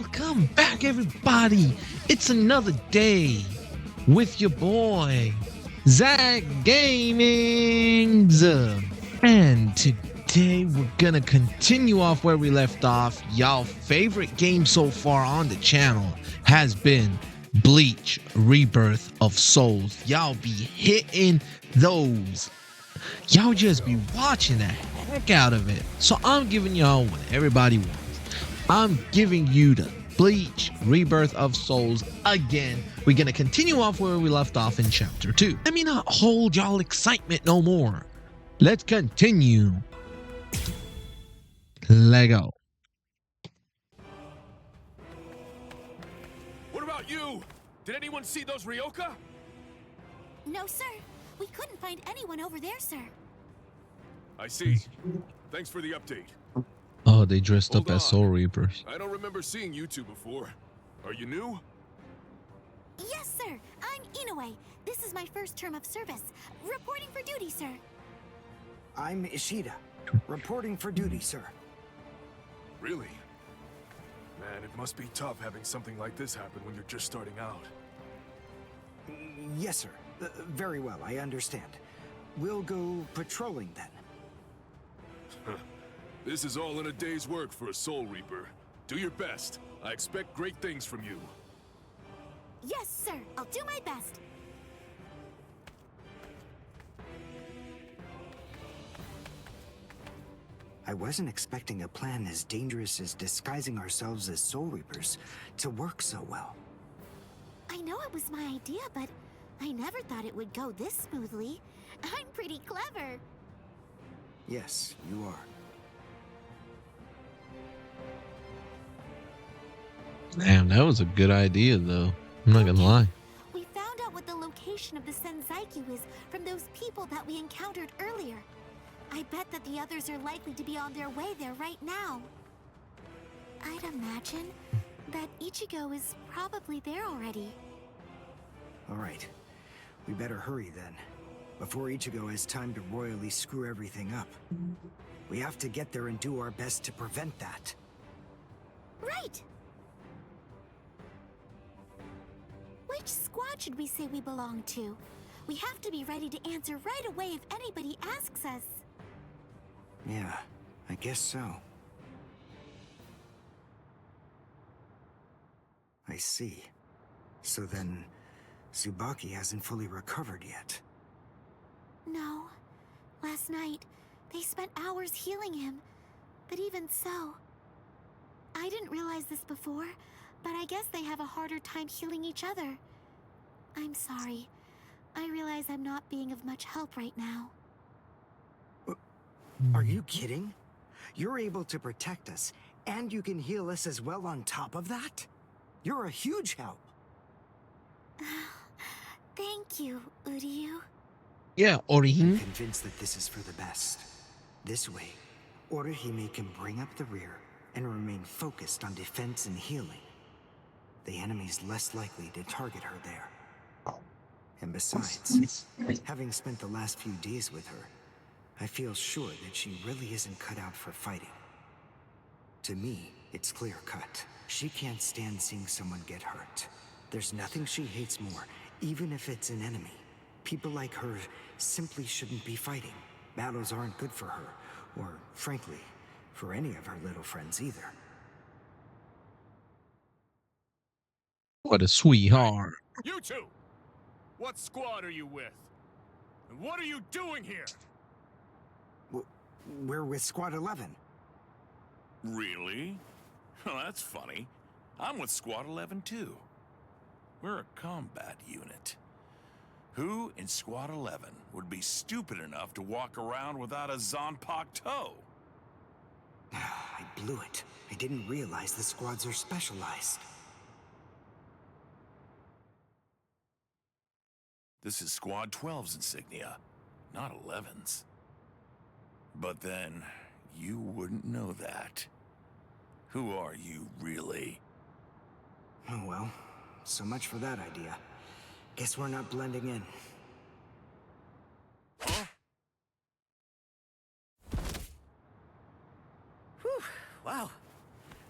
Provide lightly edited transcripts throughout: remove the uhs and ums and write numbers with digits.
Welcome back, everybody. It's another day with your boy, Zach Gamings. And today we're gonna continue off where we left off. Y'all favorite game so far on the channel has been Bleach Rebirth of Souls. Y'all be hitting those. Y'all just be watching the heck out of it. So I'm giving y'all what everybody wants. I'm giving you the Bleach Rebirth of Souls again. We're gonna continue off where we left off in chapter 2. Let me not hold y'all excitement no more. Let's continue. Lego. What about you? Did anyone see those Ryoka? No, sir. We couldn't find anyone over there, sir. I see. Thanks for the update. Oh, they dressed Hold up as on. Soul Reapers. I don't remember seeing you two before. Are you new? Yes, sir. I'm Inoue. This is my first term of service. Reporting for duty, sir. I'm Ishida, reporting for duty, sir. Really? Man, it must be tough having something like this happen when you're just starting out. Yes, sir. Very well, I understand. We'll go patrolling then. This is all in a day's work for a Soul Reaper. Do your best. I expect great things from you. Yes, sir. I'll do my best. I wasn't expecting a plan as dangerous as disguising ourselves as Soul Reapers to work so well. I know it was my idea, but I never thought it would go this smoothly. I'm pretty clever. Yes, you are. Damn, that was a good idea, though. I'm not gonna lie. We found out what the location of the Senzaikyu is from those people that we encountered earlier. I bet that the others are likely to be on their way there right now. I'd imagine that Ichigo is probably there already. All right. We better hurry then, before Ichigo has time to royally screw everything up. We have to get there and do our best to prevent that. Right! Which squad should we say we belong to? We have to be ready to answer right away if anybody asks us. Yeah, I guess so. I see. So then, Tsubaki hasn't fully recovered yet. No. Last night, they spent hours healing him. But even so... I didn't realize this before, but I guess they have a harder time healing each other. I'm sorry. I realize I'm not being of much help right now. Are you kidding? You're able to protect us, and you can heal us as well on top of that? You're a huge help. Thank you, Uryu. Yeah, I'm Orihime. convinced that this is for the best. This way, Orihime can bring up the rear and remain focused on defense and healing. The enemy's less likely to target her there. And besides, having spent the last few days with her, I feel sure that she really isn't cut out for fighting. To me, it's clear-cut. She can't stand seeing someone get hurt. There's nothing she hates more, even if it's an enemy. People like her simply shouldn't be fighting. Battles aren't good for her, or, frankly, for any of her little friends either. What a sweetheart. You two! What squad are you with? And what are you doing here? We're with Squad 11. Really? Well, that's funny. I'm with Squad 11 too. We're a combat unit. Who in Squad 11 would be stupid enough to walk around without a Zanpakuto toe? I blew it. I didn't realize the squads are specialized. This is Squad 12's insignia, not 11's. But then, you wouldn't know that. Who are you, really? Oh well, so much for that idea. Guess we're not blending in. Huh? Whew, wow.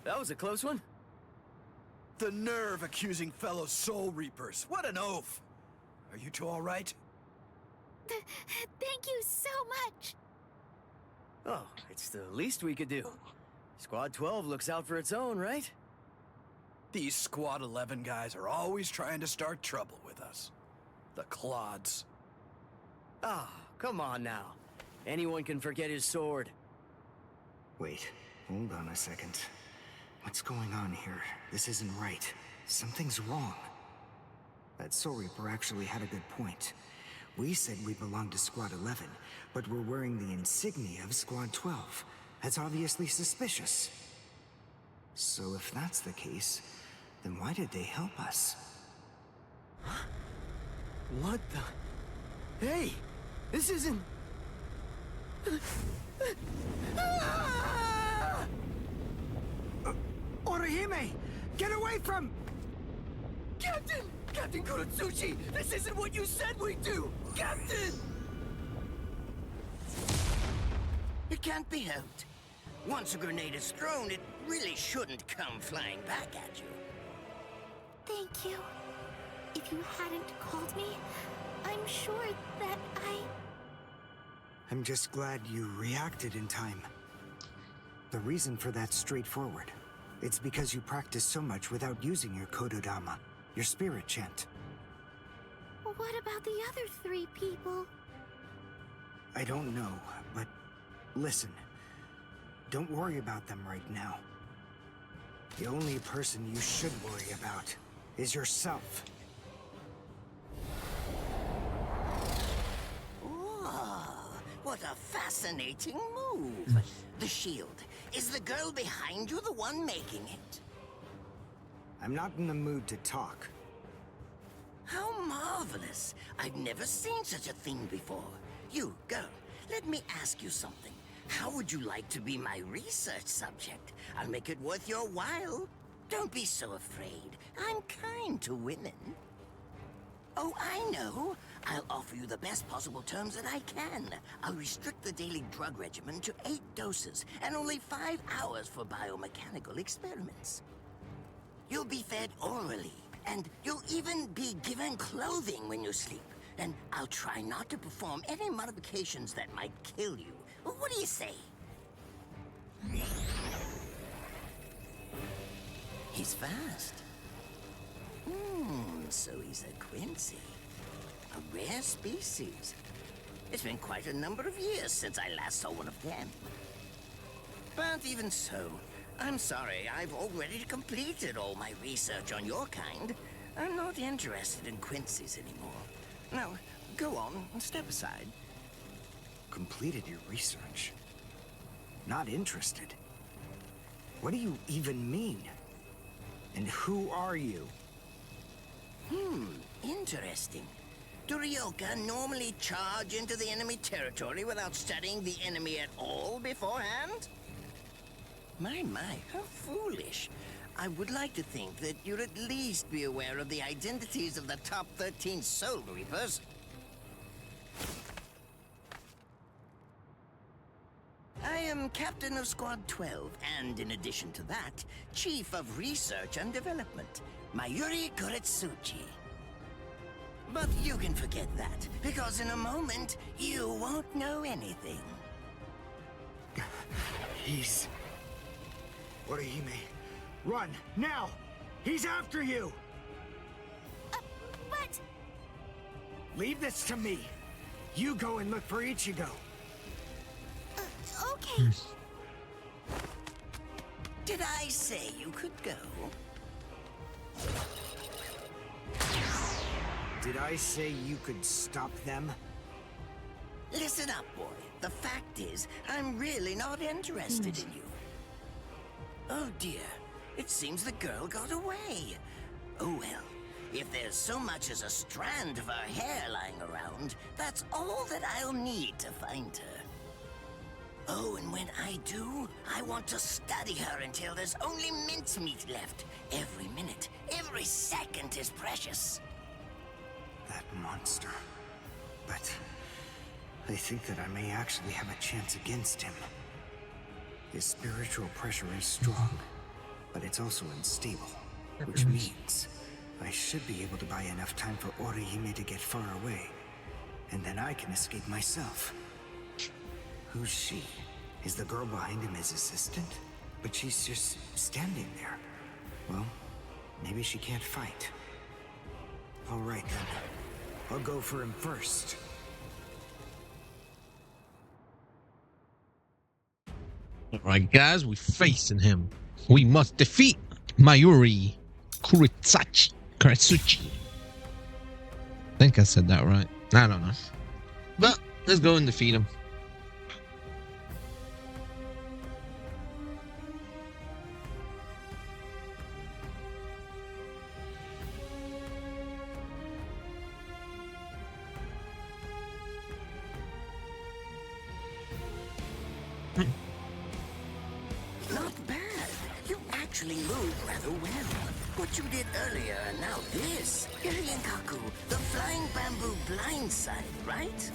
That was a close one. The nerve accusing fellow Soul Reapers. What an oaf! Are you two all right? Thank you so much. Oh, it's the least we could do. Squad 12 looks out for its own, right? These Squad 11 guys are always trying to start trouble with us. The clods. Ah, come on now. Anyone can forget his sword. Wait, hold on a second. What's going on here? This isn't right. Something's wrong. That Soul Reaper actually had a good point. We said we belonged to Squad 11, but we're wearing the insignia of Squad 12. That's obviously suspicious. So if that's the case, then why did they help us? What the? Hey! This isn't... Orihime! Get away from... Captain! Captain Kuratsuchi! This isn't what you said we'd do! Captain! It can't be helped. Once a grenade is thrown, it really shouldn't come flying back at you. Thank you. If you hadn't called me, I'm sure that I'm just glad you reacted in time. The reason for that's straightforward. It's because you practice so much without using your Kododama, your spirit chant. What about the other 3 people? I don't know, but listen. Don't worry about them right now. The only person you should worry about is yourself. Oh, what a fascinating move. The shield. Is the girl behind you the one making it? I'm not in the mood to talk. How marvelous. I've never seen such a thing before. You, girl, let me ask you something. How would you like to be my research subject? I'll make it worth your while. Don't be so afraid. I'm kind to women. Oh, I know. I'll offer you the best possible terms that I can. I'll restrict the daily drug regimen to 8 doses and only 5 hours for biomechanical experiments. You'll be fed orally, and you'll even be given clothing when you sleep. And I'll try not to perform any modifications that might kill you. What do you say? He's fast. So he's a Quincy. A rare species. It's been quite a number of years since I last saw one of them. But even so, I'm sorry, I've already completed all my research on your kind. I'm not interested in Quincy's anymore. Now, go on and step aside. Completed your research? Not interested? What do you even mean? And who are you? Interesting. Do Ryoka normally charge into the enemy territory without studying the enemy at all beforehand? My, how foolish. I would like to think that you'd at least be aware of the identities of the top 13 Soul Reapers. I am Captain of Squad 12, and in addition to that, Chief of Research and Development, Mayuri Kuretsuchi. But you can forget that, because in a moment, you won't know anything. He's... Orihime, run, now! He's after you! But... Leave this to me. You go and look for Ichigo. Okay. Did I say you could go? Did I say you could stop them? Listen up, boy. The fact is, I'm really not interested in you. Oh dear, it seems the girl got away. Oh well, if there's so much as a strand of her hair lying around, that's all that I'll need to find her. Oh, and when I do, I want to study her until there's only mincemeat left. Every minute, every second is precious. That monster. But I think that I may actually have a chance against him. His spiritual pressure is strong, but it's also unstable. which means I should be able to buy enough time for Orihime to get far away, and then I can escape myself. Who's she? Is the girl behind him his assistant? But she's just standing there. Well, maybe she can't fight. All right then. I'll go for him first. Alright guys, we're facing him. We must defeat Mayuri Kuritsuchi. I think I said that right. I don't know. But let's go and defeat him. Not bad. You actually moved rather well. What you did earlier and now this. Kaku, the flying bamboo blindside, right?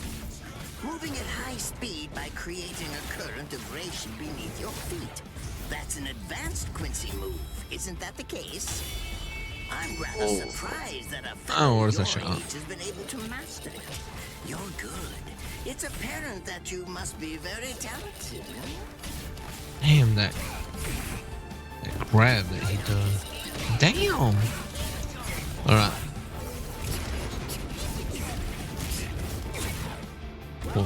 Moving at high speed by creating a current of vibration beneath your feet. That's an advanced Quincy move, isn't that the case? I'm rather surprised that a fellow your age has been able to master it. You're good. It's apparent that you must be very talented. Damn, that grab that he does. Damn. Alright. Boy.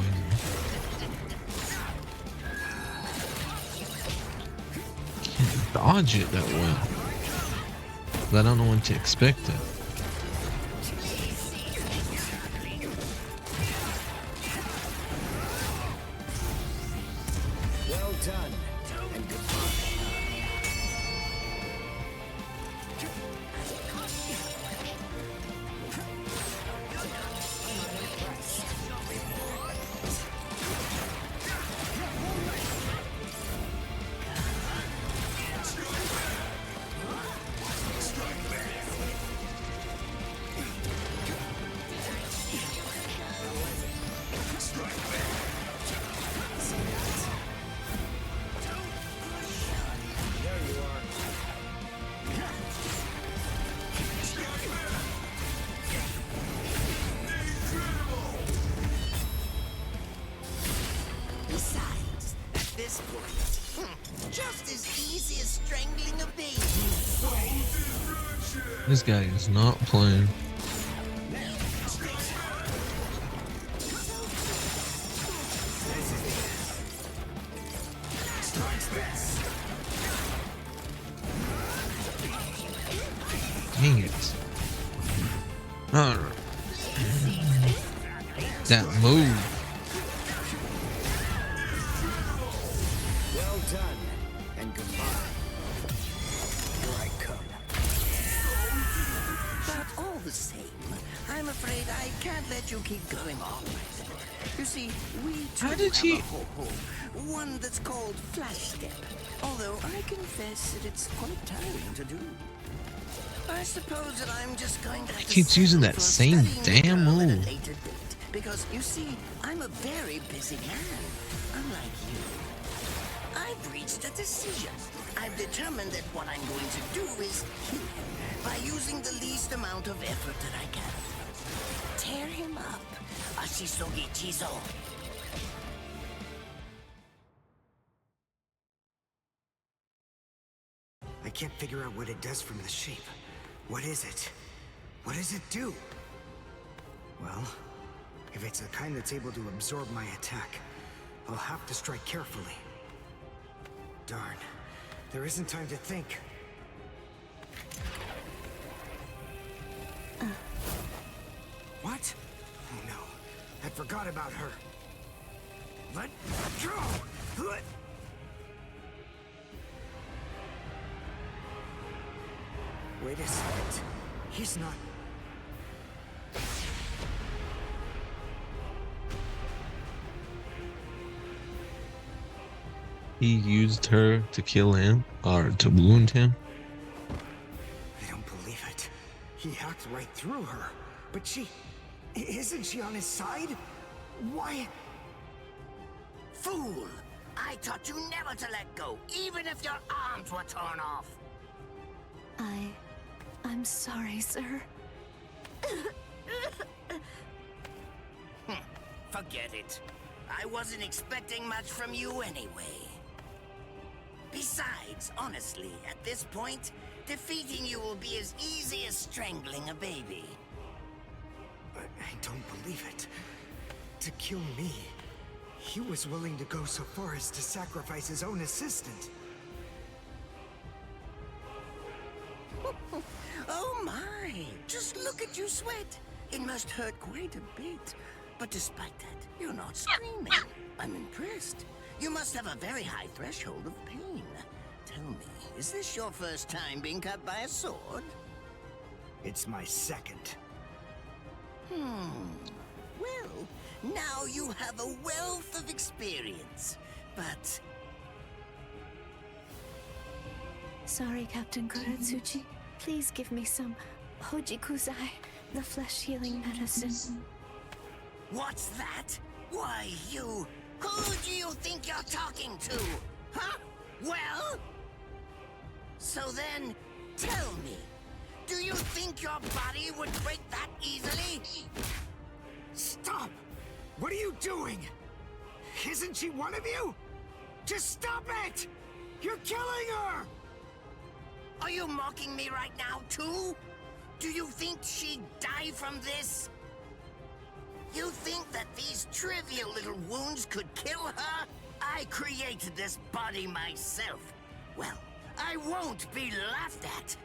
Can't dodge it that well. I don't know when to expect it. Well done, and goodbye. Besides, at this point, just as easy as strangling a baby. This guy is not playing. Dang it. Alright. That move. Well done, and goodbye. Here I come. But all the same, I'm afraid I can't let you keep going on like that. You see, we too How did have he- a ho-ho, one that's called Flash Step. Although I confess that it's quite tiring to do. I suppose that I'm just going to have to Keeps using settle that for same studying damn girl at a move. later date. Because, you see, I'm a very busy man, unlike you. I've reached a decision. I've determined that what I'm going to do is kill him by using the least amount of effort that I can. Tear him up. Ashisogi Chizo. I can't figure out what it does from the shape. What is it? What does it do? Well, if it's the kind that's able to absorb my attack, I'll have to strike carefully. Darn, there isn't time to think. What? Oh no, I forgot about her. Let go! Wait a second. He's not... He used her to kill him or to wound him. I don't believe it. He hacked right through her. But she... Isn't she on his side? Why... Fool! I taught you never to let go, even if your arms were torn off. I I'm sorry, sir. Forget it. I wasn't expecting much from you anyway. Besides, honestly, at this point, defeating you will be as easy as strangling a baby. I don't believe it. To kill me, he was willing to go so far as to sacrifice his own assistant. Oh my! Just look at you sweat! It must hurt quite a bit. But despite that, you're not screaming. I'm impressed. You must have a very high threshold of pain. Tell me, is this your first time being cut by a sword? It's my second. Well, now you have a wealth of experience. But Sorry, Captain Kuratsuchi. Please give me some Hojikuzai, the flesh healing medicine. what's that? Why, you... Who do you think you're talking to? Huh? Well? So then, tell me, do you think your body would break that easily? Stop! What are you doing? Isn't she one of you? Just stop it! You're killing her! Are you mocking me right now, too? Do you think she'd die from this? You think that these trivial little wounds could kill her? I created this body myself. Well, I won't be laughed at.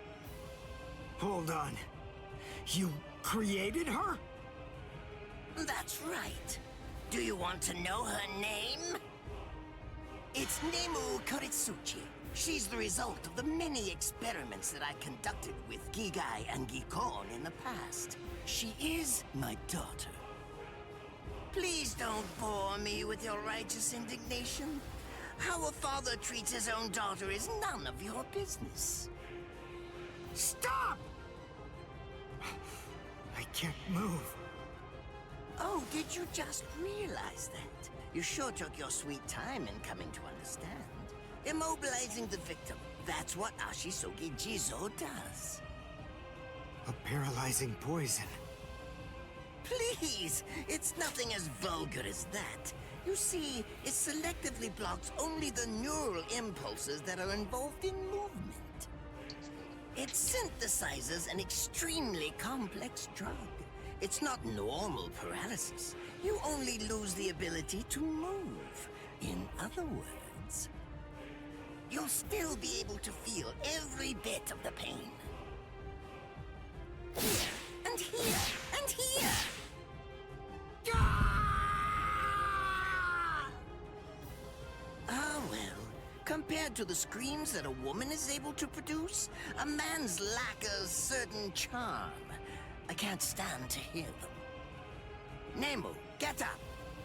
Hold on. You created her? That's right. Do you want to know her name? It's Nemu Kuritsuchi. She's the result of the many experiments that I conducted with Gigai and Gikon in the past. She is my daughter. Please don't bore me with your righteous indignation. How a father treats his own daughter is none of your business. Stop! I can't move. Oh, did you just realize that? You sure took your sweet time in coming to understand. Immobilizing the victim. That's what Ashisogi Jizo does. A paralyzing poison. Please! It's nothing as vulgar as that. You see, it selectively blocks only the neural impulses that are involved in movement. It synthesizes an extremely complex drug. It's not normal paralysis. You only lose the ability to move. In other words, you'll still be able to feel every bit of the pain. Here, and here, and here! Ah, well, compared to the screams that a woman is able to produce, a man's lack a certain charm. I can't stand to hear them. Nemu, get up.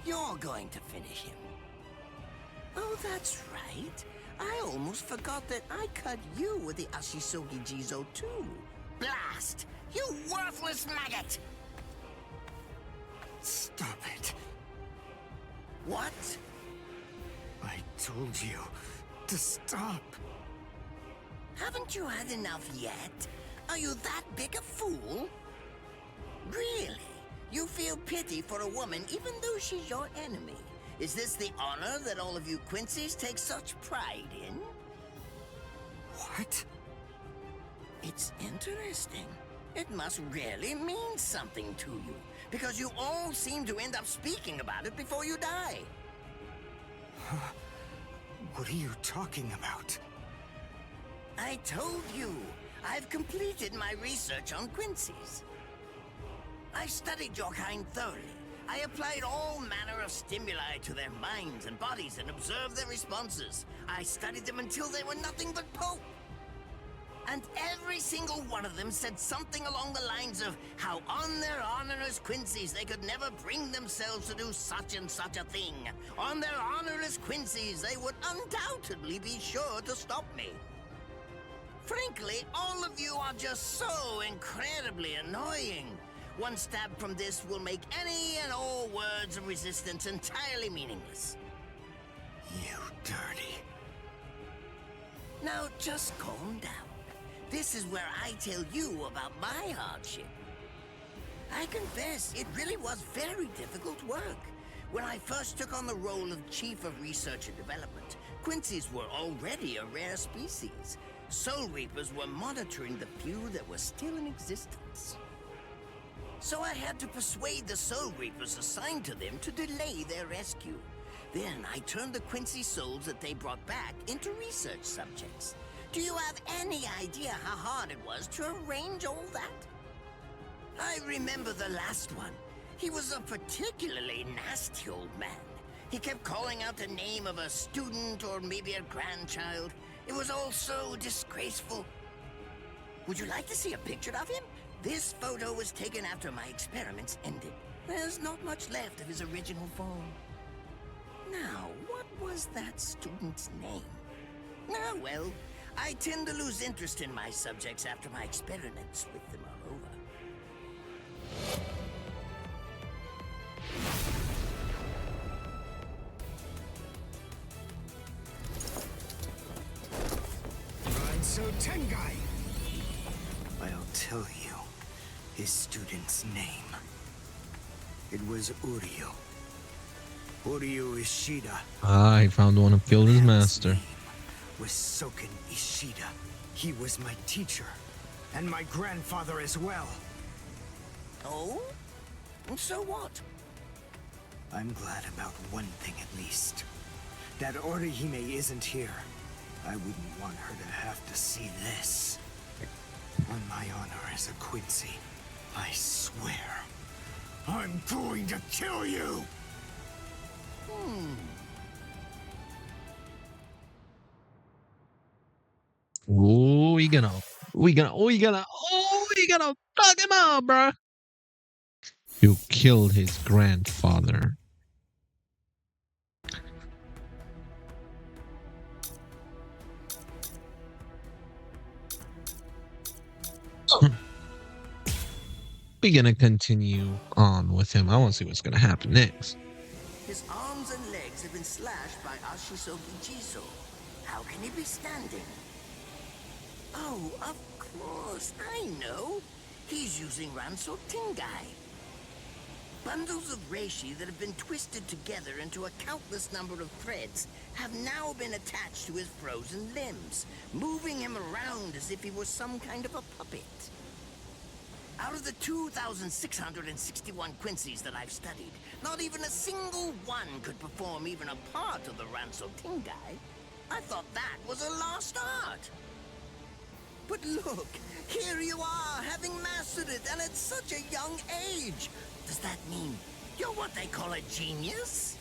You're going to finish him. Oh, that's right. I almost forgot that I cut you with the Ashisogi Jizo too. Blast! You worthless maggot! Stop it. What? I told you to stop. Haven't you had enough yet? Are you that big a fool? Really? You feel pity for a woman even though she's your enemy? Is this the honor that all of you Quincy's take such pride in? What? It's interesting. It must really mean something to you, because you all seem to end up speaking about it before you die. What are you talking about? I told you, I've completed my research on Quincy's. I studied your kind thoroughly. I applied all manner of stimuli to their minds and bodies and observed their responses. I studied them until they were nothing but pulp. And every single one of them said something along the lines of how on their honorless Quincy's they could never bring themselves to do such and such a thing. On their honorless Quincy's they would undoubtedly be sure to stop me. Frankly, all of you are just so incredibly annoying. One stab from this will make any and all words of resistance entirely meaningless. You dirty. Now just calm down. this is where I tell you about my hardship. I confess, it really was very difficult work. When I first took on the role of Chief of Research and Development, Quincy's were already a rare species. Soul Reapers were monitoring the few that were still in existence. So I had to persuade the Soul Reapers assigned to them to delay their rescue. Then I turned the Quincy souls that they brought back into research subjects. Do you have any idea how hard it was to arrange all that? I remember the last one. He was a particularly nasty old man. He kept calling out the name of a student or maybe a grandchild. It was all so disgraceful. Would you like to see a picture of him? This photo was taken after my experiments ended. There's not much left of his original form. Now, what was that student's name? Ah, well, I tend to lose interest in my subjects after my experiments with them are over. So Tengai! I'll tell you his student's name. It was Uryu. Uryu Ishida. Ah, he found the one who killed his master. Name was Soken Ishida. He was my teacher, and my grandfather as well. Oh? And so what? I'm glad about one thing at least. That Orihime isn't here. I wouldn't want her to have to see this. On my honor as a Quincy, I swear, I'm going to kill you! Oh, we gonna fuck him up, bruh. You killed his grandfather. We're gonna continue on with him. I want to see what's gonna happen next. His arms and legs have been slashed by Ashisogi Jiso. How can he be standing? Oh, of course, I know. He's using Ranso Tingai. Bundles of reishi that have been twisted together into a countless number of threads have now been attached to his frozen limbs, moving him around as if he were some kind of a puppet. Out of the 2,661 Quincy's that I've studied, not even a single one could perform even a part of the Ranso Tingai. I thought that was a lost art. But look, here you are, having mastered it, and at such a young age. Does that mean you're what they call a genius?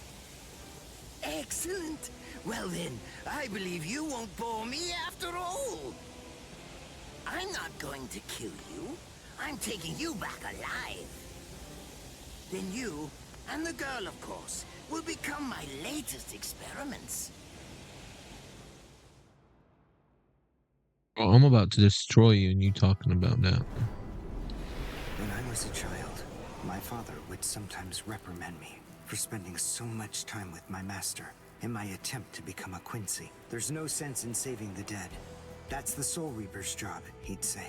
Excellent. Well then, I believe you won't bore me after all. I'm not going to kill you. I'm taking you back alive. Then you, and the girl of course, will become my latest experiments. Oh, I'm about to destroy you, and you talking about that. When I was a child, my father would sometimes reprimand me for spending so much time with my master in my attempt to become a Quincy. There's no sense in saving the dead. That's the Soul Reaper's job, he'd say.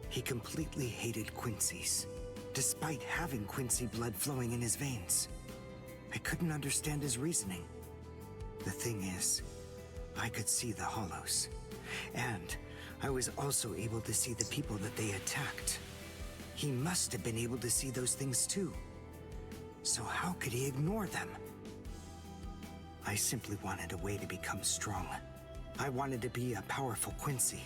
He completely hated Quincy's, despite having Quincy blood flowing in his veins. I couldn't understand his reasoning. The thing is, I could see the hollows, and I was also able to see the people that they attacked. He must have been able to see those things too. So how could he ignore them? I simply wanted a way to become strong. I wanted to be a powerful Quincy.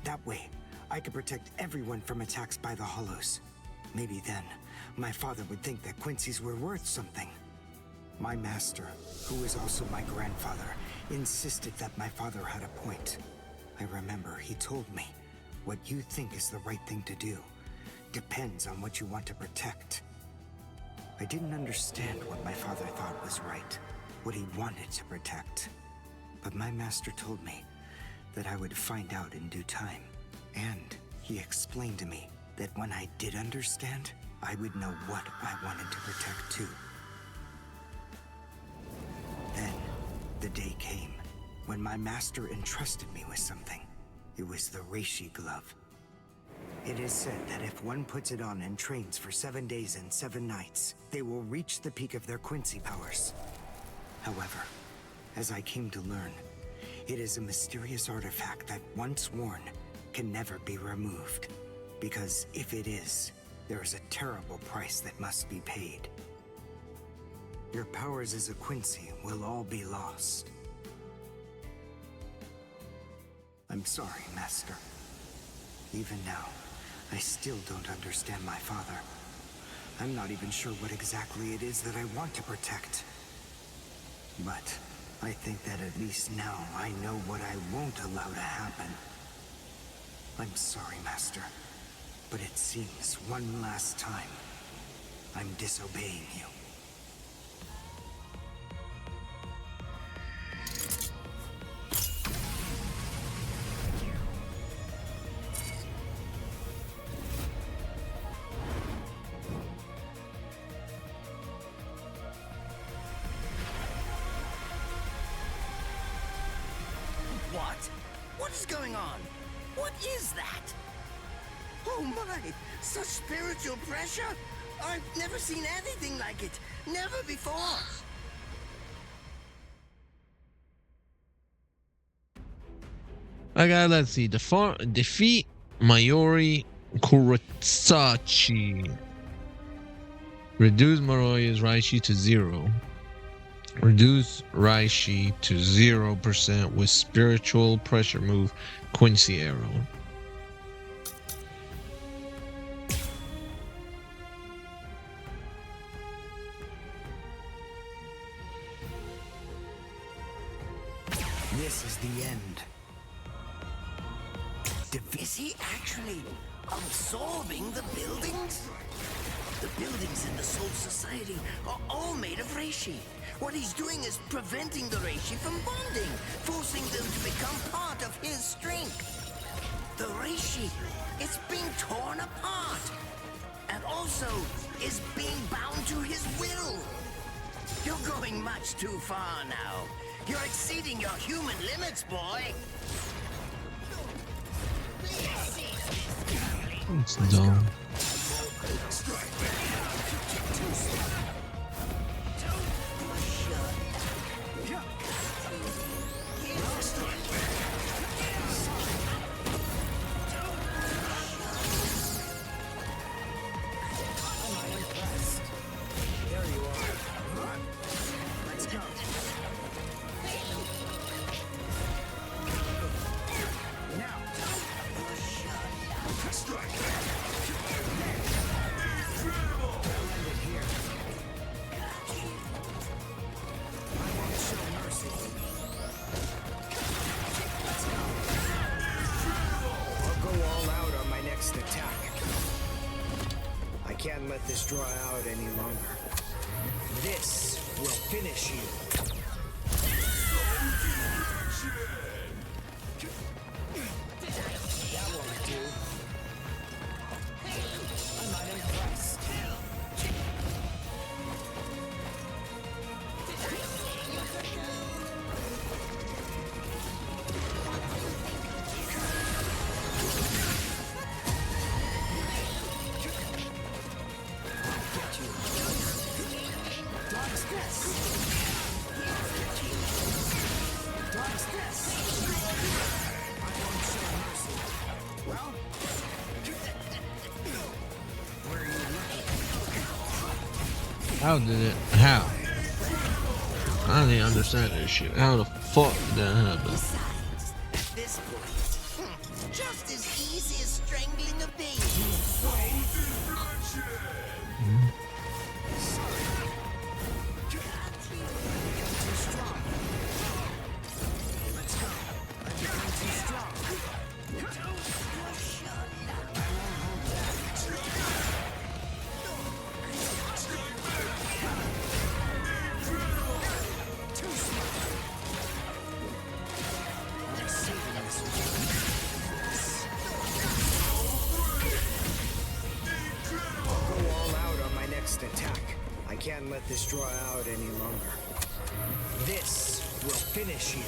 That way, I could protect everyone from attacks by the hollows. Maybe then, my father would think that Quincy's were worth something. My master, who was also my grandfather, insisted that my father had a point. I remember he told me, what you think is the right thing to do depends on what you want to protect. I didn't understand what my father thought was right, what he wanted to protect. But my master told me that I would find out in due time. And he explained to me that when I did understand, I would know what I wanted to protect too. Then, the day came when my master entrusted me with something. It was the reishi glove, It is said that if one puts it on and trains for 7 days and 7 nights, they will reach the peak of their Quincy powers. However, as I came to learn, it is a mysterious artifact that, once worn, can never be removed. Because if it is, there is a terrible price that must be paid. Your powers as a Quincy will all be lost. I'm sorry, Master. Even now, I still don't understand my father. I'm not even sure what exactly it is that I want to protect. But I think that at least now I know what I won't allow to happen. I'm sorry, Master, but it seems one last time I'm disobeying you. What? What is going on? What is that? Oh my! Such spiritual pressure? I've never seen anything like it. Never before. Okay, let's see. Defeat Mayuri Kuratsachi. Reduce Moroya's Raishi to 0. Reduce Raishi to 0% with spiritual pressure move Quincy Arrow. This is the end. Is he actually absorbing the buildings? The buildings in the Soul Society are all made of reishi. What he's doing is preventing the reishi from bonding, forcing them to become part of his strength. The reishi, it's being torn apart, and also is being bound to his will. You're going much too far now. You're exceeding your human limits, boy. It's dumb. Can't let this draw out any longer. This will finish you. That won't do. I'm not impressed. How did it? How? I don't even understand this shit. How the fuck did that happen? Besides, at this point, just as easy as strangling a baby. Attack. I can't let this draw out any longer. This will finish you.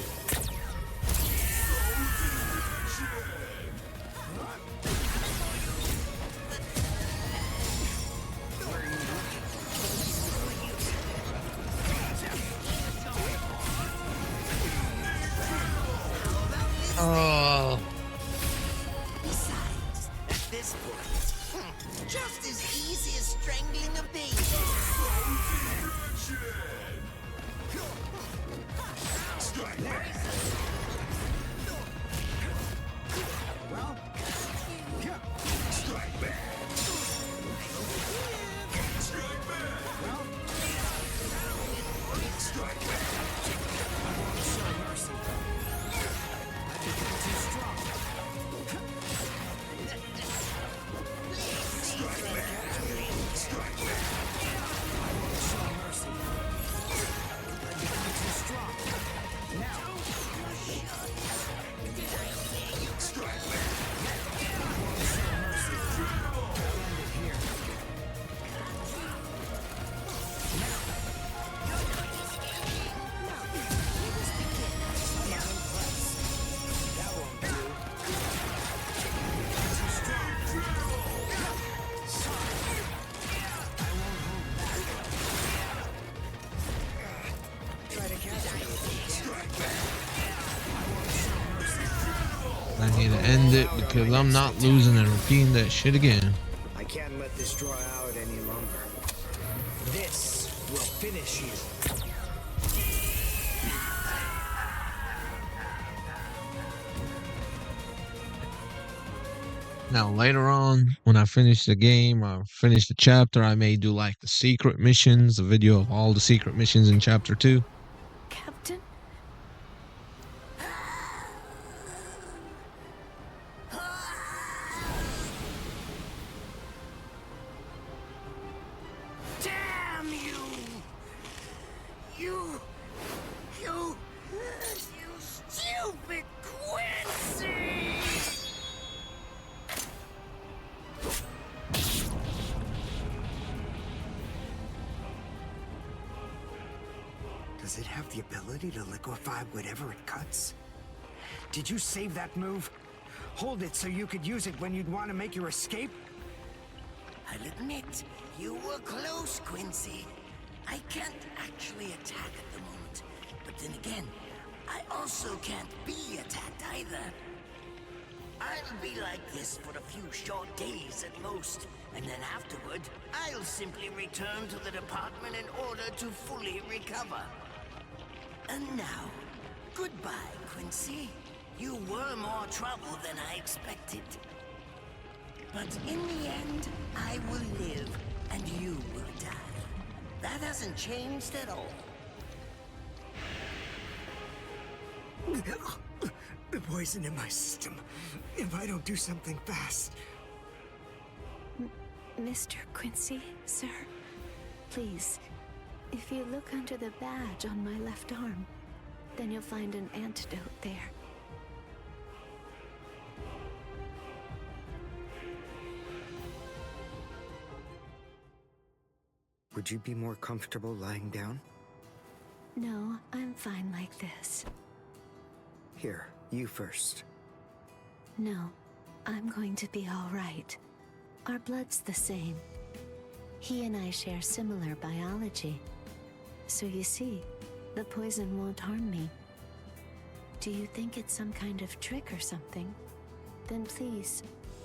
this point. Just as easy as strangling a baby. Strike back! Well, yeah. Strike back! Strike back! Well, Strike back! I want to show mercy. I've become too strong. Strike back! Strike back! I want to show mercy. I've become too strong. Now. Strike back! I want to show mercy. End it here. That won't do. Too strong. Sorry. I won't hold back. Try to catch me. Strike back! I want to show mercy. I need to end it because I'm not losing and repeating that shit again. I can't let this draw out any longer. This will finish you. Now later on, when I finish the game or finish the chapter, I may do like the secret missions, a video of all the secret missions in chapter 2. Captain? Damn you! You stupid Quincy! Does it have the ability to liquefy whatever it cuts? Did you save that move? Hold it so you could use it when you'd want to make your escape? I'll admit, you were close, Quincy. I can't actually attack at the moment, but then again, I also can't be attacked either. I'll be like this for a few short days at most, and then afterward, I'll simply return to the department in order to fully recover. And now, goodbye, Quincy. You were more trouble than I expected. But in the end, I will live, and you will die. That hasn't changed at all. The poison in my system. If I don't do something fast. Mr. Quincy, sir, please, if you look under the badge on my left arm, then you'll find an antidote there. Would you be more comfortable lying down? No, I'm fine like this. Here, you first. No, I'm going to be all right. Our blood's the same. He and I share similar biology. So you see, the poison won't harm me. Do you think it's some kind of trick or something? Then please,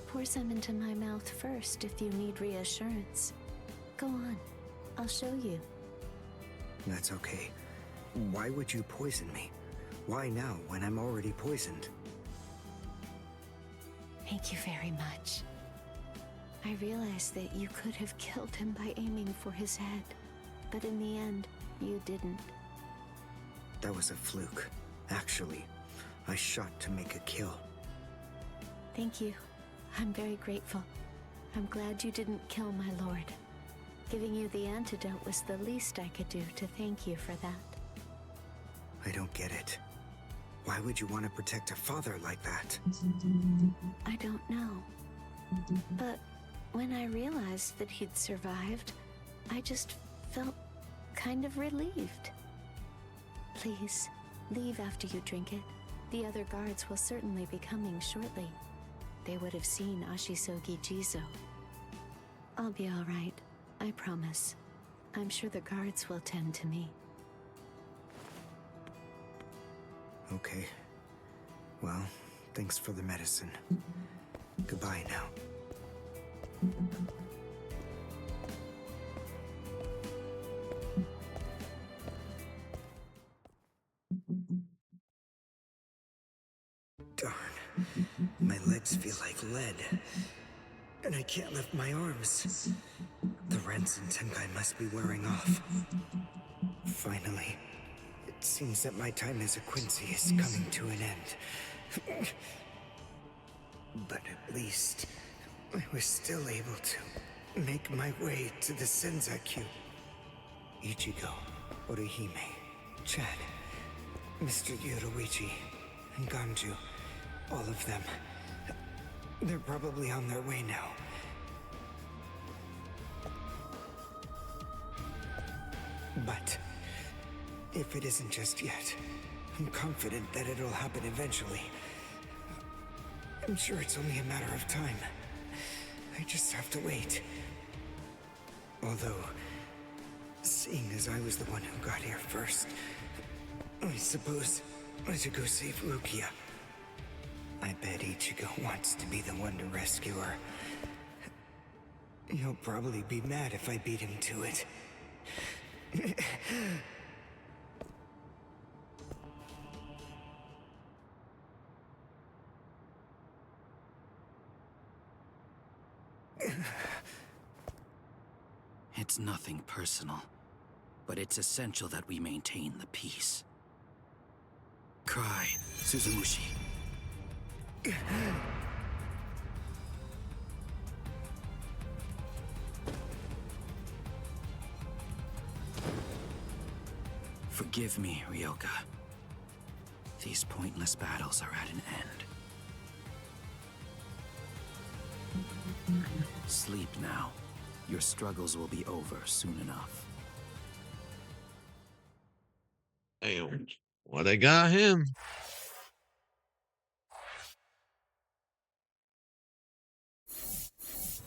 pour some into my mouth first if you need reassurance. Go on, I'll show you. That's okay. Why would you poison me? Why now, when I'm already poisoned? Thank you very much. I realized that you could have killed him by aiming for his head, but in the end, you didn't. That was a fluke. Actually, I shot to make a kill. Thank you. I'm very grateful. I'm glad you didn't kill my lord. Giving you the antidote was the least I could do to thank you for that. I don't get it. Why would you want to protect a father like that? I don't know. But when I realized that he'd survived, I just felt kind of relieved. Please, leave after you drink it. The other guards will certainly be coming shortly. They would have seen Ashisogi Jizo. I'll be all right, I promise. I'm sure the guards will tend to me. Okay. Well, thanks for the medicine. Goodbye now. Darn. My legs feel like lead. And I can't lift my arms. The rents in Tenkai must be wearing off. Finally, it seems that my time as a Quincy is coming to an end. But at least, I was still able to make my way to the Senzakyu. Ichigo, Orihime, Chad, Mr. Yoruichi, and Ganju. All of them. They're probably on their way now. But if it isn't just yet, I'm confident that it'll happen eventually. I'm sure it's only a matter of time. I just have to wait. Although, seeing as I was the one who got here first, I suppose I should go save Rukia. I bet Ichigo wants to be the one to rescue her. He'll probably be mad if I beat him to it. It's nothing personal, but it's essential that we maintain the peace. Cry, Suzumushi. Forgive me, Ryoka. These pointless battles are at an end. Sleep now. Your struggles will be over soon enough. Damn. Well, they got him.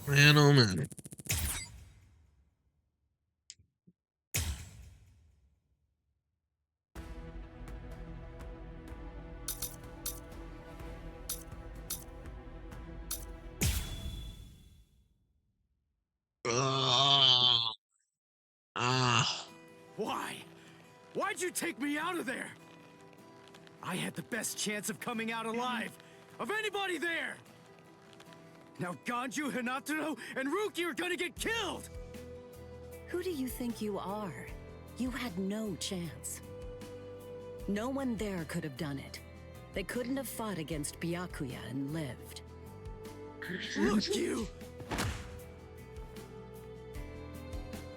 Man, oh man. Why? Why'd you take me out of there? I had the best chance of coming out alive, of anybody there! Now Ganju, Hinataro, and Ruki are gonna get killed! Who do you think you are? You had no chance. No one there could have done it. They couldn't have fought against Byakuya and lived. Look, you!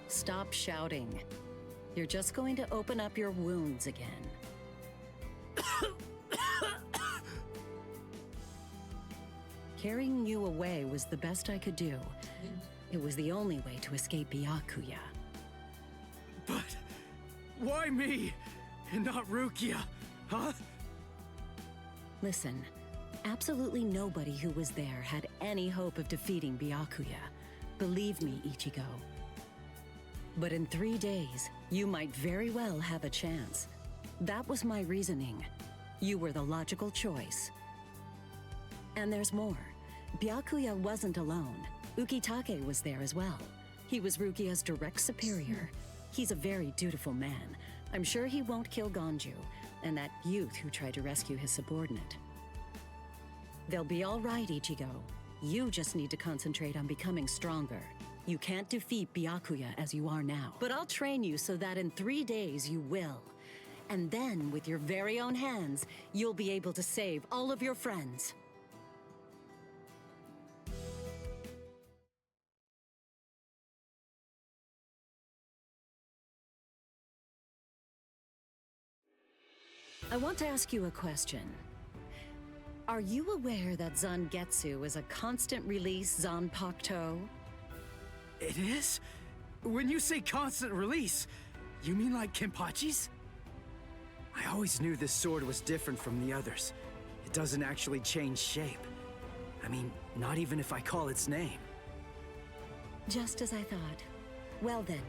Stop shouting. You're just going to open up your wounds again. Carrying you away was the best I could do. It was the only way to escape Byakuya. But why me and not Rukia, huh? Listen, absolutely nobody who was there had any hope of defeating Byakuya. Believe me, Ichigo. But in 3 days, you might very well have a chance. That was my reasoning. You were the logical choice. And there's more. Byakuya wasn't alone. Ukitake was there as well. He was Rukia's direct superior. He's a very dutiful man. I'm sure he won't kill Ganju, and that youth who tried to rescue his subordinate. They'll be all right, Ichigo. You just need to concentrate on becoming stronger. You can't defeat Byakuya as you are now. But I'll train you so that in 3 days you will. And then, with your very own hands, you'll be able to save all of your friends. I want to ask you a question. Are you aware that Zangetsu is a constant release Zanpakuto? It is? When you say constant release, you mean like Kenpachi's? I always knew this sword was different from the others. It doesn't actually change shape. I mean, not even if I call its name. Just as I thought. Well then,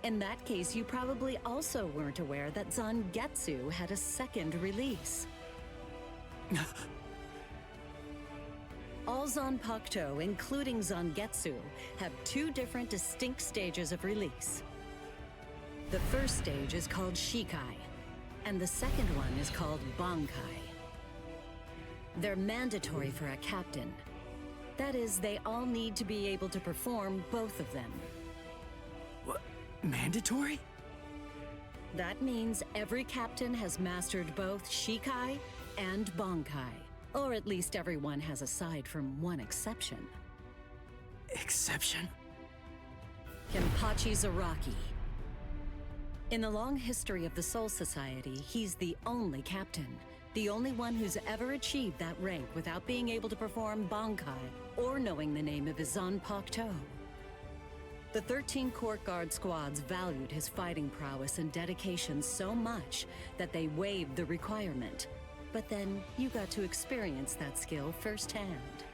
in that case, you probably also weren't aware that Zangetsu had a second release. All Zanpakuto, including Zangetsu, have two different distinct stages of release. The first stage is called Shikai, and the second one is called Bankai. They're mandatory for a captain. That is, they all need to be able to perform both of them. What? Mandatory? That means every captain has mastered both Shikai and Bankai. Or at least everyone has, aside from one exception. Exception? Kenpachi Zaraki. In the long history of the Soul Society, he's the only captain. The only one who's ever achieved that rank without being able to perform Bankai or knowing the name of his Zanpakuto. The 13 Court Guard squads valued his fighting prowess and dedication so much that they waived the requirement. But then you got to experience that skill firsthand.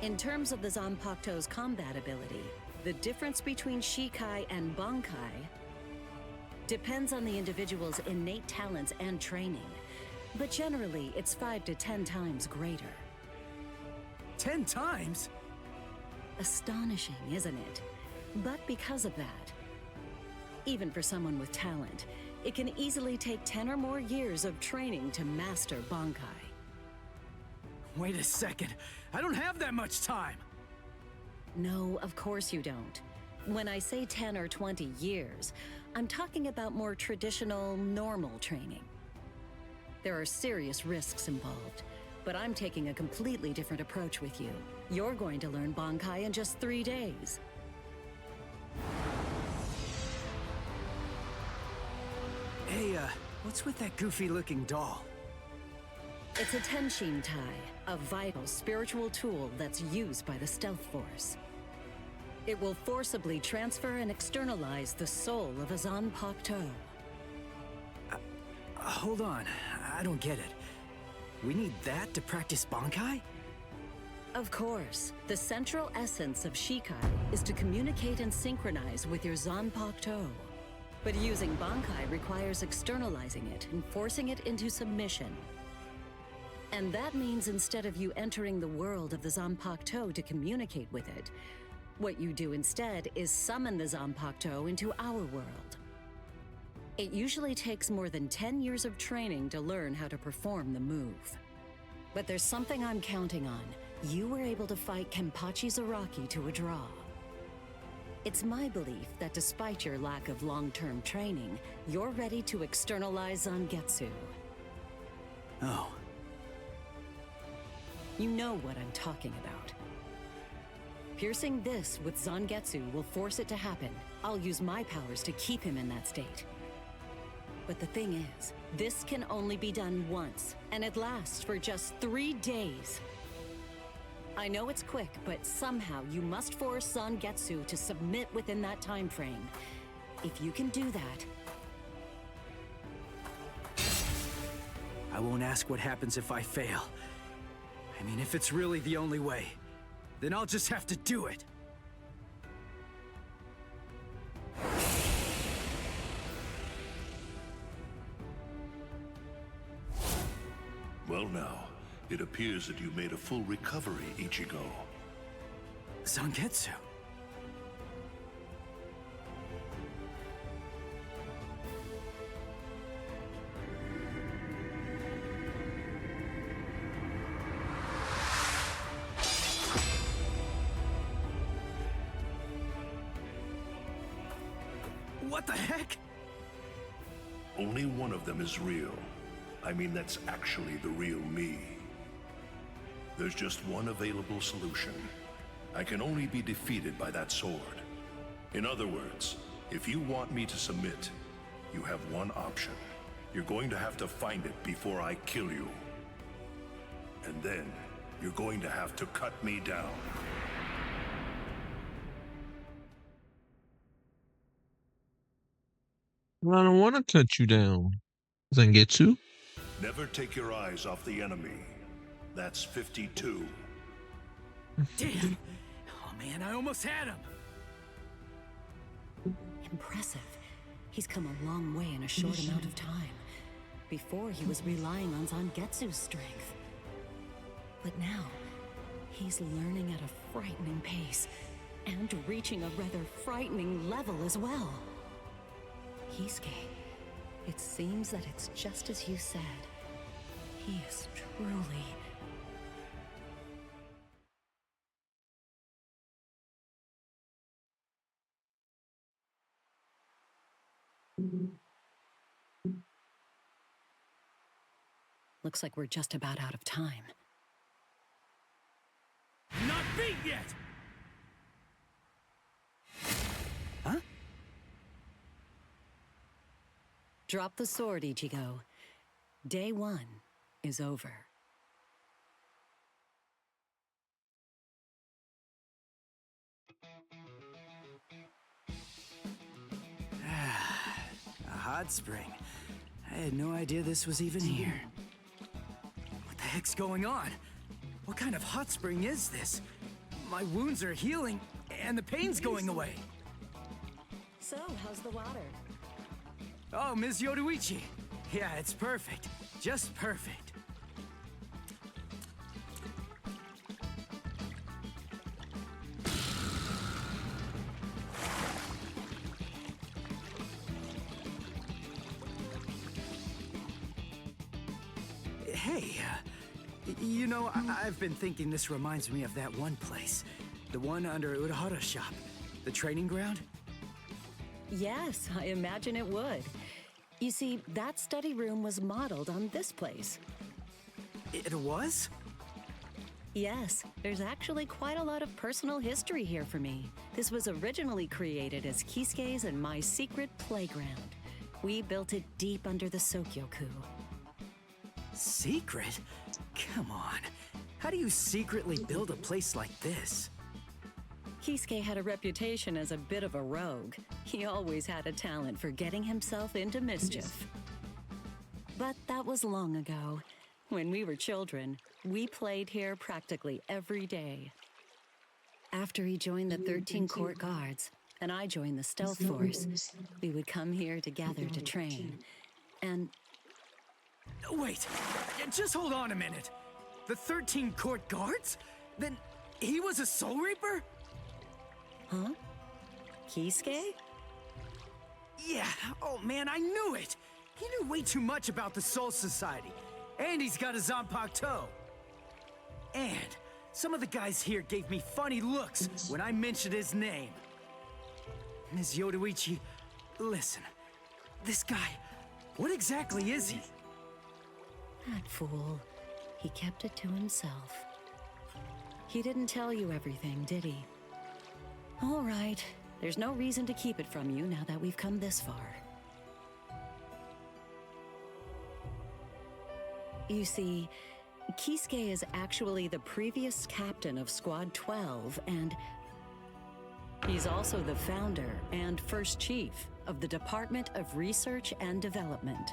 In terms of the Zanpakuto's combat ability, the difference between Shikai and Bankai depends on the individual's innate talents and training, but generally it's 5 to 10 times greater. 10 times? Astonishing, isn't it? But because of that, even for someone with talent, it can easily take 10 or more years of training to master Bankai. Wait a second, I don't have that much time! No, of course you don't. When I say 10 or 20 years, I'm talking about more traditional, normal training. There are serious risks involved, but I'm taking a completely different approach with you. You're going to learn Bankai in just 3 days. Hey, what's with that goofy-looking doll? It's a Tenshin Tai, a vital spiritual tool that's used by the Stealth Force. It will forcibly transfer and externalize the soul of a Zanpakuto. Hold on, I don't get it. We need that to practice Bankai? Of course, the central essence of Shikai is to communicate and synchronize with your Zanpakuto. But using Bankai requires externalizing it and forcing it into submission. And that means instead of you entering the world of the Zanpakuto to communicate with it, what you do instead is summon the Zanpakuto into our world. It usually takes more than 10 years of training to learn how to perform the move. But there's something I'm counting on. You were able to fight Kenpachi Zaraki to a draw. It's my belief that despite your lack of long-term training, you're ready to externalize Zangetsu. Oh. You know what I'm talking about. Piercing this with Zangetsu will force it to happen. I'll use my powers to keep him in that state. But the thing is, this can only be done once, and it lasts for just 3 days. I know it's quick, but somehow you must force Zangetsu to submit within that time frame. If you can do that... I won't ask what happens if I fail. I mean, if it's really the only way, then I'll just have to do it. Well now, it appears that you made a full recovery, Ichigo. Zangetsu? What the heck? Only one of them is real. I mean, that's actually the real me. There's just one available solution. I can only be defeated by that sword. In other words, if you want me to submit, you have one option. You're going to have to find it before I kill you. And then, you're going to have to cut me down. I don't want to cut you down. Zangetsu? Never take your eyes off the enemy. That's 52. Damn! Oh man, I almost had him! Impressive. He's come a long way in a short amount of time. Before, he was relying on Zangetsu's strength. But now, he's learning at a frightening pace, and reaching a rather frightening level as well. Kisuke, it seems that it's just as you said. He is truly... Looks like we're just about out of time. Not beat yet! Huh? Drop the sword, Ichigo. Day 1 is over. A hot spring. I had no idea this was even here. What the heck's going on? What kind of hot spring is this? My wounds are healing, and the pain's going away. So, how's the water? Oh, Ms. Yoruichi. Yeah, it's perfect. Just perfect. Hey, you know, I've been thinking this reminds me of that one place. The one under Urahara's shop. The training ground? Yes, I imagine it would. You see, that study room was modeled on this place. It was? Yes, there's actually quite a lot of personal history here for me. This was originally created as Kisuke's and my secret playground. We built it deep under the Sokyoku. Secret? Come on. How do you secretly build a place like this? Kisuke had a reputation as a bit of a rogue. He always had a talent for getting himself into mischief. But that was long ago. When we were children, we played here practically every day. After he joined the 13 Court Guards, and I joined the Stealth Force, we would come here together to train. And... Wait, just hold on a minute. The 13 Court Guards? Then he was a Soul Reaper? Huh? Kisuke? Yeah, oh man, I knew it! He knew way too much about the Soul Society. And he's got a Zanpakuto. And some of the guys here gave me funny looks when I mentioned his name. Ms. Yoruichi, listen. This guy, what exactly is he? That fool. He kept it to himself. He didn't tell you everything, did he? All right. There's no reason to keep it from you now that we've come this far. You see, Kisuke is actually the previous captain of Squad 12, and he's also the founder and first chief of the Department of Research and Development.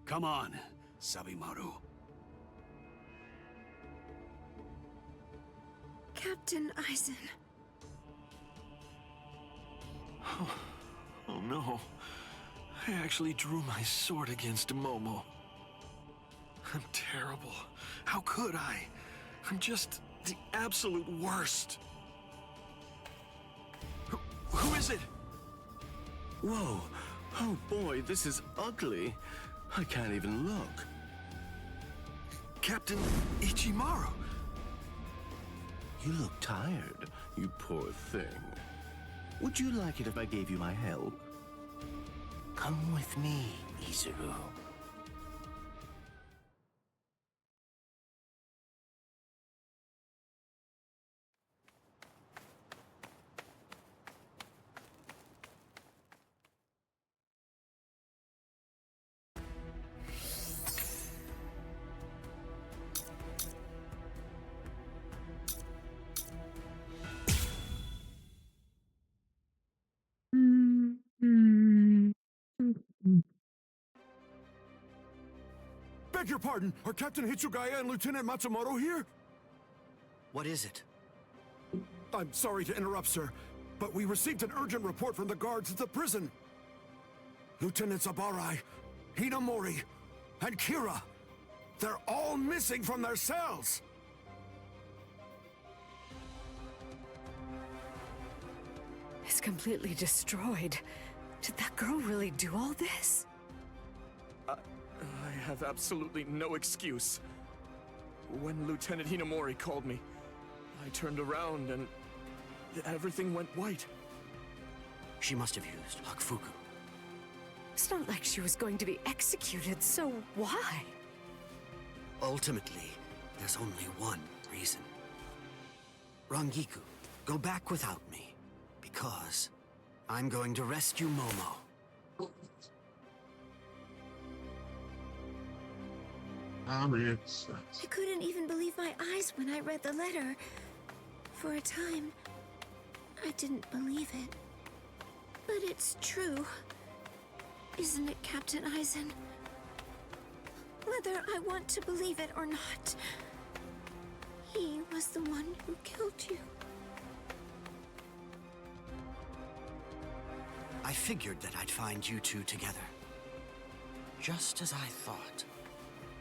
Come on, Sabimaru. Captain Aizen. Oh no. I actually drew my sword against Momo. I'm terrible. How could I? I'm just the absolute worst. Who is it? Whoa. Oh boy, this is ugly. I can't even look. Captain Ichimaru. You look tired, you poor thing. Would you like it if I gave you my help? Come with me, Izuru. Beg your pardon, are Captain Hitsugaya and Lieutenant Matsumoto here? What is it? I'm sorry to interrupt, sir, but we received an urgent report from the guards at the prison. Lieutenant Zabarai, Hinamori, and Kira. They're all missing from their cells! It's completely destroyed. Did that girl really do all this? I have absolutely no excuse. When Lieutenant Hinamori called me, I turned around and everything went white. She must have used Hakufuku. It's not like she was going to be executed, so why? Ultimately, there's only one reason. Rangiku, go back without me, because I'm going to rescue Momo. I couldn't even believe my eyes when I read the letter. For a time, I didn't believe it. But it's true. Isn't it, Captain Eisen? Whether I want to believe it or not, he was the one who killed you. I figured that I'd find you two together. Just as I thought.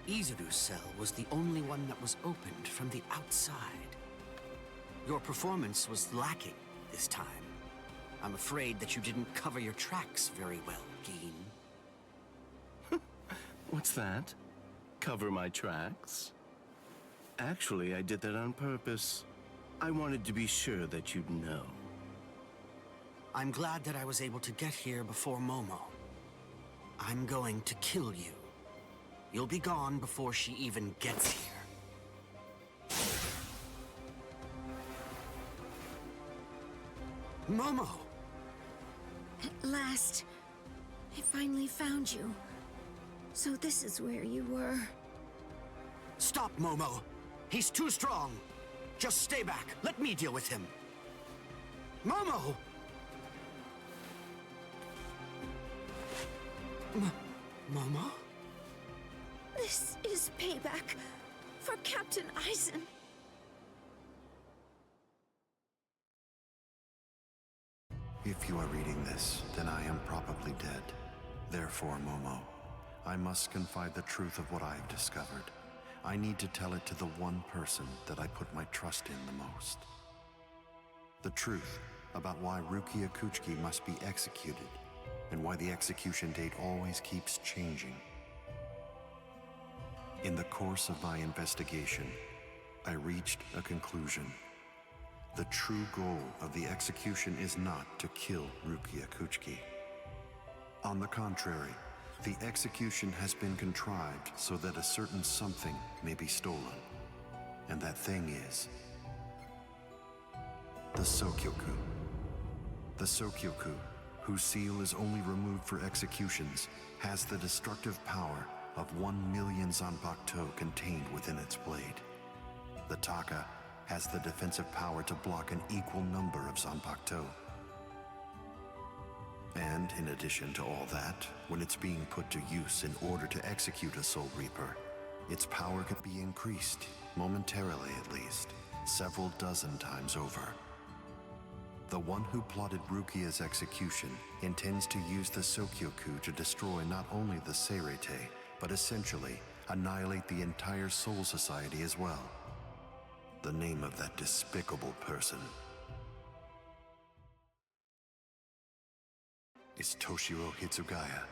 Izuru's cell was the only one that was opened from the outside. Your performance was lacking this time. I'm afraid that you didn't cover your tracks very well, Gin. What's that? Cover my tracks? Actually, I did that on purpose. I wanted to be sure that you'd know. I'm glad that I was able to get here before Momo. I'm going to kill you. You'll be gone before she even gets here. Momo! At last, I finally found you. So this is where you were. Stop, Momo! He's too strong! Just stay back. Let me deal with him. Momo! Momo? This is payback for Captain Eisen. If you are reading this, then I am probably dead. Therefore, Momo, I must confide the truth of what I have discovered. I need to tell it to the one person that I put my trust in the most. The truth about why Rukia Kuchiki must be executed, and why the execution date always keeps changing. In the course of my investigation, I reached a conclusion. The true goal of the execution is not to kill Rukia Kuchiki. On the contrary, the execution has been contrived so that a certain something may be stolen. And that thing is the Sokyoku. The Sokyoku, whose seal is only removed for executions, has the destructive power of 1 million Zanpakuto contained within its blade. The Taka has the defensive power to block an equal number of Zanpakuto. And in addition to all that, when it's being put to use in order to execute a Soul Reaper, its power can be increased, momentarily at least, several dozen times over. The one who plotted Rukia's execution intends to use the Sokyoku to destroy not only the Seirete, but essentially annihilate the entire Soul Society as well. The name of that despicable person is Toshiro Hitsugaya.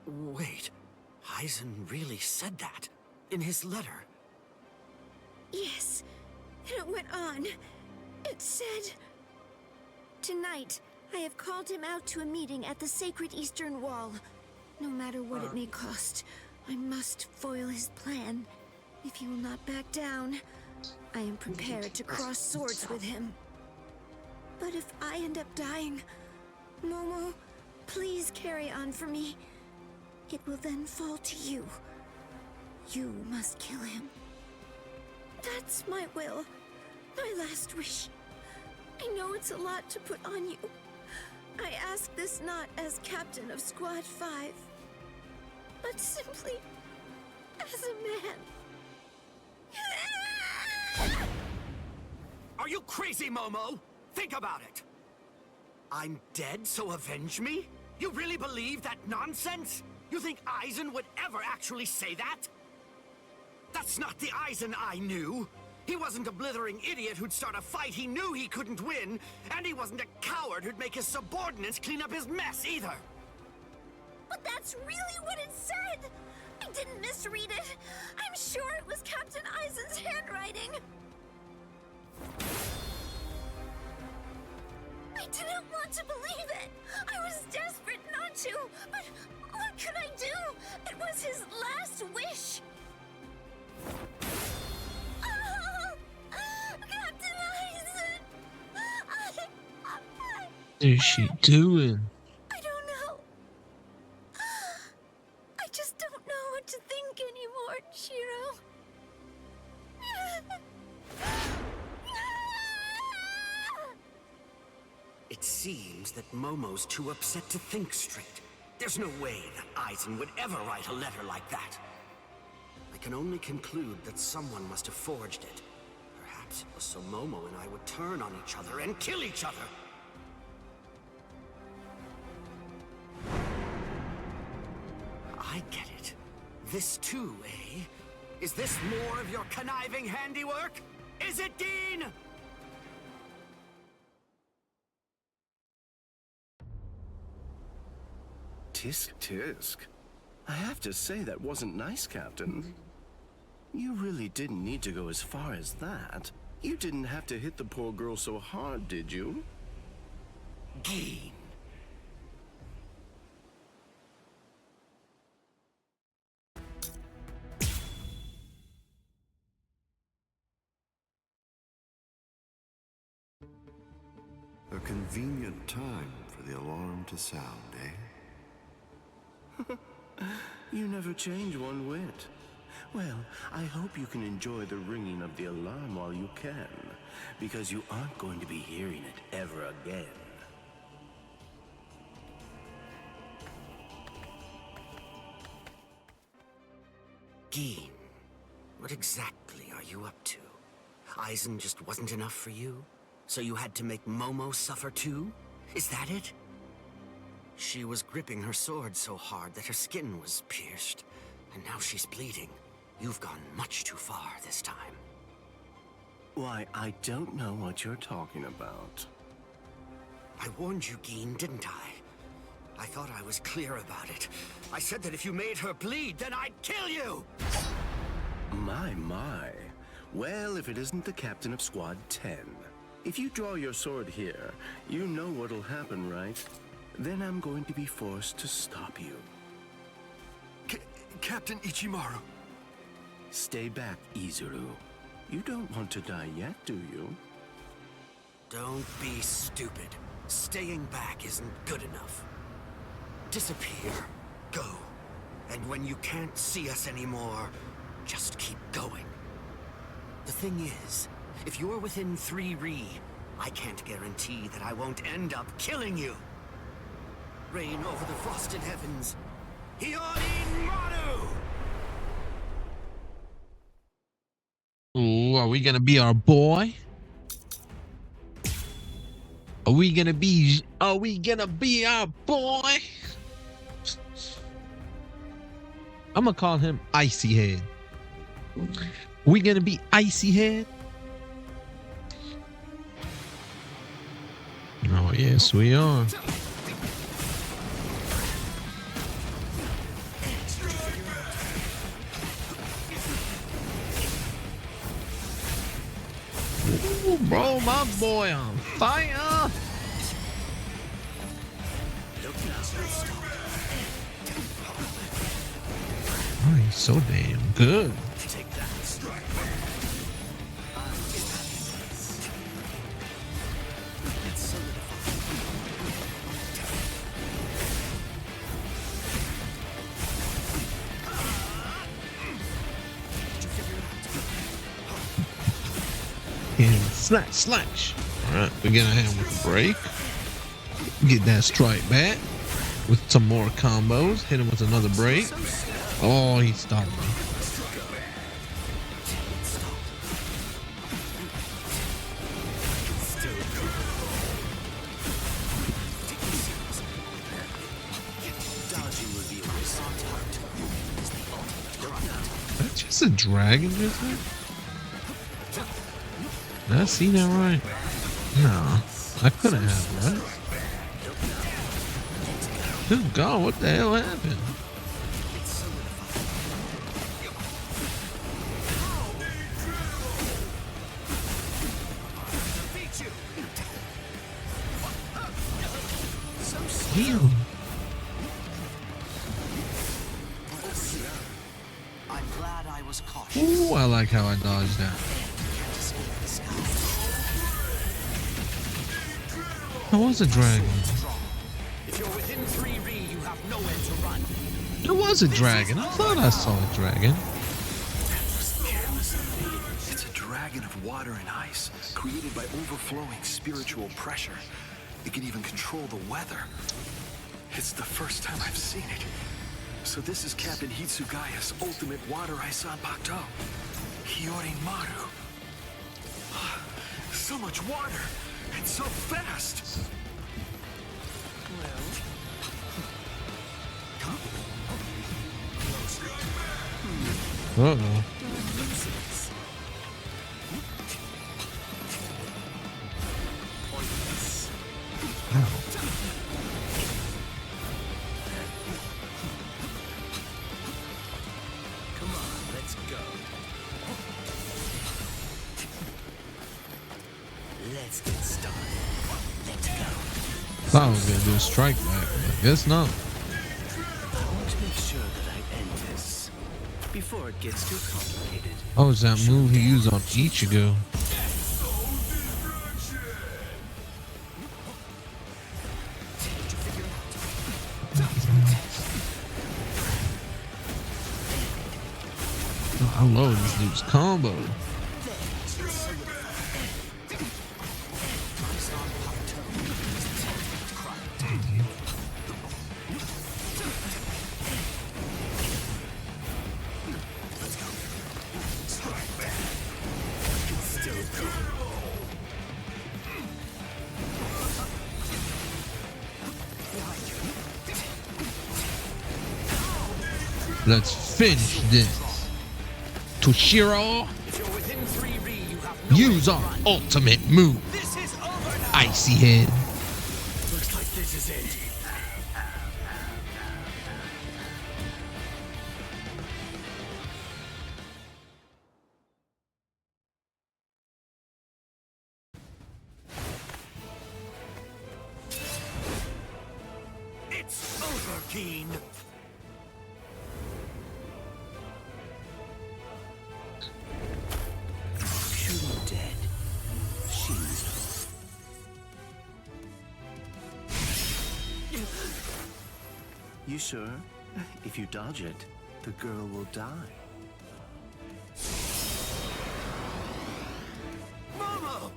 Wait, Eisen really said that in his letter? Yes, and it went on. It said, "Tonight, I have called him out to a meeting at the Sacred Eastern Wall. No matter what it may cost, I must foil his plan. If he will not back down, I am prepared to cross swords with him. But if I end up dying, Momo, please carry on for me. It will then fall to you. You must kill him. That's my will, my last wish. I know it's a lot to put on you. I ask this not as captain of Squad 5, but simply as a man." Are you crazy, Momo? Think about it! I'm dead, so avenge me? You really believe that nonsense? You think Aizen would ever actually say that? That's not the Aizen I knew. He wasn't a blithering idiot who'd start a fight he knew he couldn't win, and he wasn't a coward who'd make his subordinates clean up his mess either. But that's really what it said! I didn't misread it. I'm sure it was Captain Aizen's handwriting. I didn't want to believe it. I was desperate not to, but what could I do? It was his last wish. Oh, Captain Aizen! What is she doing? I don't know. I just don't know what to think anymore, Shiro. It seems that Momo's too upset to think straight. There's no way that Aizen would ever write a letter like that. I can only conclude that someone must have forged it. Perhaps it was so Momo and I would turn on each other and kill each other. I get it. This too, eh? Is this more of your conniving handiwork? Is it, Dean? Tisk tisk. I have to say that wasn't nice, Captain. You really didn't need to go as far as that. You didn't have to hit the poor girl so hard, did you? Dean. A convenient time for the alarm to sound, eh? You never change one whit. Well, I hope you can enjoy the ringing of the alarm while you can, because you aren't going to be hearing it ever again. Dean, what exactly are you up to? Aizen just wasn't enough for you? So you had to make Momo suffer too? Is that it? She was gripping her sword so hard that her skin was pierced, and now she's bleeding. You've gone much too far this time. Why, I don't know what you're talking about. I warned you, Geen, didn't I? I thought I was clear about it. I said that if you made her bleed, then I'd kill you! My. Well, if it isn't the captain of Squad 10. If you draw your sword here, you know what'll happen, right? Then I'm going to be forced to stop you. Captain Ichimaru. Stay back, Izuru. You don't want to die yet, do you? Don't be stupid. Staying back isn't good enough. Disappear. Go. And when you can't see us anymore, just keep going. The thing is, if you're within 3 Ri, I can't guarantee that I won't end up killing you. Reign over the frosted heavens. Hiyori Maru! Ooh, are we gonna be our boy? Are we gonna be our boy? I'm gonna call him Icy Head. We gonna be Icy Head? Oh, yes, we are. Ooh, bro, my boy on fire. Oh, he's so damn good. And slash. Alright, we're gonna hit him with a break. Get that strike back with some more combos. Hit him with another break. Oh, he stopped me. that just a dragon just there? Did I see that right? No, I couldn't have, right? Good God, what the hell happened? Damn. I'm glad I was cautious. Ooh, I like how I dodged that. That was a dragon. If you're within 3 Ri, you have nowhere to run. There was a dragon. I thought I saw a dragon. It's a dragon of water and ice, created by overflowing spiritual pressure. It can even control the weather. It's the first time I've seen it. So this is Captain Hitsugaya's ultimate water ice Zanpakuto. Hiyori Maru. So much water, and so fast! Uh-oh. Come on, let's go. Let's get started. Let's go. Thought I was gonna do a strike back, but I guess not. I want to make sure that I end this before it gets too complicated. Oh, it's that move he used on Ichigo. Oh, I love this dude's combo. Let's finish this. Toshiro, use our ultimate move. Icy Head. Looks like this is it. It's over, Keen. Dead. Shinzo. You sure? If you dodge it, the girl will die. Momo!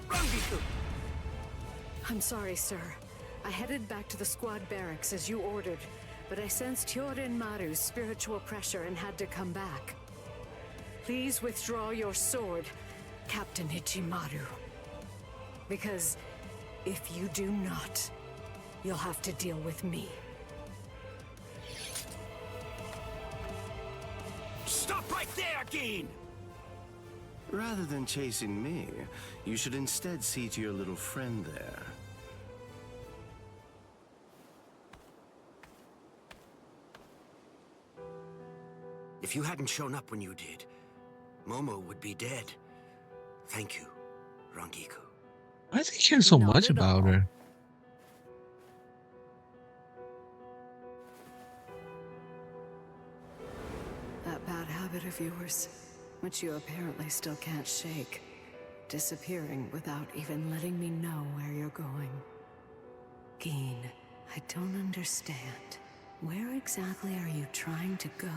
Rangiku! I'm sorry, sir. I headed back to the squad barracks as you ordered, but I sensed Hyorin Maru's spiritual pressure and had to come back. Please withdraw your sword, Captain Ichimaru. Because if you do not, you'll have to deal with me. Stop right there, Keen! Rather than chasing me, you should instead see to your little friend there. If you hadn't shown up when you did, Momo would be dead. Thank you, Rangiku. Why does he care so Not much at about all. her? That bad habit of yours, which you apparently still can't shake. Disappearing without even letting me know where you're going. Geen, I don't understand. Where exactly are you trying to go?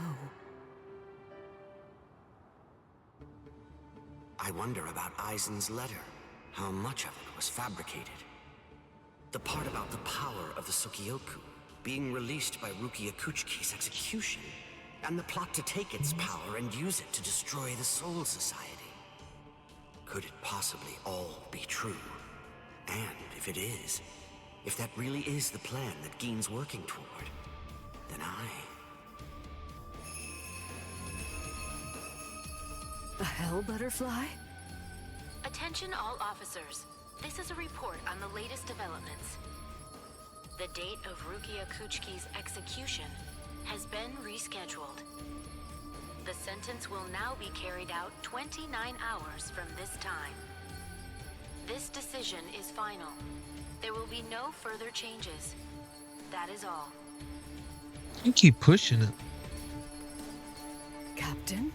I wonder about Aizen's letter. How much of it was fabricated? The part about the power of the Sukioku being released by Rukia Kuchiki's execution, and the plot to take its power and use it to destroy the Soul Society. Could it possibly all be true? And if it is, if that really is the plan that Geen's working toward, then I... A hell butterfly? Attention all officers. This is a report on the latest developments. The date of Rukia Kuchki's execution has been rescheduled. The sentence will now be carried out 29 hours from this time. This decision is final. There will be no further changes. That is all. You keep pushing it. Captain?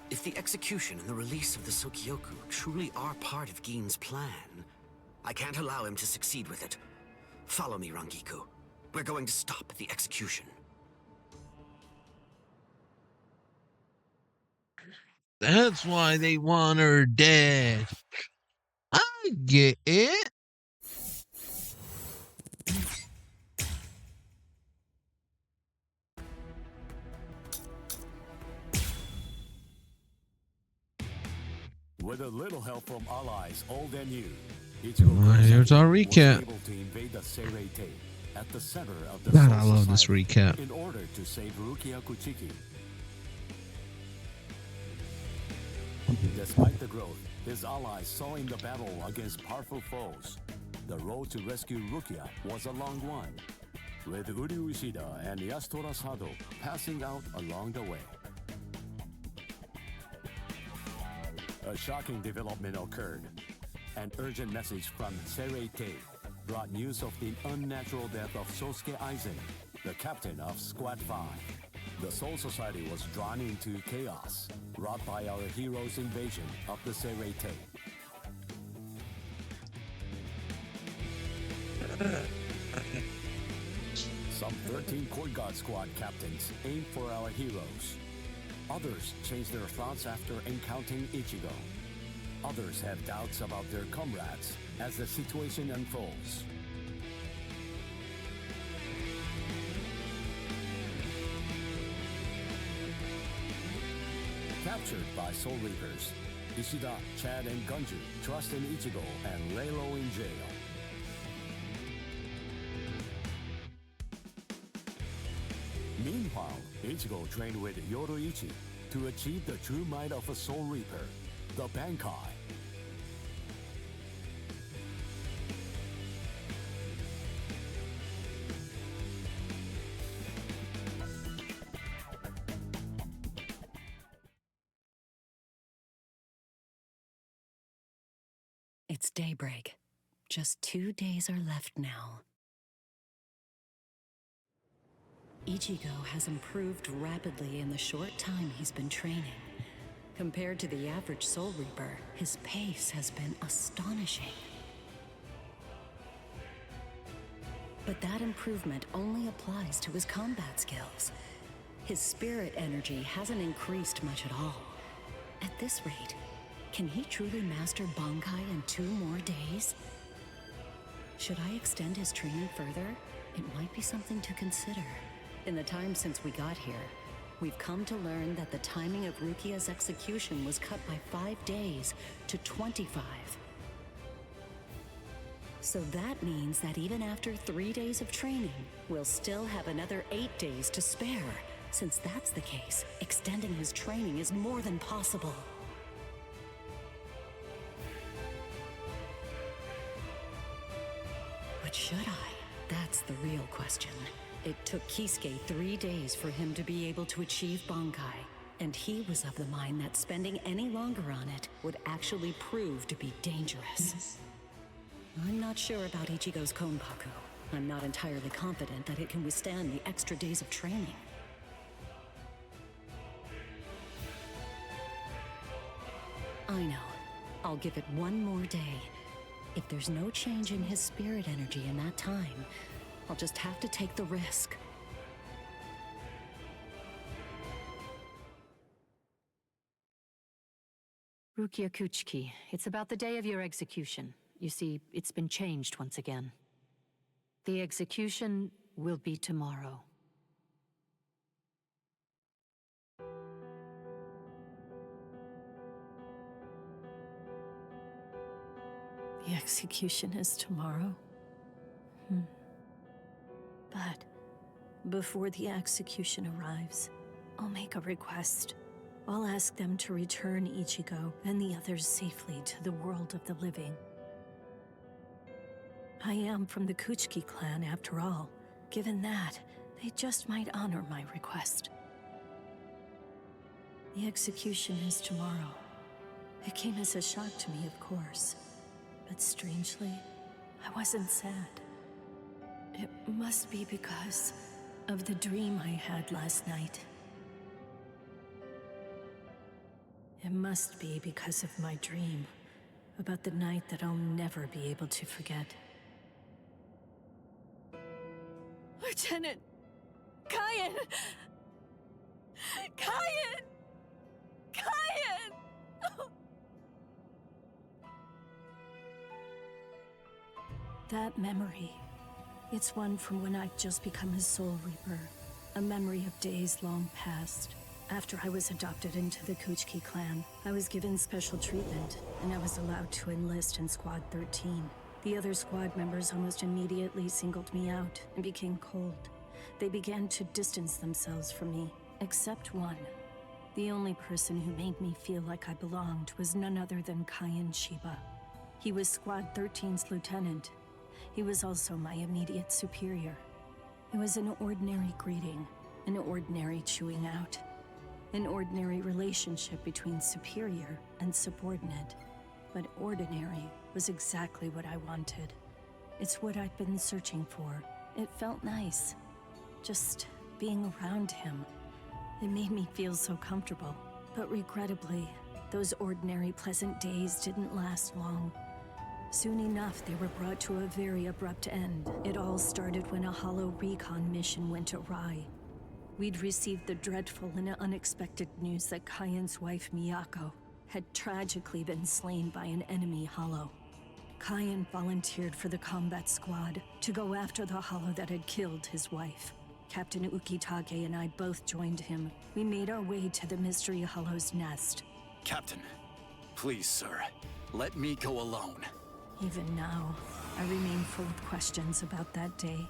If the execution and the release of the Sokyoku truly are part of Gin's plan, I can't allow him to succeed with it. Follow me, Rangiku. We're going to stop the execution. That's why they want her dead. I get it. With a little help from allies old and new, Here's our recap. able to invade the Seirei-tei at the center of the God, Soul I love this Society recap. in order to save Rukia Kuchiki. Despite the growth his allies saw in the battle against powerful foes, the road to rescue Rukia was a long one, with Uri Ushida and Yasutora Sado passing out along the way. A shocking development occurred. An urgent message from Seirei-tei brought news of the unnatural death of Sosuke Aizen, the captain of Squad 5. The Soul Society was drawn into chaos, wrought by our hero's invasion of the Seirei-tei. Some 13 Court Guard Squad captains aimed for our heroes. Others changed their thoughts after encountering Ichigo. Others have doubts about their comrades as the situation unfolds. Captured by Soul Reapers, Ishida, Chad, and Gunju trust in Ichigo and lay low in jail. Meanwhile, Ichigo trained with Yoroichi to achieve the true might of a Soul Reaper, the Bankai. It's daybreak. Just 2 days are left now. Ichigo has improved rapidly in the short time he's been training. Compared to the average Soul Reaper, his pace has been astonishing. But that improvement only applies to his combat skills. His spirit energy hasn't increased much at all. At this rate, can he truly master Bankai in 2 more days? Should I extend his training further? It might be something to consider. In the time since we got here, we've come to learn that the timing of Rukia's execution was cut by 5 days to 25. So that means that even after 3 days of training, we'll still have another 8 days to spare. Since that's the case, extending his training is more than possible. But should I? That's the real question. It took Kisuke 3 days for him to be able to achieve Bankai, and he was of the mind that spending any longer on it would actually prove to be dangerous. I'm not sure about Ichigo's Konpaku. I'm not entirely confident that it can withstand the extra days of training. I know. I'll give it 1 more day. If there's no change in his spirit energy in that time, I'll just have to take the risk. Rukia Kuchiki, it's about the day of your execution. You see, it's been changed once again. The execution will be tomorrow. The execution is tomorrow. But Before the execution arrives, I'll make a request. I'll ask them to return Ichigo and the others safely to the world of the living. I am from the Kuchiki clan after all. Given that, they just might honor my request. The execution is tomorrow. It came as a shock to me, of course. But strangely, I wasn't sad. It must be because of the dream I had last night. It must be because of my dream about the night that I'll never be able to forget. Lieutenant! Kyan! Kyan! Kyan! That memory, it's one from when I'd just become a Soul Reaper. A memory of days long past. After I was adopted into the Kuchiki clan, I was given special treatment, and I was allowed to enlist in Squad 13. The other squad members almost immediately singled me out and became cold. They began to distance themselves from me, except one. The only person who made me feel like I belonged was none other than Kyan Shiba. He was Squad 13's lieutenant. He was also my immediate superior. It was an ordinary greeting, an ordinary chewing out, an ordinary relationship between superior and subordinate. But ordinary was exactly what I wanted. It's what I'd been searching for. It felt nice. Just being around him. It made me feel so comfortable. But regrettably, those ordinary pleasant days didn't last long. Soon enough, they were brought to a very abrupt end. It all started when a hollow recon mission went awry. We'd received the dreadful and unexpected news that Kyan's wife, Miyako, had tragically been slain by an enemy hollow. Kyan volunteered for the combat squad to go after the hollow that had killed his wife. Captain Ukitage and I both joined him. We made our way to the mystery hollow's nest. Captain, please, sir, let me go alone. Even now, I remain full of questions about that day.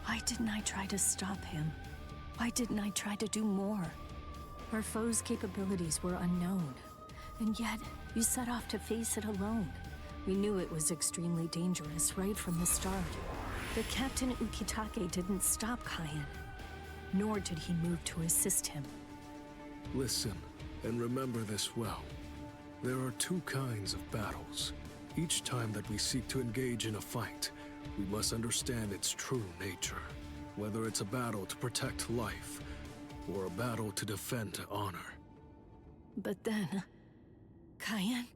Why didn't I try to stop him? Why didn't I try to do more? Our foe's capabilities were unknown. And yet, you set off to face it alone. We knew it was extremely dangerous right from the start. But Captain Ukitage didn't stop Kyan, nor did he move to assist him. Listen, and remember this well. There are two kinds of battles. Each time that we seek to engage in a fight, we must understand its true nature. Whether it's a battle to protect life, or a battle to defend honor. But then... Kyan?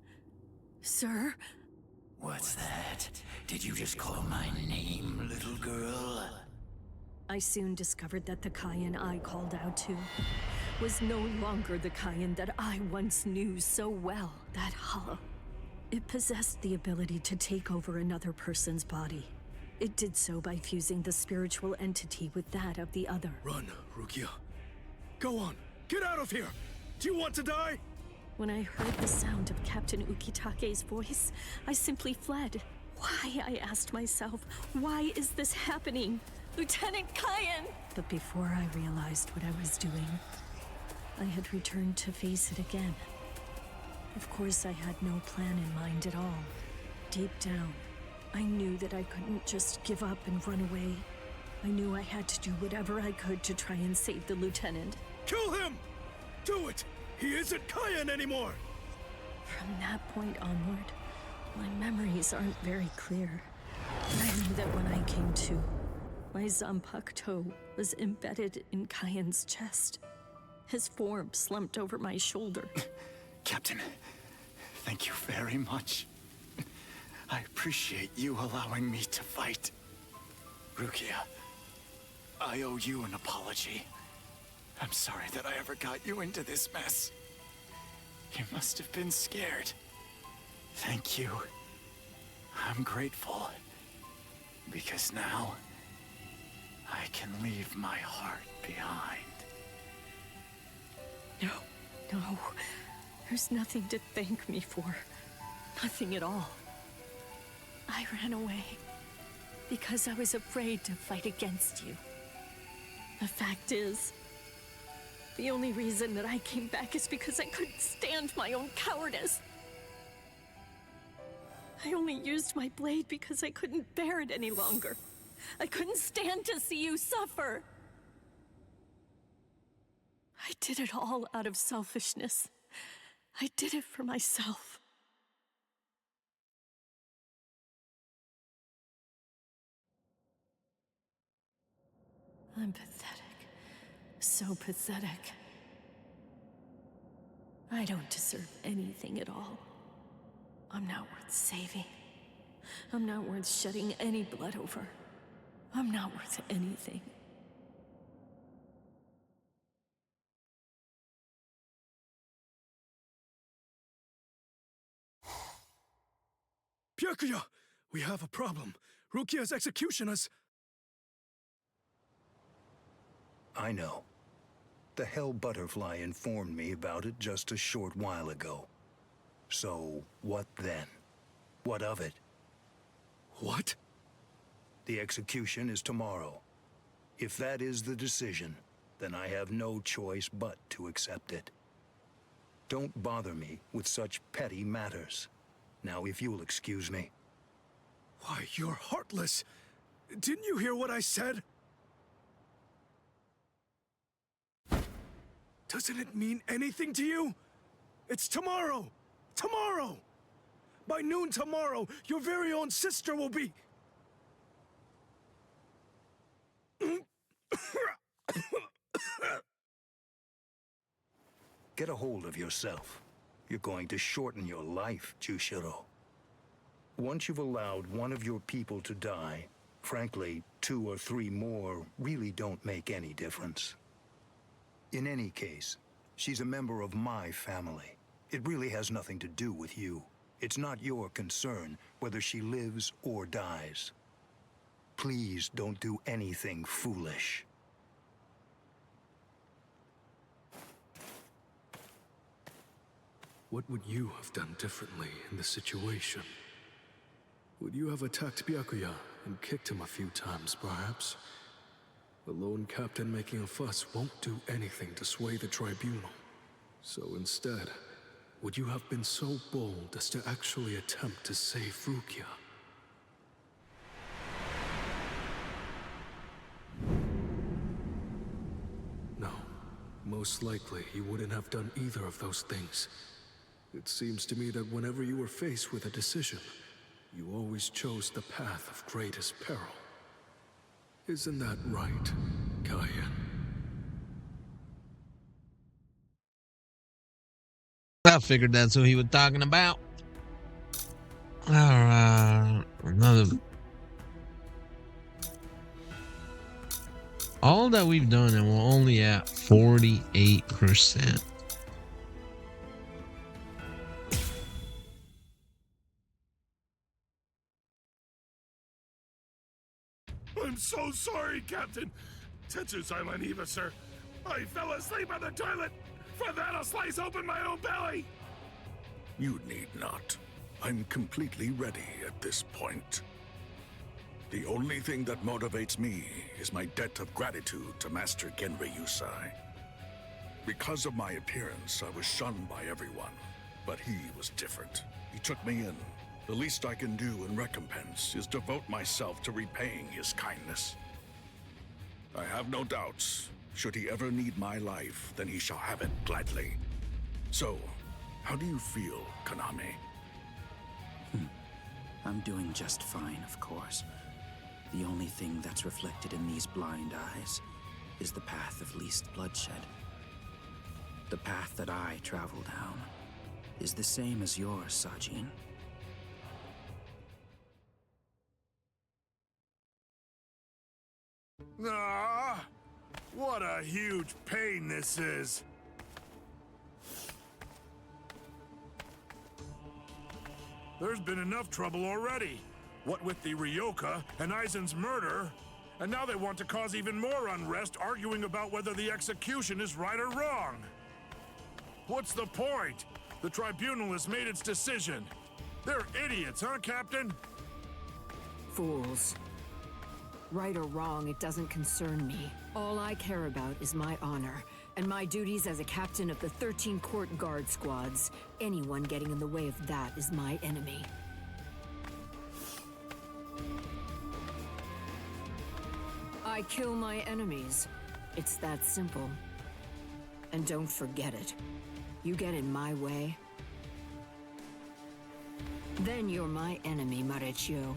Sir? What's that? Did you just call my name, little girl? I soon discovered that the Kyan I called out to was no longer the Kyan that I once knew so well, that hollow. It possessed the ability to take over another person's body. It did so by fusing the spiritual entity with that of the other. Run, Rukia. Go on, get out of here! Do you want to die? When I heard the sound of Captain Ukitage's voice, I simply fled. Why, I asked myself, why is this happening? Lieutenant Kyan! But before I realized what I was doing, I had returned to face it again. Of course, I had no plan in mind at all. Deep down, I knew that I couldn't just give up and run away. I knew I had to do whatever I could to try and save the lieutenant. Kill him! Do it! He isn't Kyan anymore! From that point onward, my memories aren't very clear. But I knew that when I came to, my Zanpakuto was embedded in Kyan's chest. His form slumped over my shoulder. Captain, thank you very much. I appreciate you allowing me to fight. Rukia, I owe you an apology. I'm sorry that I ever got you into this mess. You must have been scared. Thank you. I'm grateful. Because now, I can leave my heart behind. No. There's nothing to thank me for. Nothing at all. I ran away because I was afraid to fight against you. The fact is, the only reason that I came back is because I couldn't stand my own cowardice. I only used my blade because I couldn't bear it any longer. I couldn't stand to see you suffer. I did it all out of selfishness. I did it for myself. I'm pathetic. So pathetic. I don't deserve anything at all. I'm not worth saving. I'm not worth shedding any blood over. I'm not worth anything. Byakuya! We have a problem. Rukia's execution has... I know. The Hell Butterfly informed me about it just a short while ago. So, what then? What of it? What? The execution is tomorrow. If that is the decision, then I have no choice but to accept it. Don't bother me with such petty matters. Now, if you'll excuse me. Why, you're heartless. Didn't you hear what I said? Doesn't it mean anything to you? It's tomorrow! Tomorrow! By noon tomorrow, your very own sister will be... Get a hold of yourself. You're going to shorten your life, Jushiro. Once you've allowed one of your people to die, frankly, 2 or 3 more really don't make any difference. In any case, she's a member of my family. It really has nothing to do with you. It's not your concern whether she lives or dies. Please don't do anything foolish. What would you have done differently in this situation? Would you have attacked Byakuya and kicked him a few times, perhaps? The lone captain making a fuss won't do anything to sway the tribunal. So instead, would you have been so bold as to actually attempt to save Rukia? No, most likely you wouldn't have done either of those things. It seems to me that whenever you were faced with a decision, you always chose the path of greatest peril. Isn't that right, Kaien? I figured that's who he was talking about. Alright, another... All that we've done and we're only at 48%. I'm so sorry, Captain. Tetsu-sama Eva, sir. I fell asleep on the toilet. For that, I'll slice open my own belly. You need not. I'm completely ready at this point. The only thing that motivates me is my debt of gratitude to Master Genri Yusai. Because of my appearance, I was shunned by everyone, but he was different. He took me in. The least I can do in recompense is devote myself to repaying his kindness. I have no doubts. Should he ever need my life, then he shall have it gladly. So, how do you feel, Konami? I'm doing just fine, of course. The only thing that's reflected in these blind eyes is the path of least bloodshed. The path that I travel down is the same as yours, Sajin. Ah, what a huge pain this is. There's been enough trouble already. What with the Ryoka and Aizen's murder, and now they want to cause even more unrest, arguing about whether the execution is right or wrong. What's the point? The tribunal has made its decision. They're idiots, huh, Captain? Fools. Right or wrong, it doesn't concern me. All I care about is my honor, and my duties as a captain of the 13 Court Guard squads. Anyone getting in the way of that is my enemy. I kill my enemies. It's that simple. And don't forget it. You get in my way, then you're my enemy, Marecchio.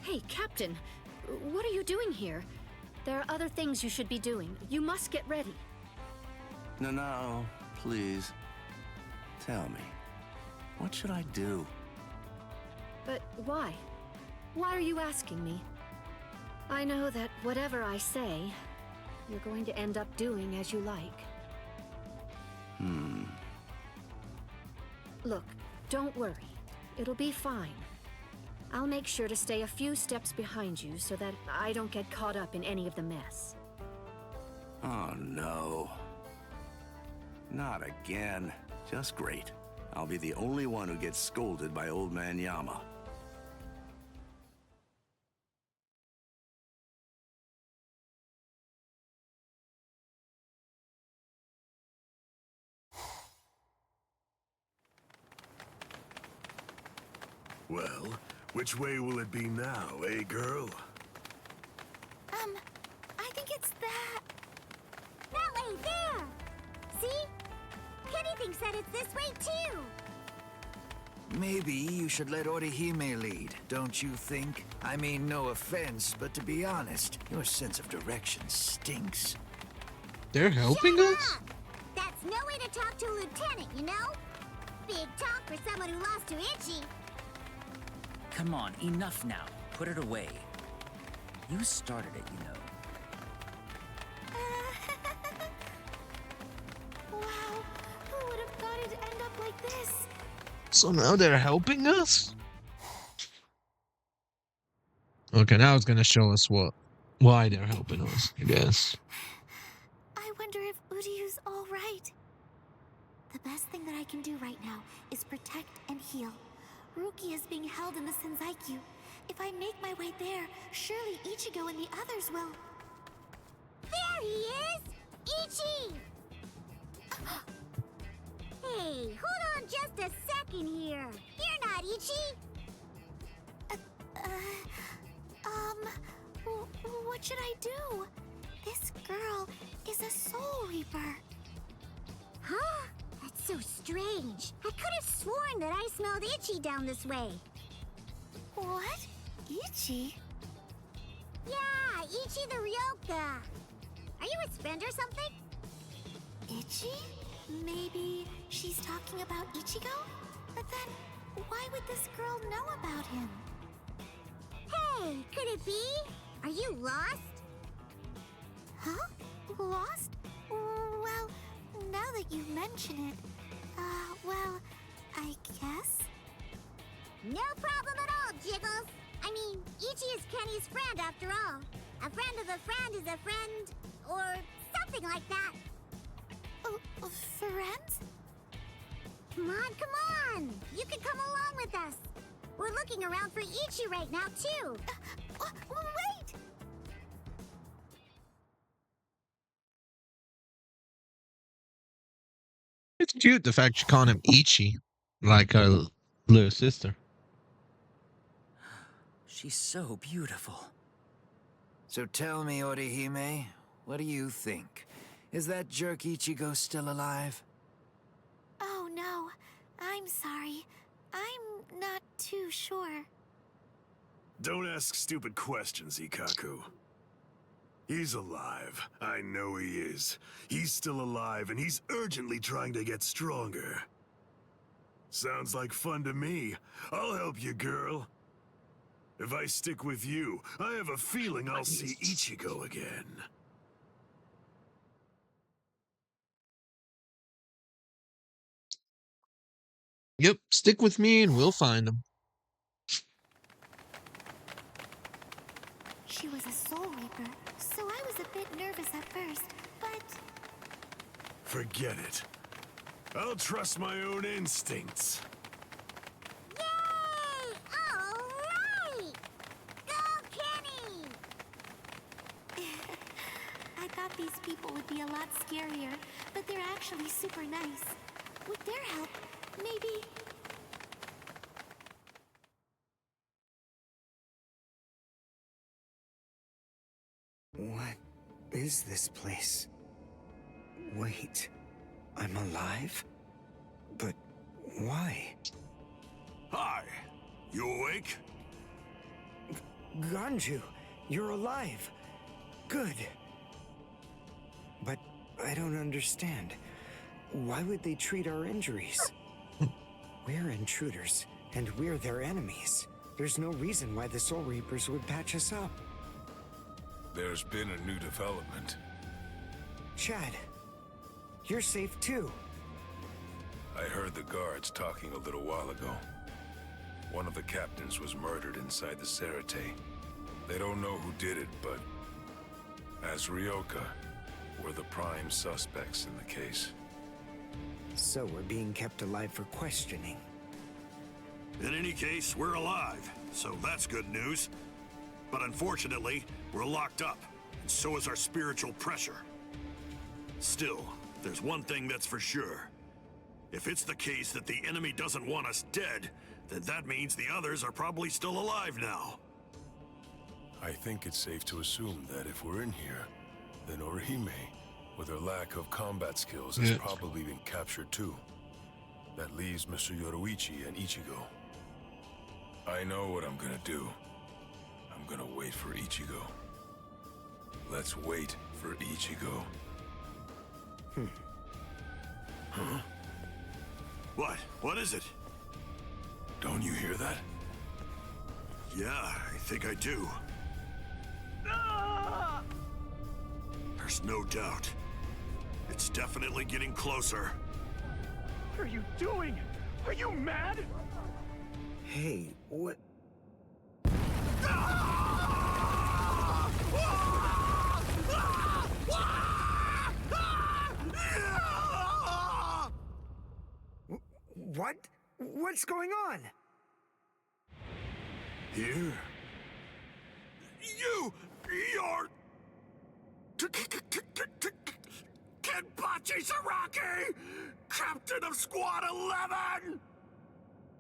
Hey, Captain, what are you doing here? There are other things you should be doing. You must get ready. No, please. Tell me, what should I do? But why? Why are you asking me? I know that whatever I say, you're going to end up doing as you like. Look, don't worry. It'll be fine. I'll make sure to stay a few steps behind you so that I don't get caught up in any of the mess. Oh, no. Not again. Just great. I'll be the only one who gets scolded by Old Man Yama. Well, which way will it be now, eh, girl? I think it's that. That way, there! See? Kenny thinks that it's this way, too! Maybe you should let Orihime lead, don't you think? I mean, no offense, but to be honest, your sense of direction stinks. They're helping us? That's no way to talk to a lieutenant, you know? Big talk for someone who lost to Ichi. Come on, enough now. Put it away. You started it, you know. Wow, who would have thought it'd end up like this? So now they're helping us? Okay, now it's gonna show us why they're helping us, I guess. I wonder if Uryu's all right. The best thing that I can do right now is protect and heal. Ruki is being held in the Senzaiku. If I make my way there, surely Ichigo and the others will... There he is! Ichi! Hey, hold on just a second here. You're not Ichi! What should I do? This girl is a Soul Reaper. Huh? That's so strange. I could have sworn that I smelled Ichi down this way. What? Ichi? Yeah, Ichi the Ryoka. Are you his friend or something? Ichi? Maybe she's talking about Ichigo? But then, why would this girl know about him? Hey, could it be? Are you lost? Huh? Lost? Well, now that you mention it, well, I guess? No problem at all, Jiggles. I mean, Ichi is Kenny's friend after all. A friend of a friend is a friend, or something like that. Friends? Come on! You can come along with us. We're looking around for Ichi right now, too. Wait! It's cute the fact you call him Ichi, like her little sister. She's so beautiful. So tell me, Orihime, what do you think? Is that jerk Ichigo still alive? Oh no, I'm sorry. I'm not too sure. Don't ask stupid questions, Ikaku. He's alive. I know he is. He's still alive, and he's urgently trying to get stronger. Sounds like fun to me. I'll help you, girl. If I stick with you, I have a feeling I'll see Ichigo again. Yep, stick with me and we'll find him. She was a Soul Reaper. bit nervous at first, but... Forget it. I'll trust my own instincts. Yay! All right! Go, Kenny! I thought these people would be a lot scarier, but they're actually super nice. With their help, maybe... What is this place? Wait, I'm alive? But why? Hi, you awake? Ganju, you're alive. Good. But I don't understand. Why would they treat our injuries? We're intruders, and we're their enemies. There's no reason why the Soul Reapers would patch us up. There's been a new development. Chad, you're safe too. I heard the guards talking a little while ago. One of the captains was murdered inside the Serite. They don't know who did it, but as Ryoka, we're the prime suspects in the case. So we're being kept alive for questioning. In any case, we're alive, so that's good news. But unfortunately, we're locked up, and so is our spiritual pressure. Still, there's one thing that's for sure. If it's the case that the enemy doesn't want us dead, then that means the others are probably still alive now. I think it's safe to assume that if we're in here, then Orihime, with her lack of combat skills, has probably been captured too. That leaves Mr. Yoruichi and Ichigo. I know what I'm gonna do. I'm gonna wait for Ichigo. Let's wait for Ichigo. Huh? What? What is it? Don't you hear that? Yeah, I think I do. There's no doubt. It's definitely getting closer. What are you doing? Are you mad? Hey, what? What? What's going on? Here? You're... Kenpachi Saraki! Captain of Squad 11!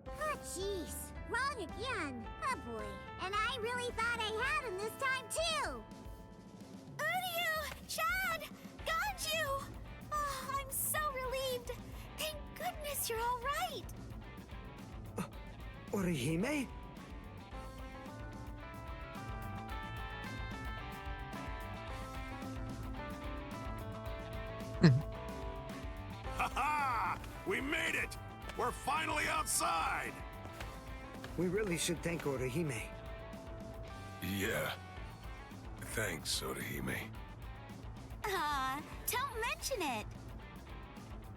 Oh, jeez. Wrong again. Oh, boy. And I really thought I had him this time, too. Uryu! Chad! Ganju! Oh, I'm so relieved. Thank goodness you're all right. Orihime? Ha-ha! We made it! We're finally outside! We really should thank Orihime. Yeah. Thanks, Orihime. Don't mention it.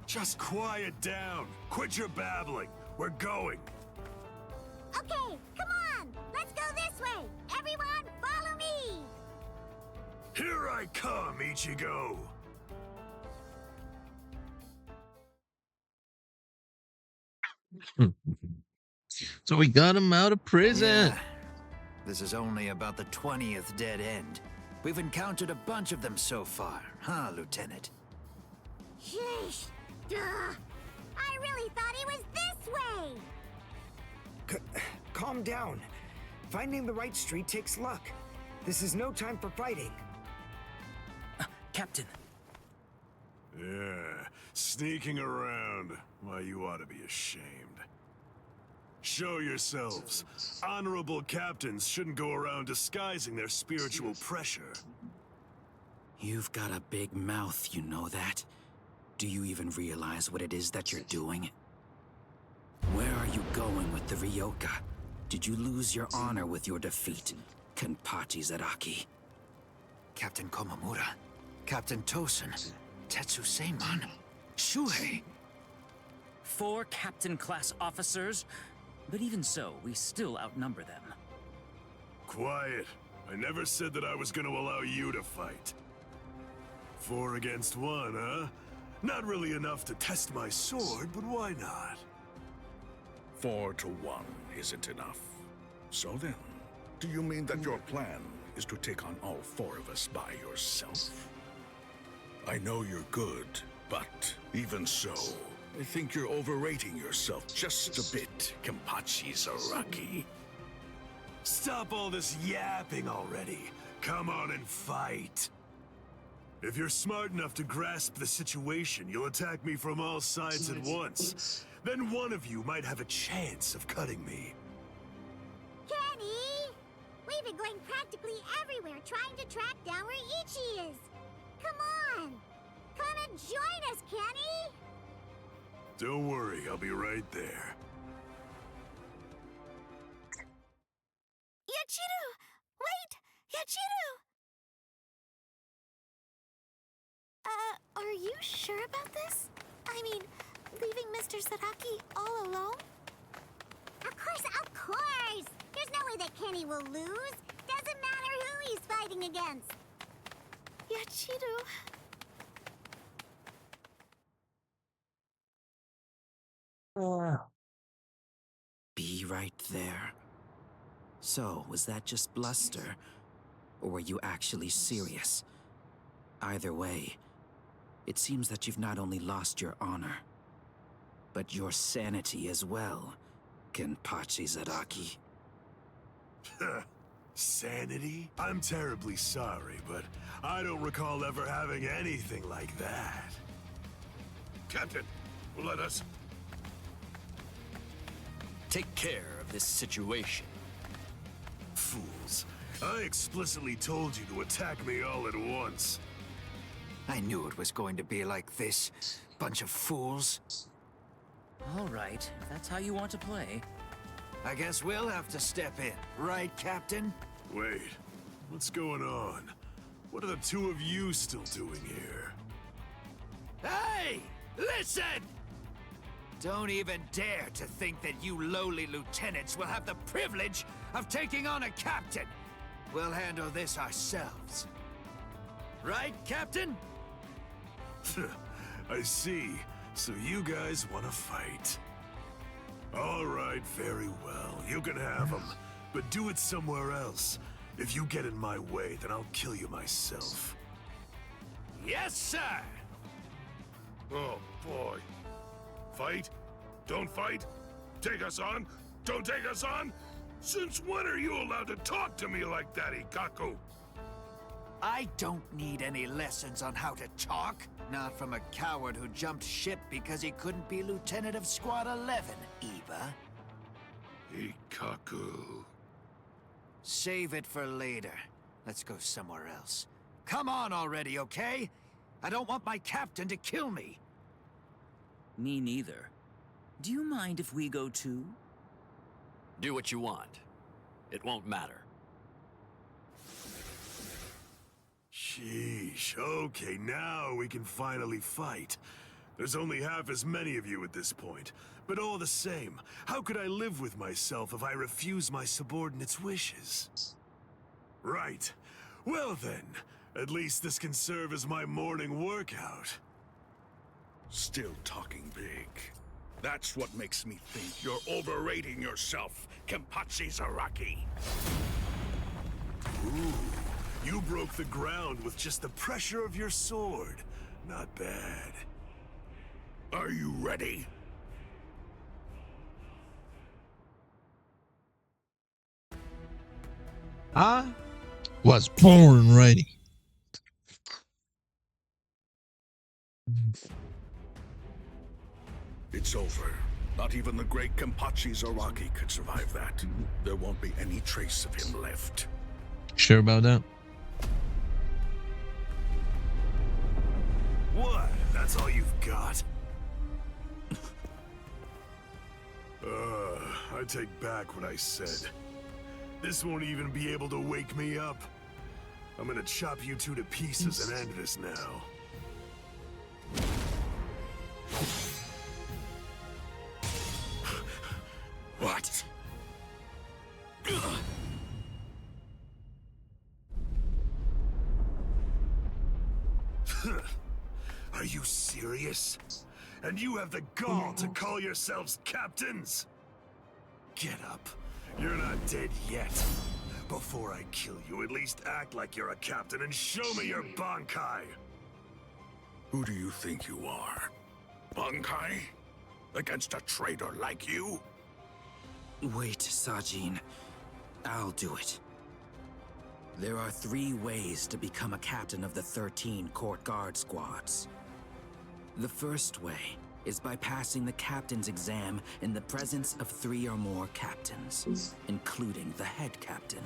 Just quiet down. Quit your babbling. We're going. Okay, come on. Let's go this way. Everyone, follow me. Here I come, Ichigo. So we got him out of prison. Yeah. This is only about the 20th dead end. We've encountered a bunch of them so far, huh, Lieutenant? Sheesh. Duh. I really thought he was this way. Calm down. Finding the right street takes luck. This is no time for fighting. Captain. Yeah, sneaking around. Why, you ought to be ashamed. Show yourselves. Honorable captains shouldn't go around disguising their spiritual pressure. You've got a big mouth, you know that? Do you even realize what it is that you're doing? Where are you going with the Ryoka? Did you lose your honor with your defeat, Kenpachi Zaraki? Captain Komamura, Captain Tosen, Tetsu Seiman, Shuhei. 4 captain-class officers? But even so, we still outnumber them. Quiet. I never said that I was going to allow you to fight. 4 against 1, huh? Not really enough to test my sword, but why not? 4 to 1 isn't enough. So then, do you mean that your plan is to take on all 4 of us by yourself? I know you're good, but even so, I think you're overrating yourself just a bit, Kenpachi Zaraki. Stop all this yapping already. Come on and fight. If you're smart enough to grasp the situation, you'll attack me from all sides at once. Then one of you might have a chance of cutting me. Kenny! We've been going practically everywhere trying to track down where Ichi is. Come on! Come and join us, Kenny! Don't worry, I'll be right there. Yachiru! Wait! Yachiru! Are you sure about this? I mean, leaving Mr. Sadaki all alone? Of course! There's no way that Kenny will lose. Doesn't matter who he's fighting against. Yachiru... Be right there. So, was that just bluster? Or were you actually serious? Either way, it seems that you've not only lost your honor, but your sanity as well, Kenpachi Zaraki. Sanity? I'm terribly sorry, but I don't recall ever having anything like that. Captain, let us... Take care of this situation. Fools. I explicitly told you to attack me all at once. I knew it was going to be like this. Bunch of fools. All right, if that's how you want to play. I guess we'll have to step in, right, Captain? Wait, what's going on? What are the two of you still doing here? Hey! Listen! Don't even dare to think that you lowly lieutenants will have the privilege of taking on a captain. We'll handle this ourselves. Right, Captain? I see. So you guys want to fight. All right, very well. You can have them. But do it somewhere else. If you get in my way, then I'll kill you myself. Yes, sir! Oh, boy. Fight? Don't fight? Take us on? Don't take us on? Since when are you allowed to talk to me like that, Ikaku? I don't need any lessons on how to talk. Not from a coward who jumped ship because he couldn't be Lieutenant of Squad 11, Iba. Ikaku. Save it for later. Let's go somewhere else. Come on already, okay? I don't want my captain to kill me. Me neither. Do you mind if we go too? Do what you want. It won't matter. Sheesh. Okay, now we can finally fight. There's only half as many of you at this point. But all the same, how could I live with myself if I refuse my subordinates' wishes? Right. Well then, at least this can serve as my morning workout. Still talking big. That's what makes me think you're overrating yourself, Kenpachi Zaraki. Ooh, you broke the ground with just the pressure of your sword. Not bad. Are you ready? I was born ready. It's over. Not even the great Kenpachi Zaraki could survive that. There won't be any trace of him left. Sure about that? What? That's all you've got? I take back what I said. This won't even be able to wake me up. I'm gonna chop you two to pieces and end this now. What? Are you serious? And you have the gall to call yourselves captains? Get up. You're not dead yet. Before I kill you, at least act like you're a captain and show me your Bankai! Who do you think you are? Bankai? Against a traitor like you? Wait, Sajin. I'll do it. There are 3 ways to become a captain of the 13 court guard squads. The first way is by passing the captain's exam in the presence of 3 or more captains, including the head captain.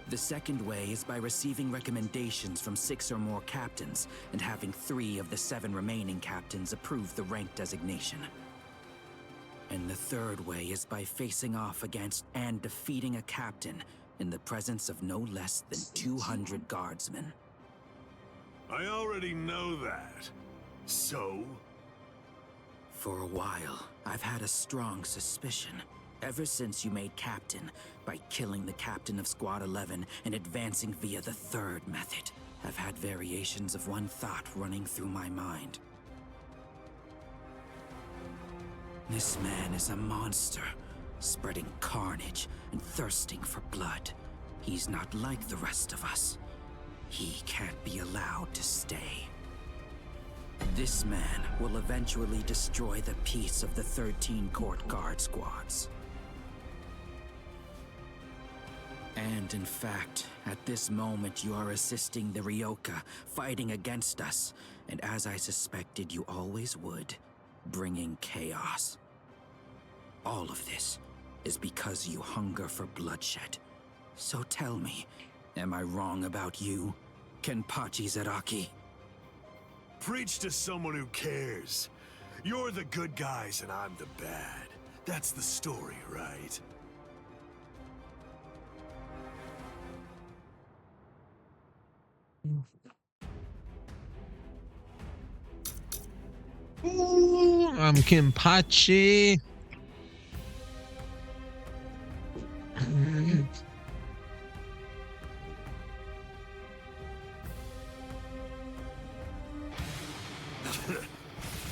The second way is by receiving recommendations from 6 or more captains and having 3 of the 7 remaining captains approve the rank designation. And the third way is by facing off against and defeating a captain in the presence of no less than 200 guardsmen. I already know that. So? For a while, I've had a strong suspicion. Ever since you made captain, by killing the captain of Squad 11 and advancing via the third method, I've had variations of one thought running through my mind. This man is a monster, spreading carnage and thirsting for blood. He's not like the rest of us. He can't be allowed to stay. This man will eventually destroy the peace of the 13 court guard squads. And in fact, at this moment you are assisting the Ryoka, fighting against us, and as I suspected you always would, bringing chaos. All of this is because you hunger for bloodshed. So tell me, am I wrong about you, Kenpachi Zaraki? Preach to someone who cares. You're the good guys and I'm the bad. That's the story, right? Ooh, I'm Kenpachi.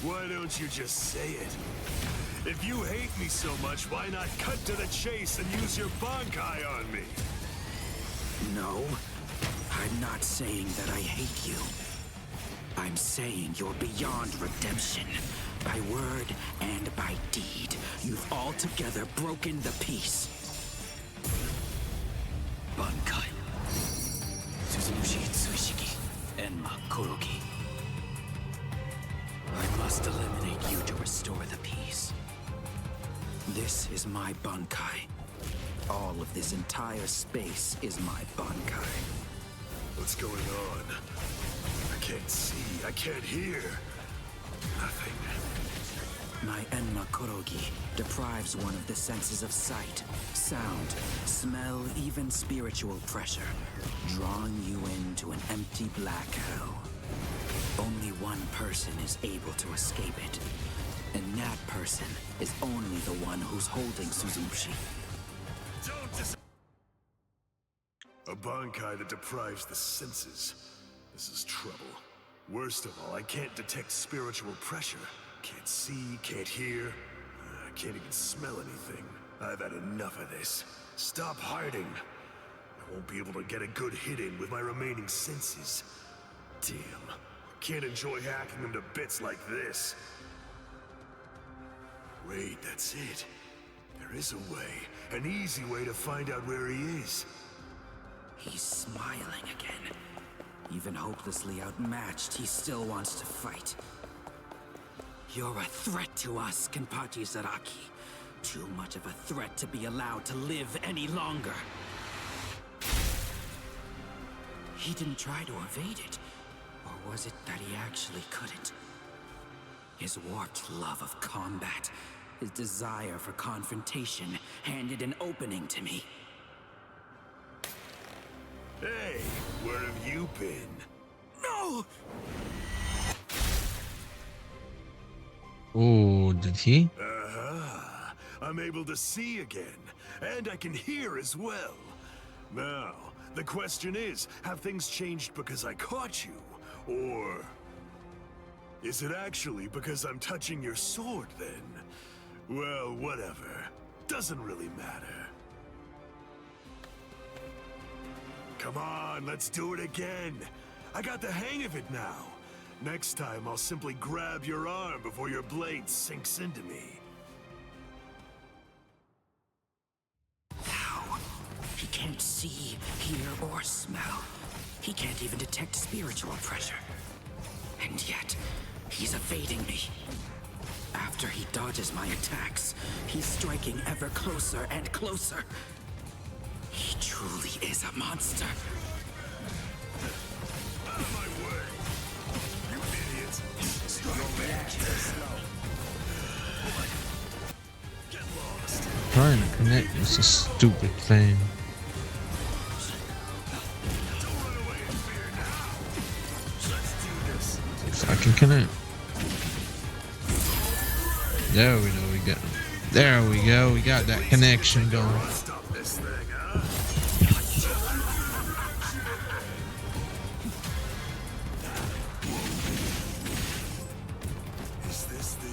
Why don't you just say it? If you hate me so much, why not cut to the chase and use your Bankai on me? No, I'm not saying that I hate you. I'm saying you're beyond redemption. By word and by deed, you've altogether broken the peace. Bankai. Suzumushi Tsuishiki. Enma Korogi. I must eliminate you to restore the peace. This is my Bankai. All of this entire space is my Bankai. What's going on? I can't see, I can't hear. Nothing. My Enma Korogi deprives one of the senses of sight, sound, smell, even spiritual pressure, drawing you into an empty black hell. Only one person is able to escape it, and that person is only the one who's holding Suzumushi. A Bankai that deprives the senses. This is trouble. Worst of all, I can't detect spiritual pressure. Can't see, can't hear. I can't even smell anything. I've had enough of this. Stop hiding. I won't be able to get a good hit in with my remaining senses. Damn. Can't enjoy hacking them to bits like this. Wait, that's it. There is a way. An easy way to find out where he is. He's smiling again. Even hopelessly outmatched, he still wants to fight. You're a threat to us, Kenpachi Zaraki. Too much of a threat to be allowed to live any longer. He didn't try to evade it. Or was it that he actually couldn't? His warped love of combat, his desire for confrontation, handed an opening to me. Hey, where have you been? No! Oh, did he? Uh-huh. I'm able to see again, and I can hear as well. Now, the question is, have things changed because I caught you? Or is it actually because I'm touching your sword then? Well, whatever. Doesn't really matter. Come on, let's do it again. I got the hang of it now. Next time, I'll simply grab your arm before your blade sinks into me. He can't see, hear, or smell. He can't even detect spiritual pressure. And yet, he's evading me. After he dodges my attacks, he's striking ever closer and closer. He truly is a monster. Out of my way! You idiots! Get lost! Trying to connect is a stupid thing. If I can connect. There we go, there we go, we got that connection going. Stop this thing, huh?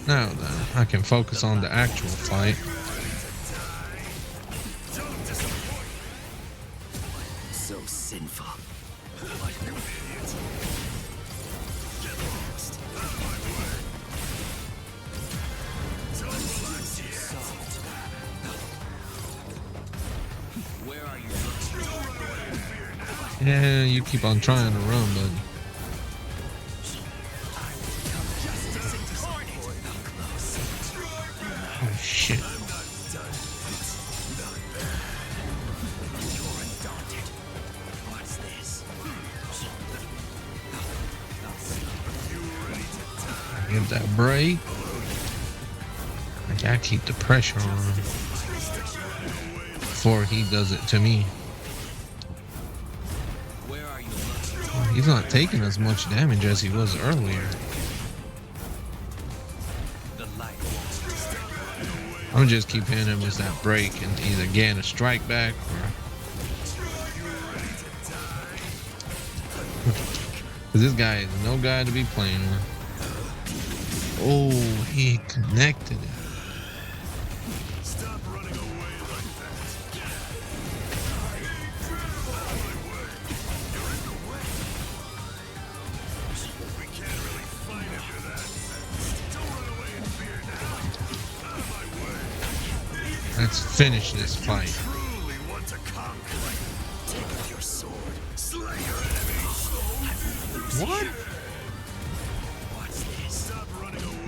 Now then, I can focus on the actual fight. So sinful. Yeah, you keep on trying to run, buddy. Oh shit. Give that break. I gotta keep the pressure on him before he does it to me. He's not taking as much damage as he was earlier. I'm gonna just keep hitting him with that break and either gain a strike back or... Cause this guy is no guy to be playing with. Oh, he connected it. Stop running away like that. You're in the way. We can't really fight after that. Don't run away in fear now. Out of my way. Let's finish this fight. Truly want to conquer. Take up your sword. Slay your enemies. What?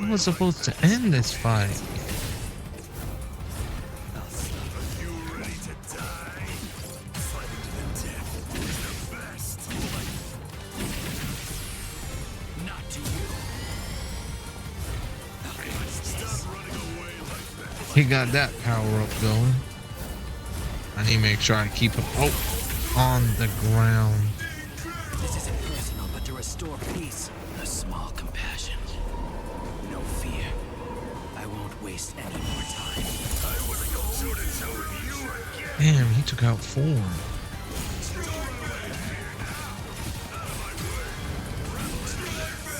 I was supposed to end this fight. You ready to die? Fighting to the death is the best. Not to you. Stop running away like that. He got that power up going. I need to make sure I keep him on the ground. This isn't personal, but to restore peace, a small compassion. No fear. I won't waste any more time. I wanna go toe-to-toe with you again. Damn, he took out 4. Don't run away in fear now. Out of my way. Rebel in this.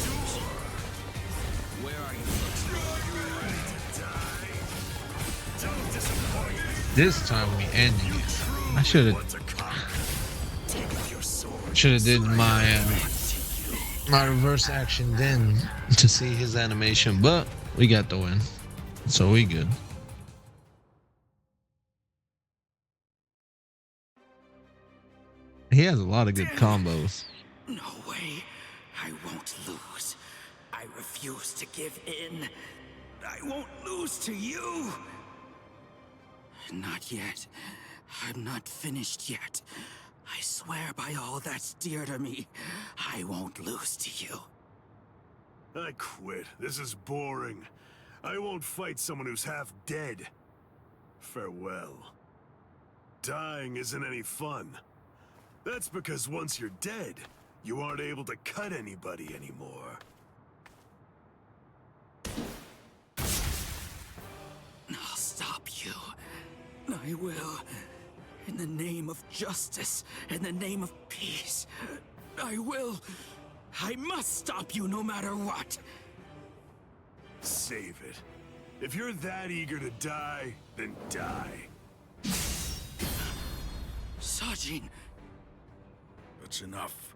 Endure. Where are you? You ready to die? Don't disappoint me. This time we ended it. I should have did my reverse action then to see his animation, but we got the win, so we good. He has a lot of good combos. No way. I won't lose. I refuse to give in. I won't lose to you. Not yet. I'm not finished yet. I swear by all that's dear to me, I won't lose to you. I quit. This is boring. I won't fight someone who's half dead. Farewell. Dying isn't any fun. That's because once you're dead, you aren't able to cut anybody anymore. I'll stop you. I will. In the name of justice, in the name of peace. I will. I must stop you no matter what. Save it. If you're that eager to die, then die. Sajin! That's enough.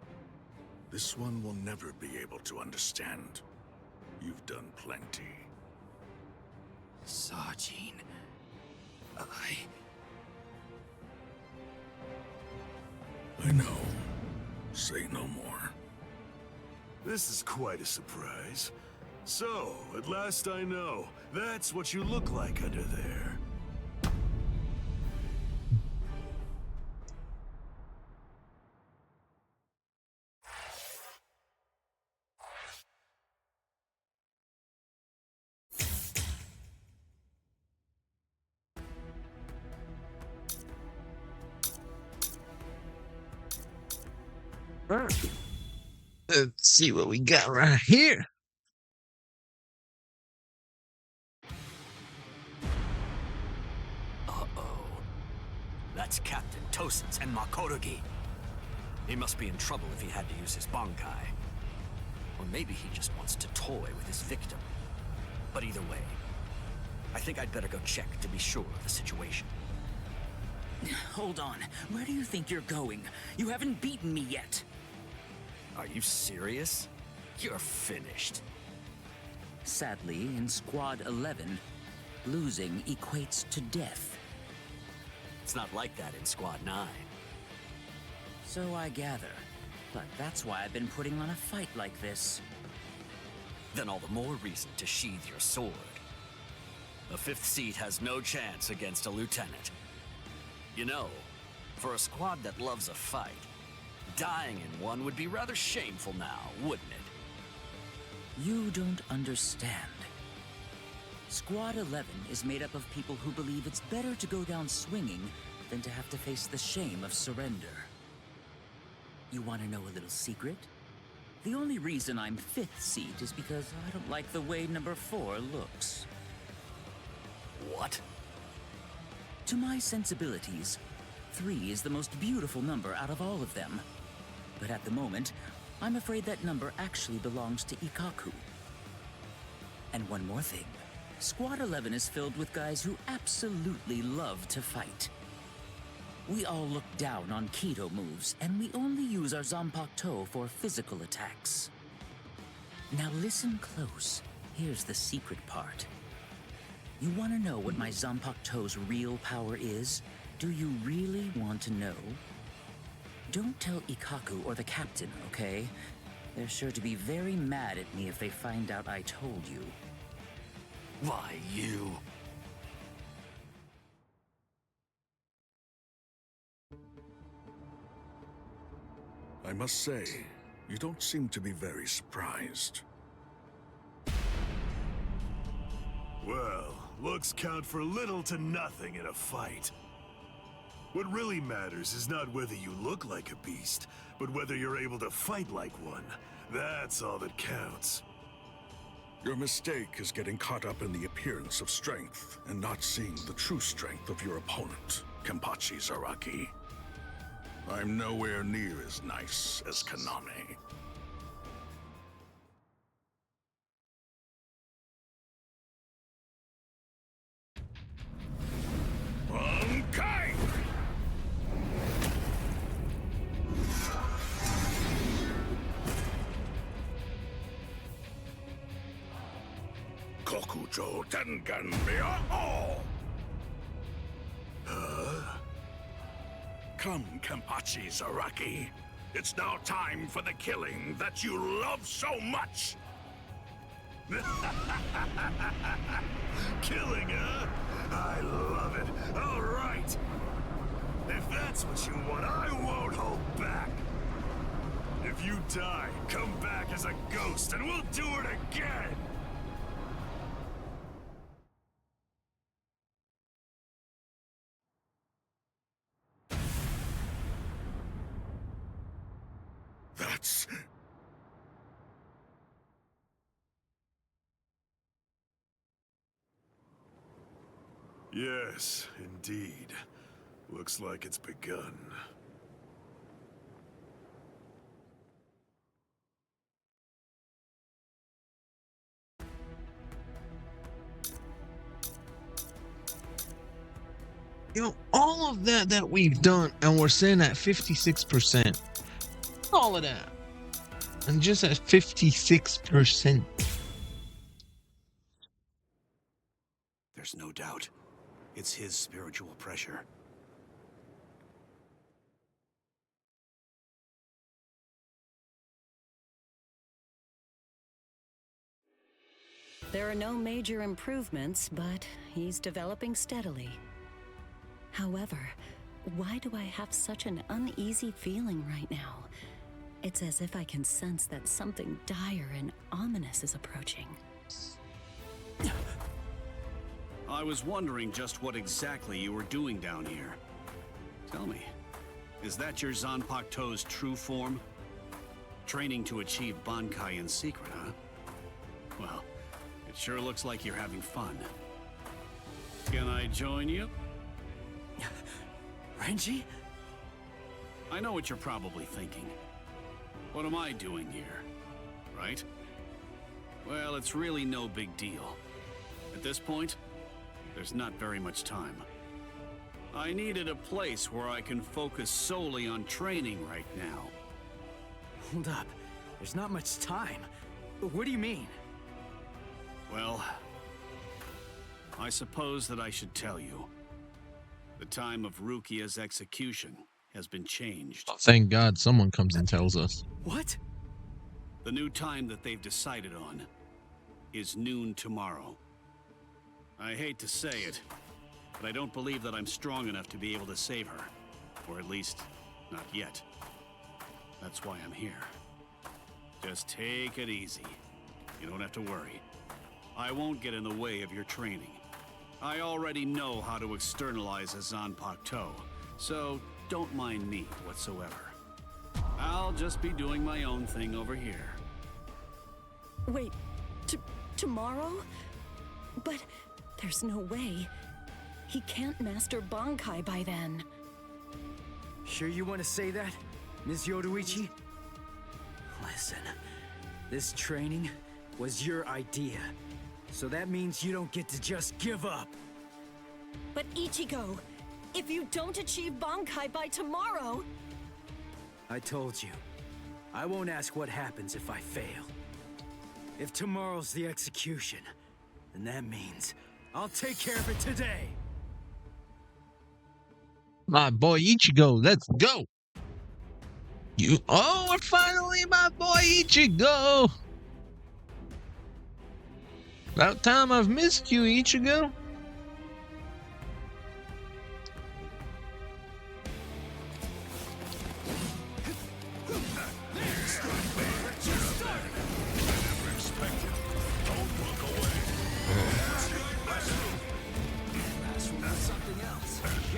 This one will never be able to understand. You've done plenty. Sajin... I know. Say no more. This is quite a surprise. So, at last I know. That's what you look like under there. Let's see what we got right here. Uh-oh. That's Captain Tosin's and Makorogi. He must be in trouble if he had to use his Bankai. Or maybe he just wants to toy with his victim. But either way, I think I'd better go check to be sure of the situation. Hold on. Where do you think you're going? You haven't beaten me yet. Are you serious? You're finished. Sadly, in Squad 11, losing equates to death. It's not like that in Squad 9. So I gather. But that's why I've been putting on a fight like this. Then all the more reason to sheathe your sword. A 5th seat has no chance against a lieutenant. You know, for a squad that loves a fight, dying in one would be rather shameful now, wouldn't it? You don't understand. Squad 11 is made up of people who believe it's better to go down swinging than to have to face the shame of surrender. You want to know a little secret? The only reason I'm 5th seat is because I don't like the way number 4 looks. What? To my sensibilities, 3 is the most beautiful number out of all of them. But at the moment, I'm afraid that number actually belongs to Ikaku. And one more thing. Squad 11 is filled with guys who absolutely love to fight. We all look down on Kido moves, and we only use our Zanpakuto for physical attacks. Now listen close. Here's the secret part. You want to know what my Zanpakuto's real power is? Do you really want to know? Don't tell Ikaku or the captain, okay? They're sure to be very mad at me if they find out I told you. Why, you... I must say, you don't seem to be very surprised. Well, looks count for little to nothing in a fight. What really matters is not whether you look like a beast, but whether you're able to fight like one. That's all that counts. Your mistake is getting caught up in the appearance of strength and not seeing the true strength of your opponent, Kenpachi Zaraki. I'm nowhere near as nice as Kaname. Bankai! Kokujo Tengen Mia-O! Come, Kenpachi Zaraki. It's now time for the killing that you love so much! Killing, huh? I love it. All right. If that's what you want, I won't hold back. If you die, come back as a ghost and we'll do it again! That's... Yes, indeed. Looks like it's begun. You know, all of that we've done, and we're sitting at 56%. All of that. And just at 56%. There's no doubt. It's his spiritual pressure. There are no major improvements, but he's developing steadily. However, why do I have such an uneasy feeling right now? It's as if I can sense that something dire and ominous is approaching. I was wondering just what exactly you were doing down here. Tell me, is that your Zanpakuto's true form? Training to achieve Bankai in secret, huh? Well, it sure looks like you're having fun. Can I join you? Renji? I know what you're probably thinking. What am I doing here? Right? Well, it's really no big deal. At this point, there's not very much time. I needed a place where I can focus solely on training right now. Hold up. There's not much time. What do you mean? Well, I suppose that I should tell you. The time of Rukia's execution has been changed. Thank God someone comes and tells us. What? The new time that they've decided on is noon tomorrow. I hate to say it, but I don't believe that I'm strong enough to be able to save her. Or at least, not yet. That's why I'm here. Just take it easy. You don't have to worry. I won't get in the way of your training. I already know how to externalize a Zanpakuto, so don't mind me whatsoever. I'll just be doing my own thing over here. Wait, tomorrow? But there's no way. He can't master Bankai by then. Sure you want to say that, Ms. Yoruichi? Listen, this training was your idea. So that means you don't get to just give up. But Ichigo, if you don't achieve Bankai by tomorrow... I told you, I won't ask what happens if I fail. If tomorrow's the execution, then that means I'll take care of it today. My boy Ichigo, let's go. We're finally my boy Ichigo. About time I've missed you, Ichigo.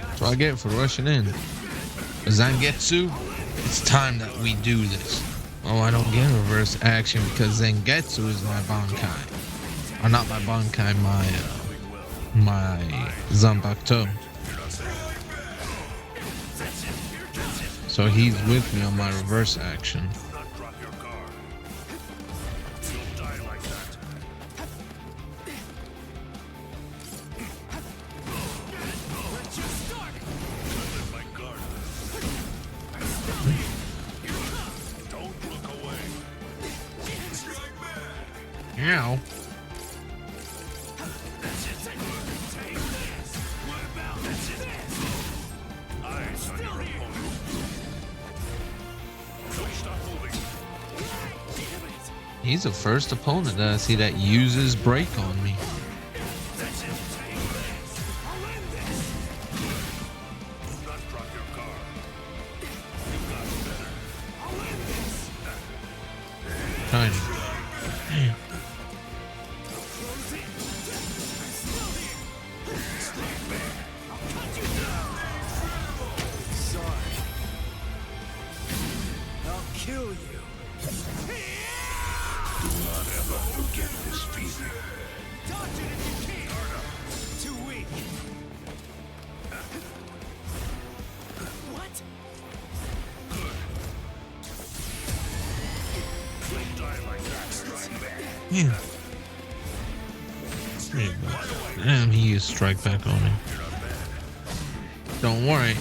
That's what I get for rushing in. Zangetsu, it's time that we do this. Oh, I don't get reverse action because Zangetsu is my Bankai. Or not my Bankai, my Zanpakuto. So he's with me on my reverse action. Meow. He's the first opponent that I see that uses break on me. Kind of. Yeah. Damn, he used strike back on me. Don't worry.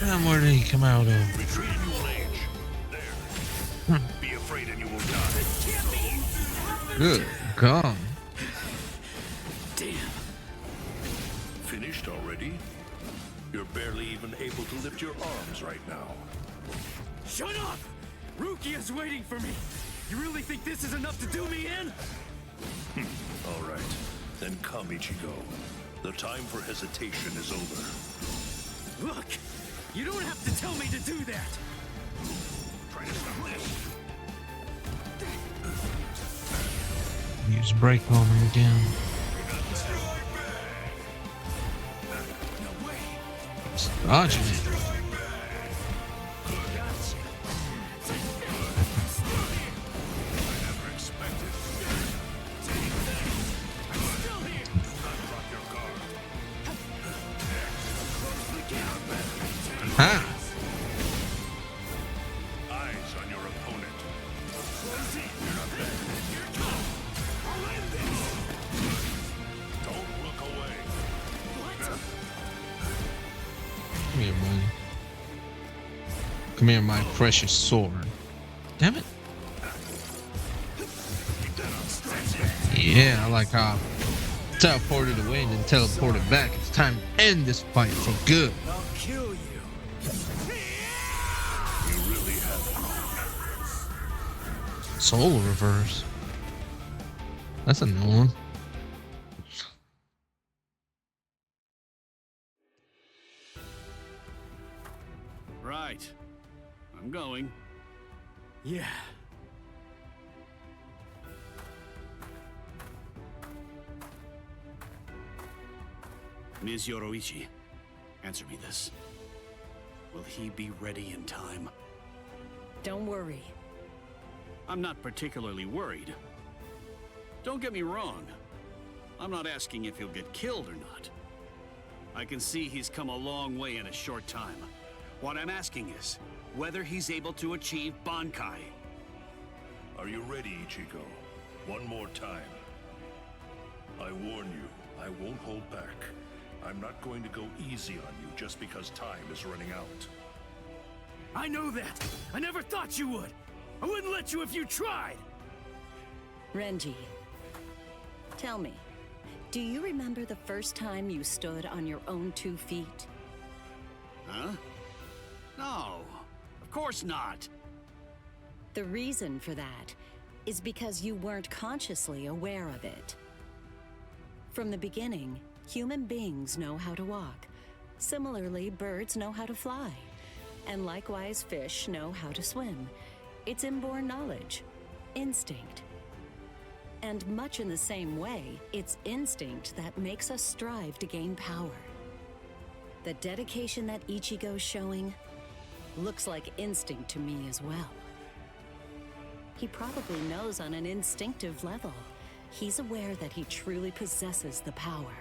Damn, where did he come out of? Retreat and you will age. There. Be afraid and you will die. Good God. Damn. Finished already? You're barely even able to lift your arms right now. Shut up! Rukia's waiting for me. You really think this is enough to do me in? All right. Then come, Ichigo. The time for hesitation is over. Look! You don't have to tell me to do that! Try to stop this. Use break on him again. Dodging it. Ha! Eyes on your opponent. You're not bad. Don't look away. Come here, buddy. Come here, my precious sword. Damn it. Yeah, I like how I teleported away and then teleported back. It's time to end this fight for good. I'll kill you. You really have. Soul reverse. That's a new one. Right. I'm going. Yeah. Ms. Yoroichi, answer me this. Will he be ready in time? Don't worry. I'm not particularly worried. Don't get me wrong. I'm not asking if he'll get killed or not. I can see he's come a long way in a short time. What I'm asking is whether he's able to achieve Bankai. Are you ready, Ichigo? One more time. I warn you, I won't hold back. I'm not going to go easy on you just because time is running out. I know that! I never thought you would! I wouldn't let you if you tried! Renji, tell me, do you remember the first time you stood on your own 2 feet? Huh? No, of course not. The reason for that is because you weren't consciously aware of it. From the beginning, human beings know how to walk. Similarly, birds know how to fly. And likewise, fish know how to swim. It's inborn knowledge, instinct. And much in the same way, it's instinct that makes us strive to gain power. The dedication that Ichigo's showing looks like instinct to me as well. He probably knows on an instinctive level. He's aware that he truly possesses the power.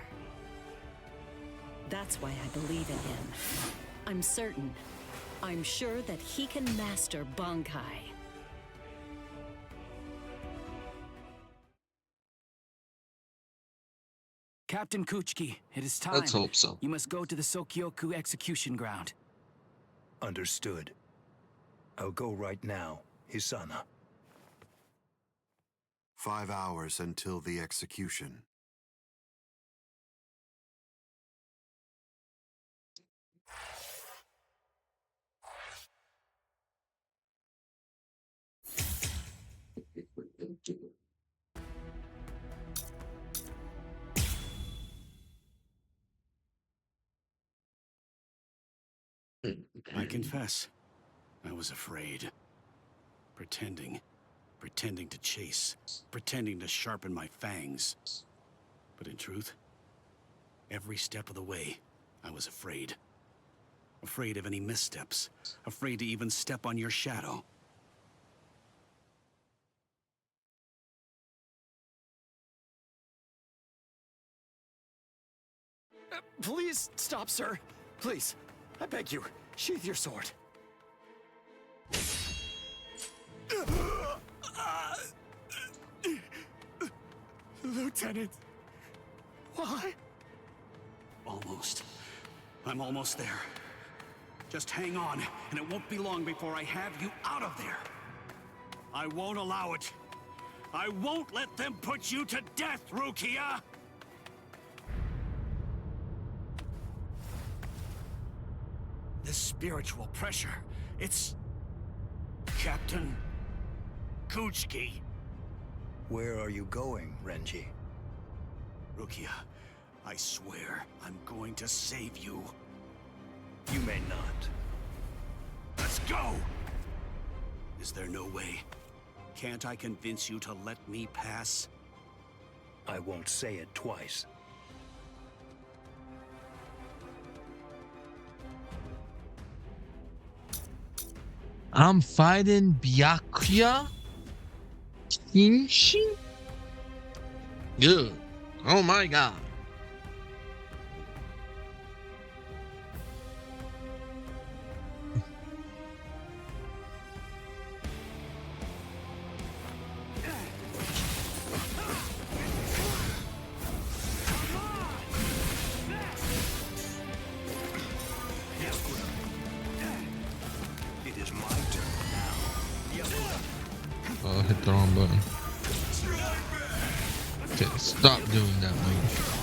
That's why I believe in him. I'm certain. I'm sure that he can master Bankai. Captain Kuchiki, it is time. Let's hope so. You must go to the Sokyoku execution ground. Understood. I'll go right now, Hisana. 5 hours until the execution. I confess, I was afraid. Pretending to chase, pretending to sharpen my fangs. But in truth, every step of the way, I was afraid. Afraid of any missteps, afraid to even step on your shadow. Please stop, sir. Please, I beg you, sheath your sword. Lieutenant, why? Almost. I'm almost there. Just hang on, and it won't be long before I have you out of there. I won't allow it. I won't let them put you to death, Rukia! This spiritual pressure, it's... Captain... Kuchiki. Where are you going, Renji? Rukia, I swear I'm going to save you. You may not. Let's go! Is there no way? Can't I convince you to let me pass? I won't say it twice. I'm fighting Byakuya Kinshi? Good. Oh my god. It is my turn now. Oh, hit the wrong button. Okay, stop doing that, mate.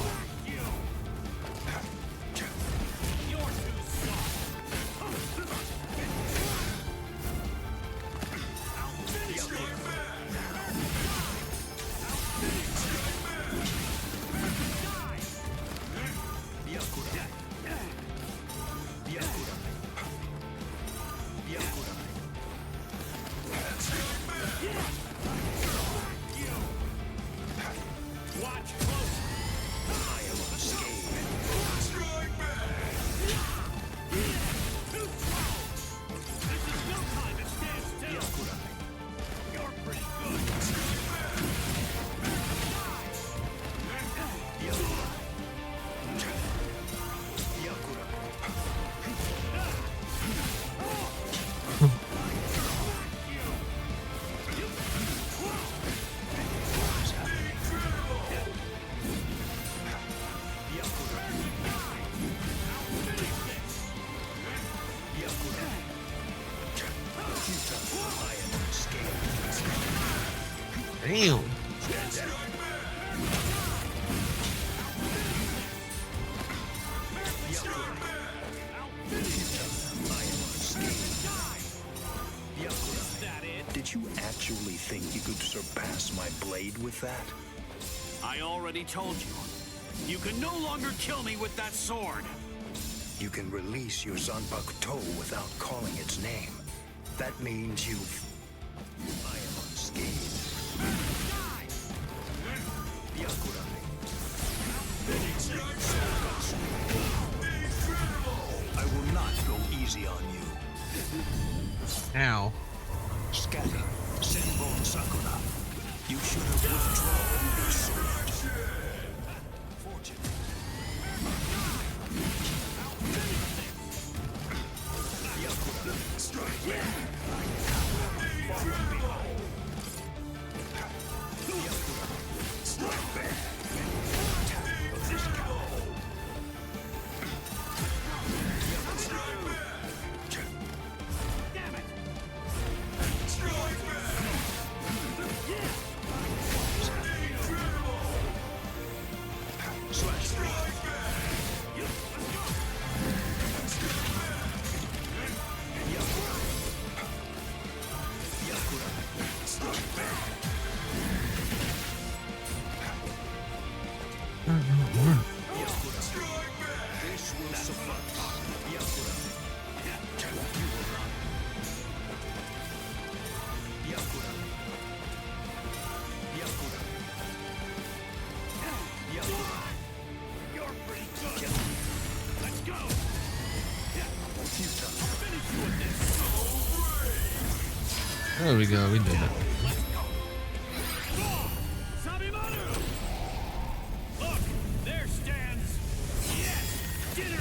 Damn. Did you actually think you could surpass my blade with that? I already told you. You can no longer kill me with that sword. You can release your Zanpakuto without calling its name. That means you've... I am unscathed. I will not go easy on you. Ow. Scatter, Senbon Sakura. You should have withdrawn your sword. Fortune. Strike back. Strike back. Attack of this cow. Damn it. Strike back. Slash back. This will suffice. You're pretty good. Let's go. There we go, we did it.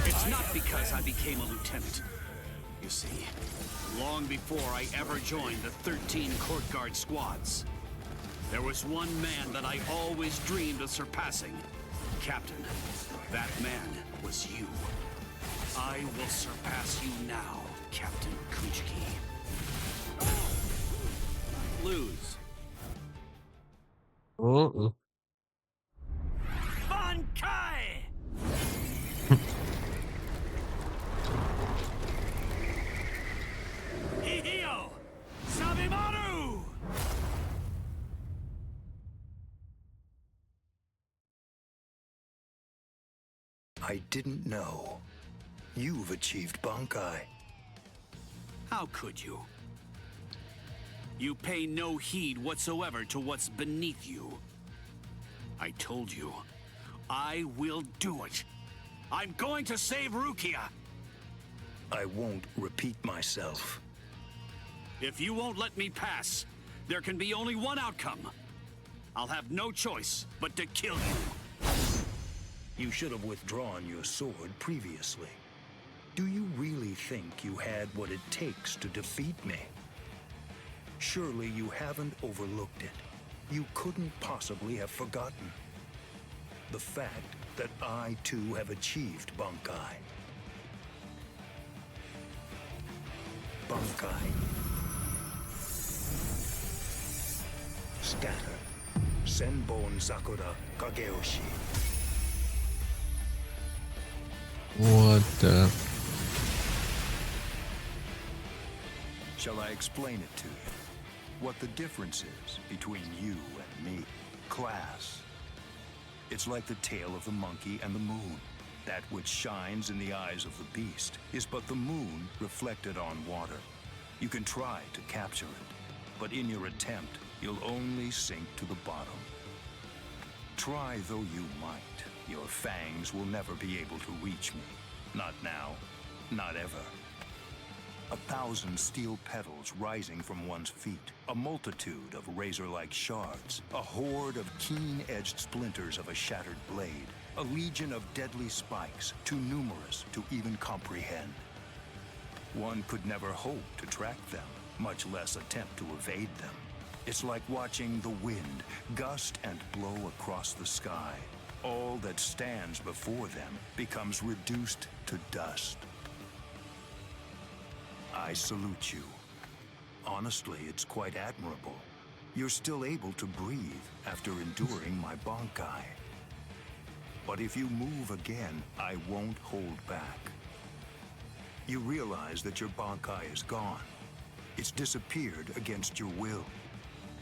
It's not because I became a lieutenant. You see, long before I ever joined the 13 court guard squads, There was one man that I always dreamed of surpassing. Captain, that man was you. I will surpass you now, Captain Kuchiki. Lose. Uh-oh. Bankai! Hihio! Sabimaru! I didn't know. You've achieved Bankai. How could you? You pay no heed whatsoever to what's beneath you. I told you, I will do it. I'm going to save Rukia. I won't repeat myself. If you won't let me pass, there can be only one outcome. I'll have no choice but to kill you. You should have withdrawn your sword previously. Do you really think you had what it takes to defeat me? Surely you haven't overlooked it. You couldn't possibly have forgotten the fact that I too have achieved Bankai. Bankai. Scatter. Senbon Sakura Kageyoshi. What the? Shall I explain it to you? What the difference is between you and me? Class. It's like the tail of the monkey and the moon. That which shines in the eyes of the beast is but the moon reflected on water. You can try to capture it, but in your attempt, you'll only sink to the bottom. Try though you might, your fangs will never be able to reach me. Not now, not ever. 1,000 steel petals rising from one's feet, a multitude of razor-like shards, a horde of keen-edged splinters of a shattered blade, a legion of deadly spikes, too numerous to even comprehend. One could never hope to track them, much less attempt to evade them. It's like watching the wind gust and blow across the sky. All that stands before them becomes reduced to dust. I salute you. Honestly, it's quite admirable. You're still able to breathe after enduring my Bankai. But if you move again, I won't hold back. You realize that your Bankai is gone. It's disappeared against your will.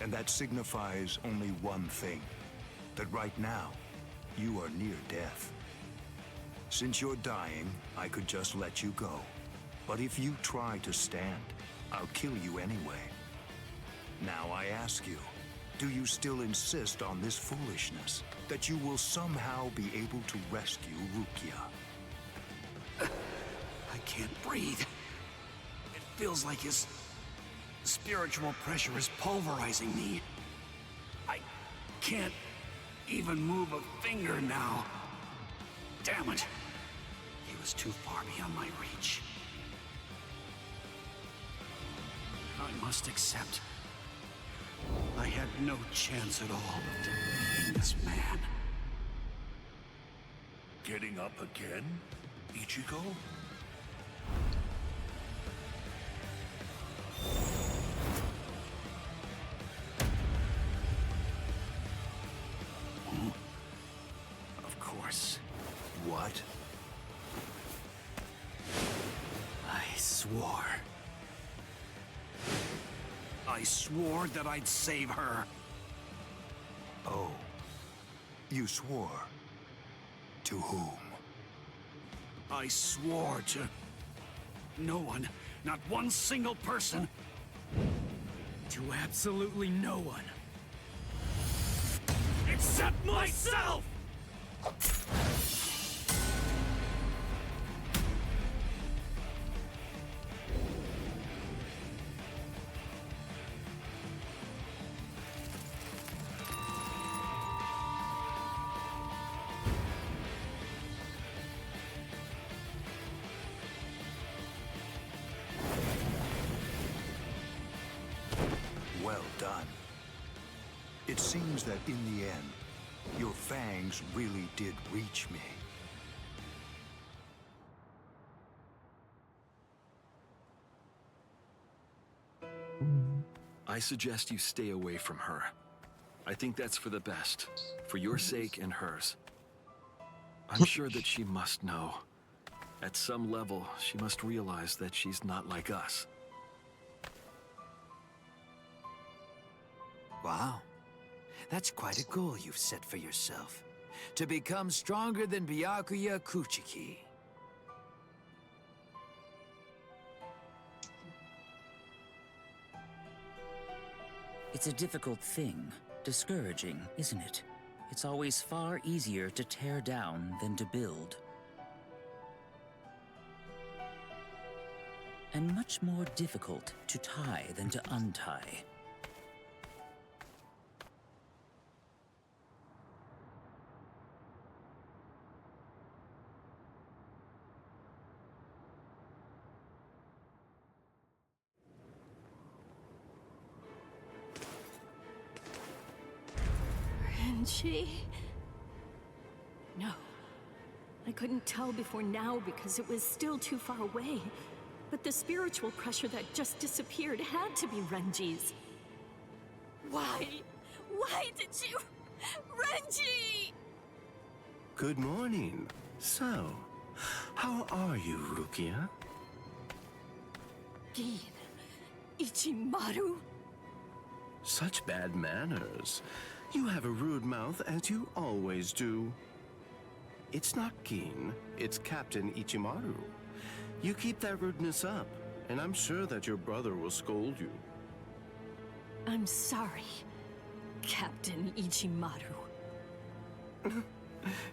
And that signifies only one thing. That right now, you are near death. Since you're dying, I could just let you go. But if you try to stand, I'll kill you anyway. Now I ask you, do you still insist on this foolishness? That you will somehow be able to rescue Rukia? I can't breathe. It feels like his spiritual pressure is pulverizing me. I can't even move a finger now. Damn it. He was too far beyond my reach. I must accept. I had no chance at all of defeating this man. Getting up again, Ichigo? Of course. What? I swore that I'd save her. Oh. You swore? To whom? I swore to no one, not one single person. To absolutely no one. Except myself! Well done. It seems that in the end, your fangs really did reach me. I suggest you stay away from her. I think that's for the best, for your sake and hers. I'm sure that she must know. At some level, she must realize that she's not like us. Wow. That's quite a goal you've set for yourself. To become stronger than Byakuya Kuchiki. It's a difficult thing. Discouraging, isn't it? It's always far easier to tear down than to build. And much more difficult to tie than to untie. Renji? No. I couldn't tell before now because it was still too far away. But the spiritual pressure that just disappeared had to be Renji's. Why? Why did you... Renji! Good morning. So, how are you, Rukia? Gin. Ichimaru? Such bad manners. You have a rude mouth, as you always do. It's not Gin, it's Captain Ichimaru. You keep that rudeness up, and I'm sure that your brother will scold you. I'm sorry, Captain Ichimaru.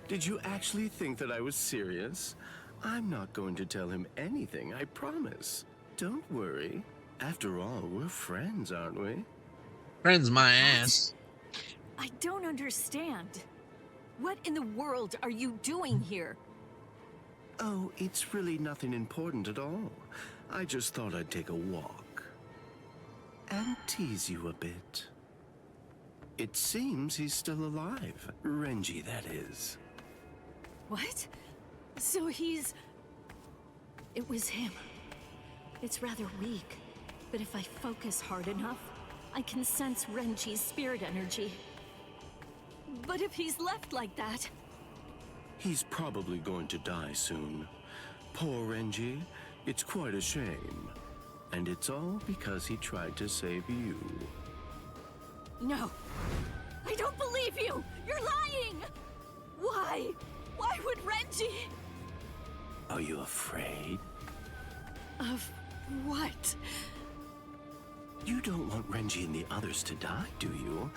Did you actually think that I was serious? I'm not going to tell him anything, I promise. Don't worry. After all, we're friends, aren't we? Friends my ass. I don't understand. What in the world are you doing here? Oh, it's really nothing important at all. I just thought I'd take a walk. And tease you a bit. It seems he's still alive. Renji, that is. What? So he's... It was him. It's rather weak, but if I focus hard enough, I can sense Renji's spirit energy. But if he's left like that... He's probably going to die soon. Poor Renji. It's quite a shame. And it's all because he tried to save you. No. I don't believe you! You're lying! Why? Why would Renji... Are you afraid? Of what? You don't want Renji and the others to die, do you?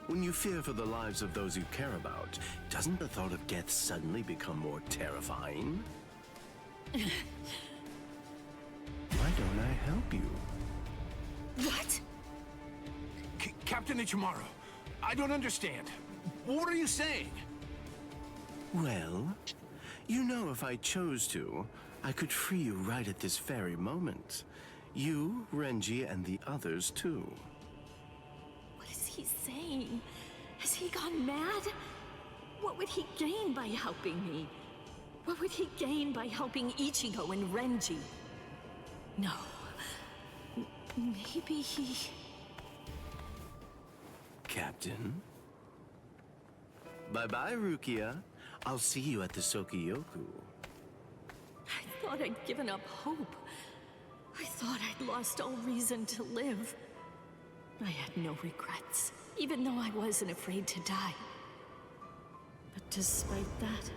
When you fear for the lives of those you care about, doesn't the thought of death suddenly become more terrifying? Why don't I help you? What? Captain Ichimaru, I don't understand. What are you saying? Well, you know if I chose to, I could free you right at this very moment. You, Renji, and the others too. What is he saying? Has he gone mad? What would he gain by helping me? What would he gain by helping Ichigo and Renji? No. Maybe he... Captain? Bye-bye, Rukia. I'll see you at the Sokiyoku. I thought I'd given up hope. I thought I'd lost all reason to live. I had no regrets, even though I wasn't afraid to die. But despite that,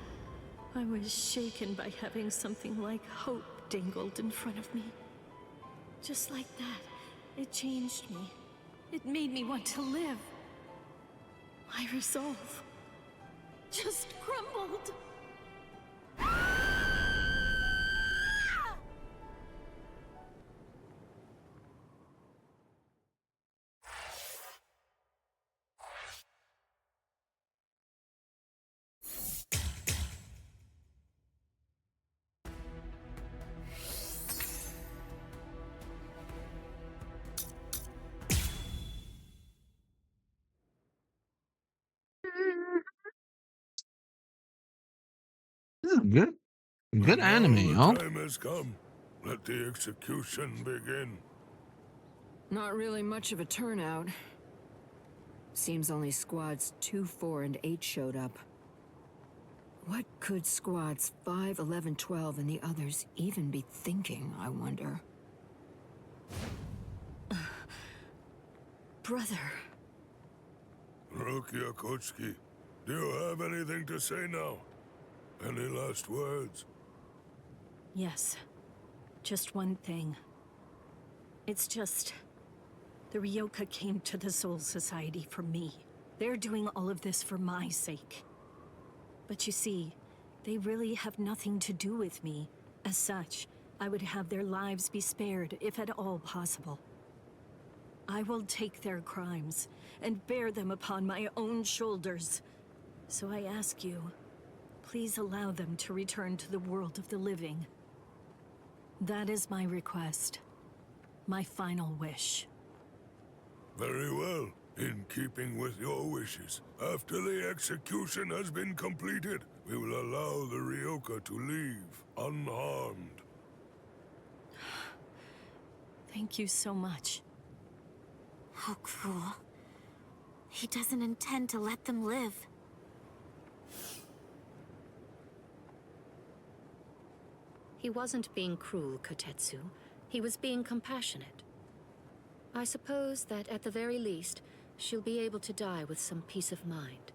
I was shaken by having something like hope dangled in front of me. Just like that, it changed me. It made me want to live. My resolve just crumbled. Good, good anime, Now yo. the time has come. Let the execution begin. Not really much of a turnout. Seems only squads 2, 4, and 8 showed up. What could squads 5, 11, 12, and the others even be thinking, I wonder? Brother. Rukia Kochki, do you have anything to say now? Any last words? Yes. Just one thing. It's just... the Ryoka came to the Soul Society for me. They're doing all of this for my sake. But you see, they really have nothing to do with me. As such, I would have their lives be spared, if at all possible. I will take their crimes and bear them upon my own shoulders. So I ask you, please allow them to return to the world of the living. That is my request. My final wish. Very well. In keeping with your wishes, after the execution has been completed, we will allow the Ryoka to leave unharmed. Thank you so much. How cruel. He doesn't intend to let them live. He wasn't being cruel, Kotetsu. He was being compassionate. I suppose that at the very least, she'll be able to die with some peace of mind.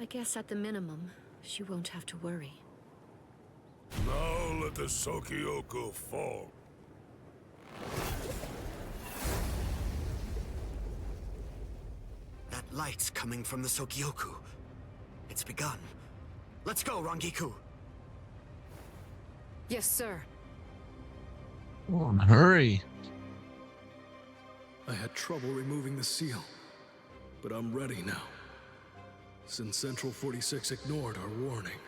I guess at the minimum, she won't have to worry. Now let the Sokioku fall. That light's coming from the Sokioku. It's begun. Let's go, Rangiku. Yes, sir. Oh, hurry. I had trouble removing the seal, but I'm ready now. Since Central 46 ignored our warning,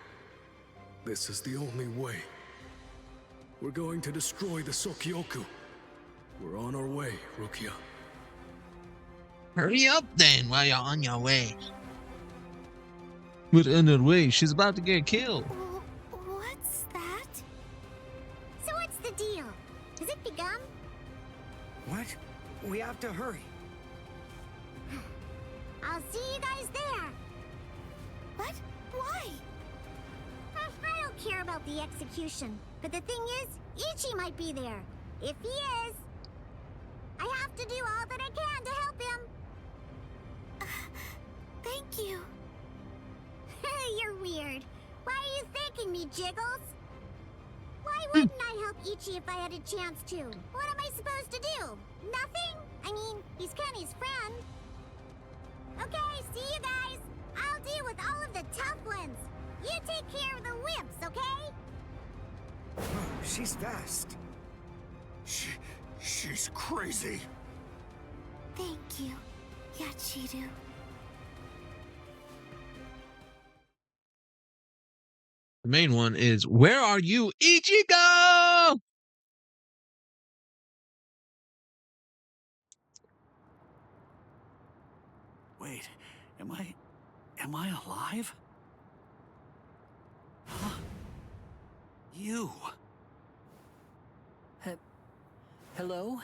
this is the only way. We're going to destroy the Sokioku. We're on our way, Rukia. Hurry up then while you're on your way. We're on her way. She's about to get killed. What's that? So what's the deal? Has it begun? What? We have to hurry. I'll see you guys there. What? Why? I don't care about the execution, but the thing is, Ichi might be there. If he is, I have to do all that I can to help him. Thank you. You're weird. Why are you thanking me, Jiggles? Why wouldn't I help Ichi if I had a chance to? What am I supposed to do? Nothing? I mean, he's Kenny's friend. Okay, see you guys. I'll deal with all of the tough ones. You take care of the wimps, okay? Oh, she's fast. She's crazy. Thank you, Yachiru. The main one is, where are you, Ichigo? Wait, am I alive? Huh? You. Hello?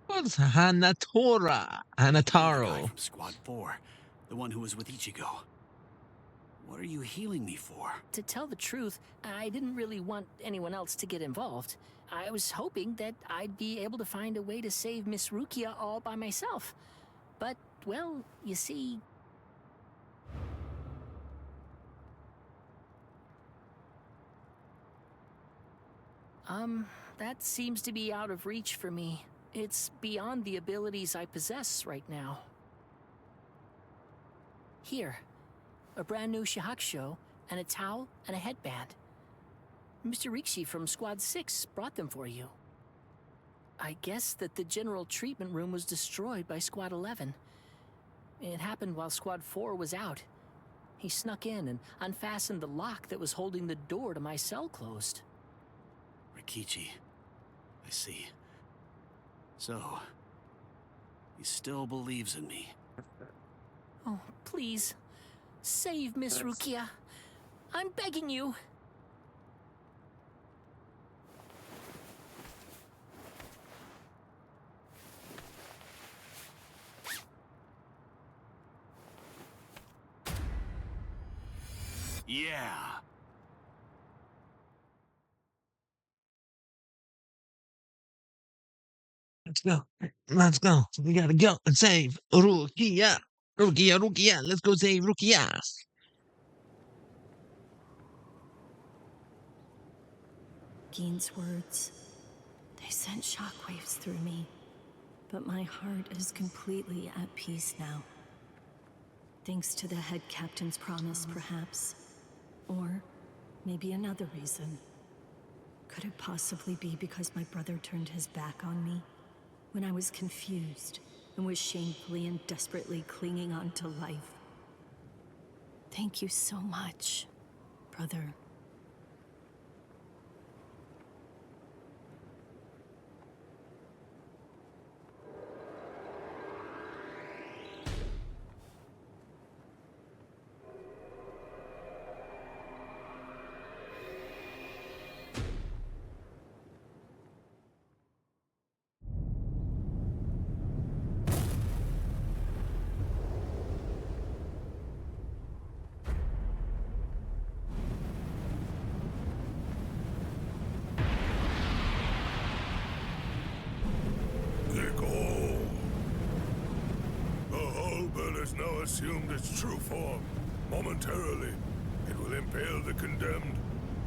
What's Hanataro? The guy from Squad 4, the one who was with Ichigo. What are you healing me for? To tell the truth, I didn't really want anyone else to get involved. I was hoping that I'd be able to find a way to save Miss Rukia all by myself. But, well, you see... that seems to be out of reach for me. It's beyond the abilities I possess right now. Here, a brand new shahakusho, and a towel, and a headband. Mr. Rikshi from Squad 6 brought them for you. I guess that the general treatment room was destroyed by Squad 11. It happened while Squad 4 was out. He snuck in and unfastened the lock that was holding the door to my cell closed. Rikichi. I see. So, he still believes in me. Oh, please. Save Miss Rukia. I'm begging you. Yeah. Let's go. Let's go. We gotta go and save Rukia. Rukia. Let's go save Rukia. Gein's words, they sent shockwaves through me, but my heart is completely at peace now. Thanks to the head captain's promise, perhaps. Or maybe another reason. Could it possibly be because my brother turned his back on me? When I was confused and was shamefully and desperately clinging on to life. Thank you so much, brother. Now assumed its true form. Momentarily, it will impale the condemned,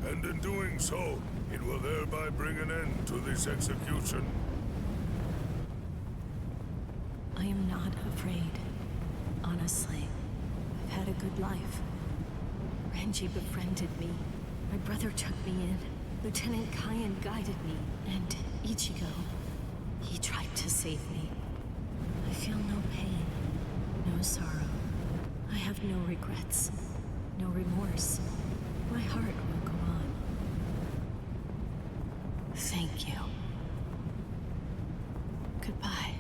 and in doing so, it will thereby bring an end to this execution. I am not afraid. Honestly, I've had a good life. Renji befriended me. My brother took me in. Lieutenant Kyan guided me. And Ichigo, he tried to save me. I feel no pain. No sorrow. I have no regrets. No remorse. My heart will go on. Thank you. Goodbye.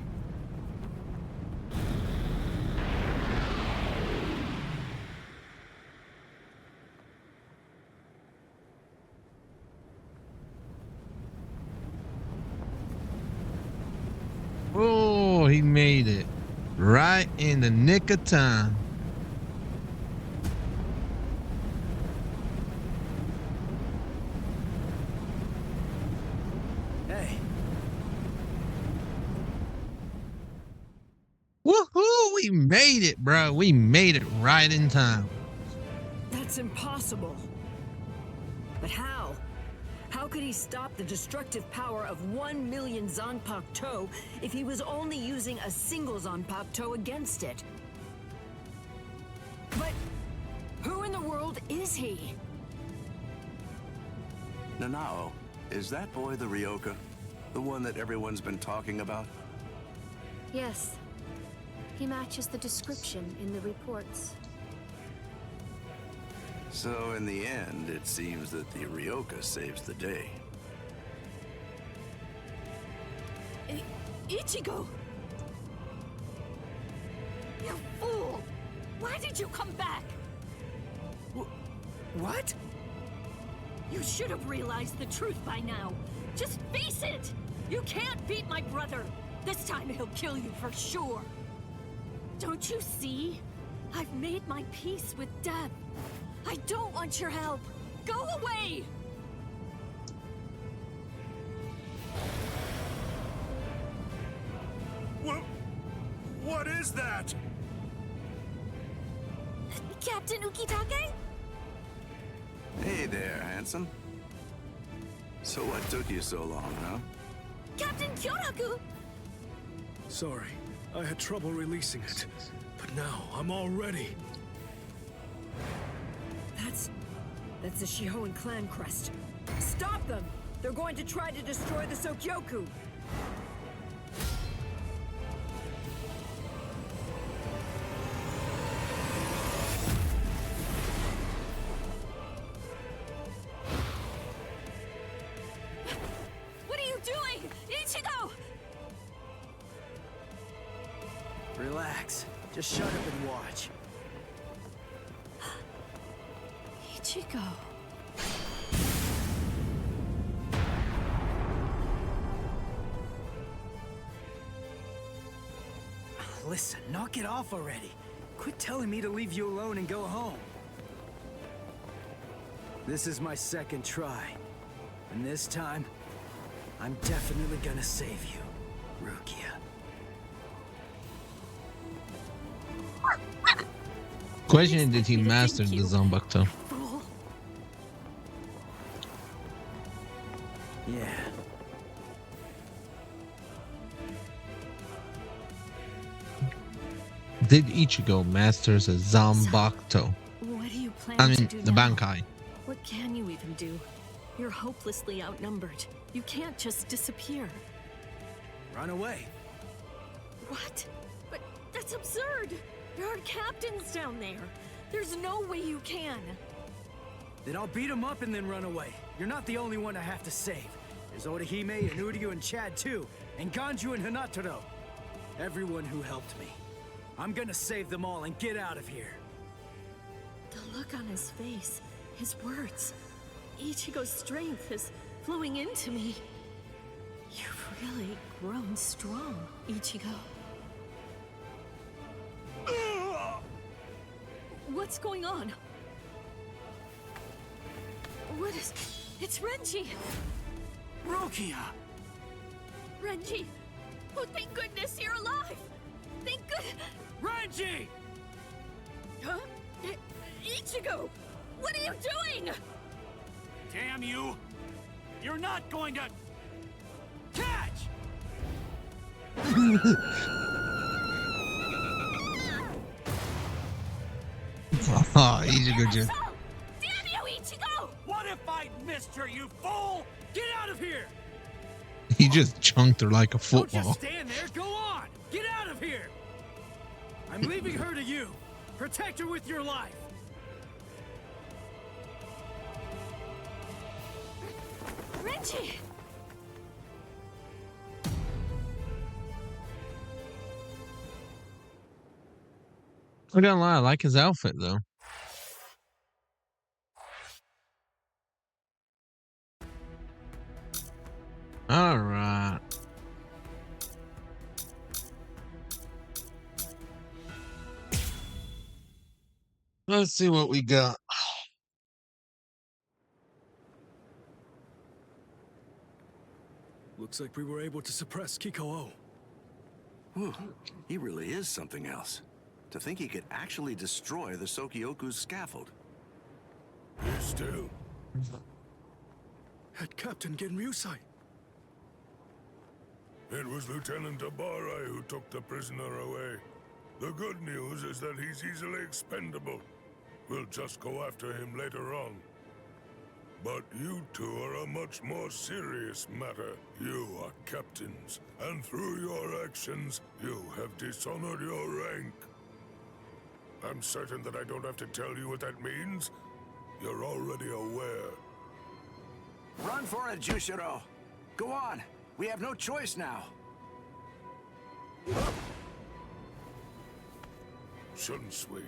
Oh, he made it. Right in the nick of time. Hey. Woohoo! We made it, bro. We made it right in time. That's impossible. But how? How could he stop the destructive power of 1 million Zanpakuto if he was only using a single Zanpakuto against it? But who in the world is he? Nanao, is that boy the Ryoka? The one that everyone's been talking about? Yes. He matches the description in the reports. So in the end, it seems that the Ryoka saves the day. Ichigo! You fool! Why did you come back? What? You should have realized the truth by now. Just face it! You can't beat my brother! This time he'll kill you for sure! Don't you see? I've made my peace with death. I don't want your help. Go away! What is that? Captain Ukitake? Hey there, handsome. So what took you so long, huh? Captain Kyoraku! Sorry, I had trouble releasing it, but now I'm all ready. That's the Shihoan clan crest. Stop them! They're going to try to destroy the Sokyoku! What are you doing? Ichigo! Relax. Just shut up and watch. Ichigo. Listen, knock it off already. Quit telling me to leave you alone and go home. This is my second try. And this time, I'm definitely gonna save you, Rukia. Question: did he master the Zanbakuto? Yeah. Did Ichigo masters a Zanbakuto? What do you plan I to mean, do the now? Bankai. What can you even do? You're hopelessly outnumbered. You can't just disappear. Run away. What? But that's absurd! There are captains down there. There's no way you can. Then I'll beat him up and then run away. You're not the only one I have to save. There's Orihime and Uryu and Chad too, and Ganju and Hinataro. Everyone who helped me. I'm gonna save them all and get out of here. The look on his face, his words. Ichigo's strength is flowing into me. You've really grown strong, Ichigo. What's going on? What is... It's Renji! Rukia! Renji! Oh, thank goodness you're alive! Thank good... Renji! Huh? Ichigo! What are you doing? Damn you! You're not going to... catch! Oh, Ichigo just... Damn you, Ichigo! What if I missed her, you fool? Get out of here! He just chunked her like a Don't football. just stand there, go on! Get out of here! I'm leaving her to you. Protect her with your life. Renji! I don't lie, I like his outfit though. Alright. Let's see what we got. Looks like we were able to suppress Kiko-O. Whew, he really is something else. To think he could actually destroy the Sokyoku's scaffold. He's still at Captain Genryusai. It was Lieutenant Abarai who took the prisoner away. The good news is that he's easily expendable. We'll just go after him later on. But you two are a much more serious matter. You are captains, and through your actions, you have dishonored your rank. I'm certain that I don't have to tell you what that means. You're already aware. Run for it, Jushiro! Go on! We have no choice now! Shouldn't we?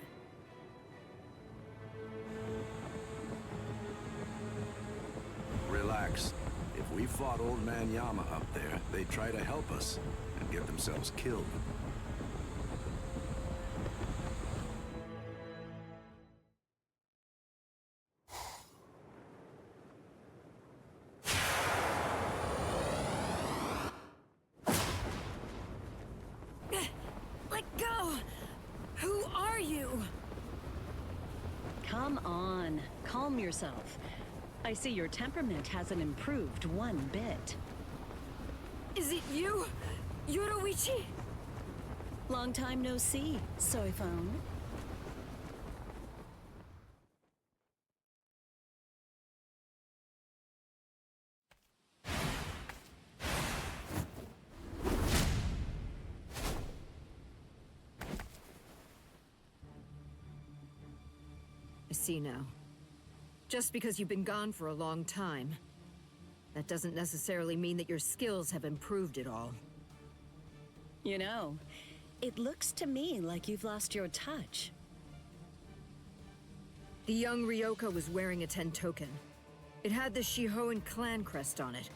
Relax. If we fought Old Man Yama up there, they'd try to help us and get themselves killed. Let go! Who are you? Come on, calm yourself. I see your temperament hasn't improved one bit. Is it you, Yoruichi? Long time no see, Soifone. I see now. Just because you've been gone for a long time, that doesn't necessarily mean that your skills have improved at all. You know, it looks to me like you've lost your touch. The young Ryoka was wearing a 10 token. It had the Shihoan clan crest on it.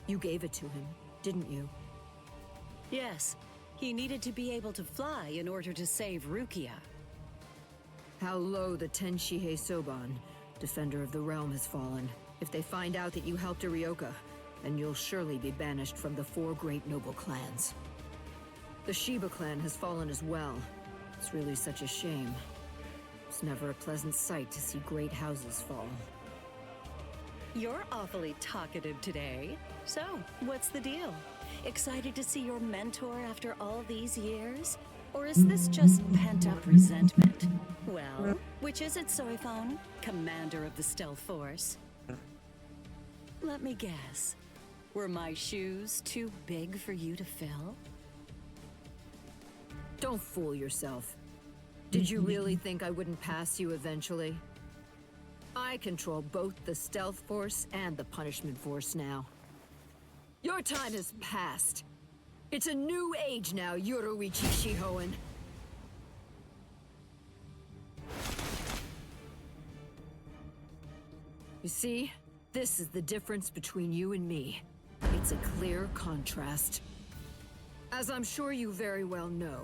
You gave it to him, didn't you? Yes. He needed to be able to fly in order to save Rukia. How low the Ten Shihei Soban, defender of the realm, has fallen. If they find out that you helped a Ryoka, then you'll surely be banished from the 4 great noble clans. The Shiba clan has fallen as well. It's really such a shame. It's never a pleasant sight to see great houses fall. You're awfully talkative today. So, what's the deal? Excited to see your mentor after all these years? Or is this just pent-up resentment? Well, which is it, Soifon, commander of the Stealth Force? Let me guess. Were my shoes too big for you to fill? Don't fool yourself. Did you really think I wouldn't pass you eventually? I control both the Stealth Force and the Punishment Force now. Your time has passed. It's a new age now, Yoruichi Shihoan. You see, this is the difference between you and me. It's a clear contrast. As I'm sure you very well know,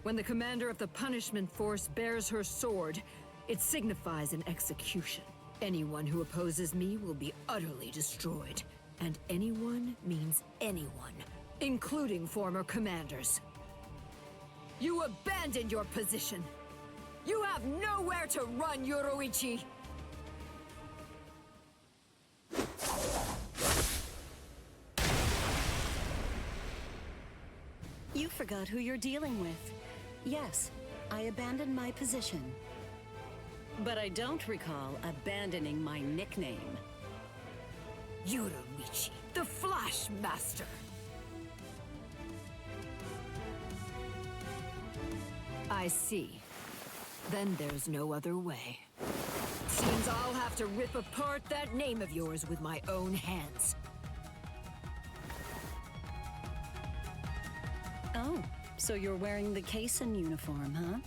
when the commander of the Punishment Force bears her sword, it signifies an execution. Anyone who opposes me will be utterly destroyed. And anyone means anyone, including former commanders. You abandoned your position. You have nowhere to run, Yoruichi! You forgot who you're dealing with. Yes, I abandoned my position. But I don't recall abandoning my nickname. Yoruichi, the Flash Master! I see. Then there's no other way. Seems I'll have to rip apart that name of yours with my own hands. Oh, so you're wearing the Kaysen uniform, huh?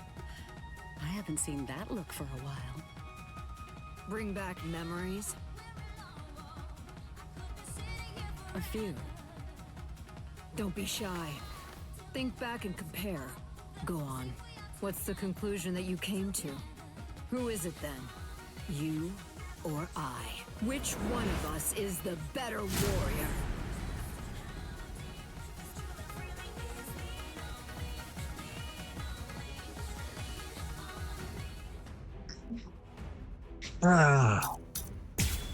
I haven't seen that look for a while. Bring back memories? A few. Don't be shy. Think back and compare. Go on. What's the conclusion that you came to? Who is it then? You or I? Which one of us is the better warrior?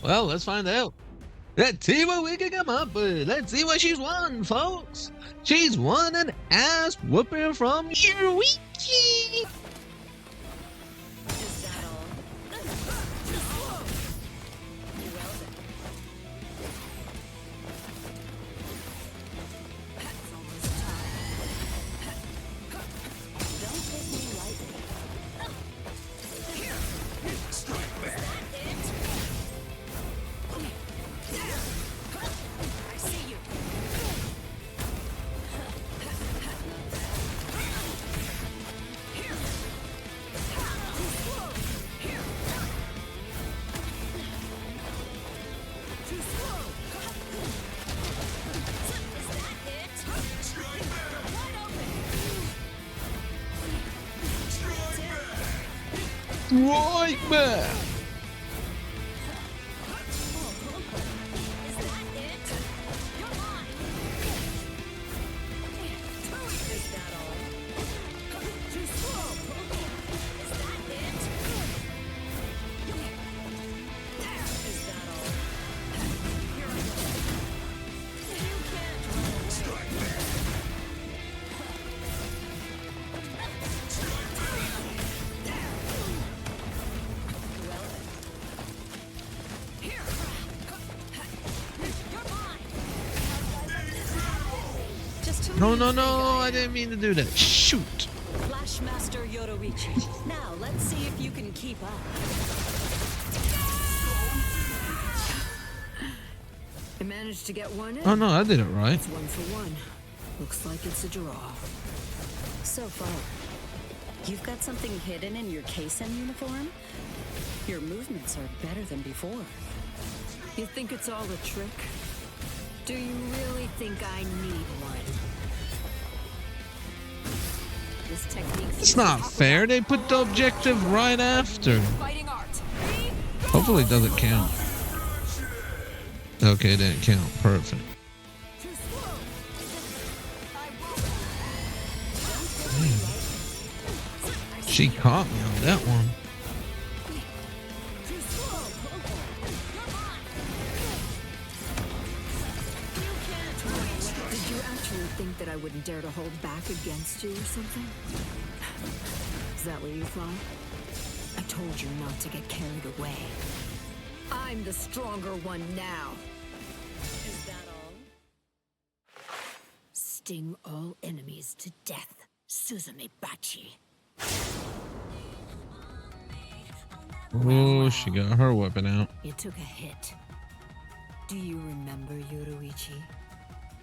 Well, let's find out. Let's see what we can come up with. Let's see what she's won, folks. She's won an ass whooping from Yoruichi. Right back. No, no, no, I didn't mean to do that. Shoot. Flashmaster Yoruichi. Now, let's see if you can keep up. I managed to get one in. Oh, no, I did it right. It's 1 for 1. Looks like it's a draw. So far, you've got something hidden in your Kaysen uniform? Your movements are better than before. You think it's all a trick? Do you really think I need one? This technique. It's not fair. They put the objective right after. Hopefully it doesn't count. Okay, it didn't count. Perfect. She caught me on that one. Did you actually think that I wouldn't dare to hold back against you or something? Is that what you thought? I told you not to get carried away. I'm the stronger one now. Is that all? Sting all enemies to death, Suzume Bachi. Oh, she got her weapon out. You took a hit. Do you remember, Yoruichi?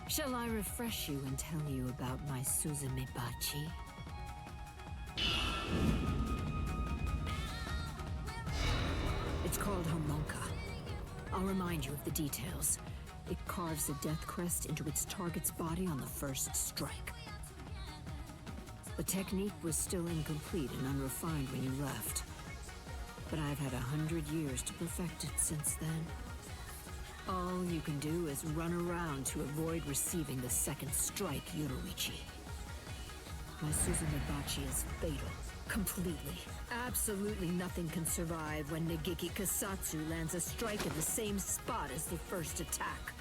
Shall I refresh you and tell you about my Suzume Bachi? It's called Homonka. I'll remind you of the details. It carves a death crest into its target's body on the first strike. The technique was still incomplete and unrefined when you left. But I've had 100 years to perfect it since then. All you can do is run around to avoid receiving the second strike, Yoruichi. My Suzume Bachi is fatal. Completely. Absolutely nothing can survive when Nagiki Kasatsu lands a strike in the same spot as the first attack.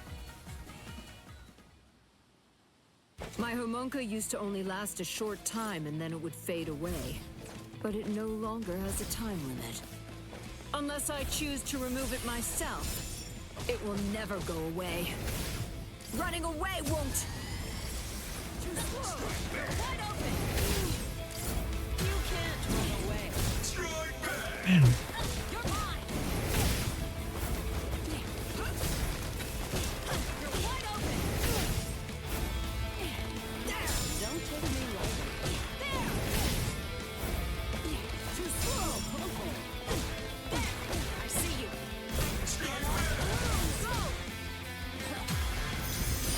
My Homonka used to only last a short time and then it would fade away. But it no longer has a time limit. Unless I choose to remove it myself, it will never go away. Running away won't! Too slow! Wide open! You can't run away. Strike back! You're mine! You're wide open! There! Don't take me lightly. There! Too slow! There! I see you! Strike back! Go!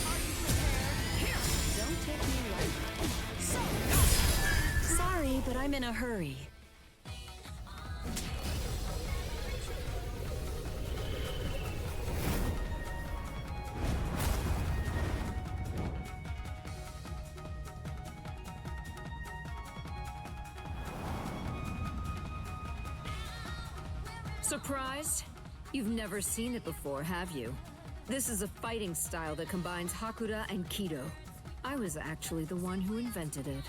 Are you prepared? Here! Don't take me lightly. So! Sorry, but I'm in a hurry. Surprised? You've never seen it before, have you? This is a fighting style that combines Hakura and Kido. I was actually the one who invented it.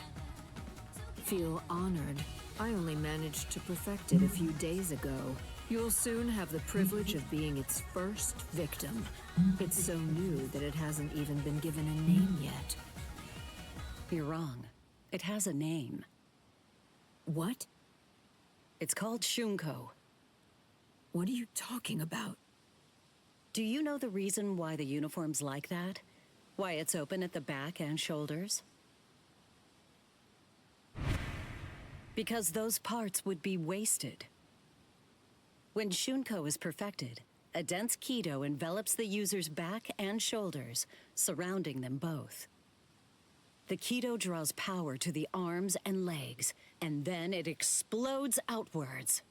Feel honored. I only managed to perfect it a few days ago. You'll soon have the privilege of being its first victim. It's so new that it hasn't even been given a name yet. You're wrong. It has a name. What? It's called Shunko. What are you talking about? Do you know the reason why the uniform's like that? Why it's open at the back and shoulders? Because those parts would be wasted. When Shunko is perfected, a dense Kido envelops the user's back and shoulders, surrounding them both. The Kido draws power to the arms and legs, and then it explodes outwards.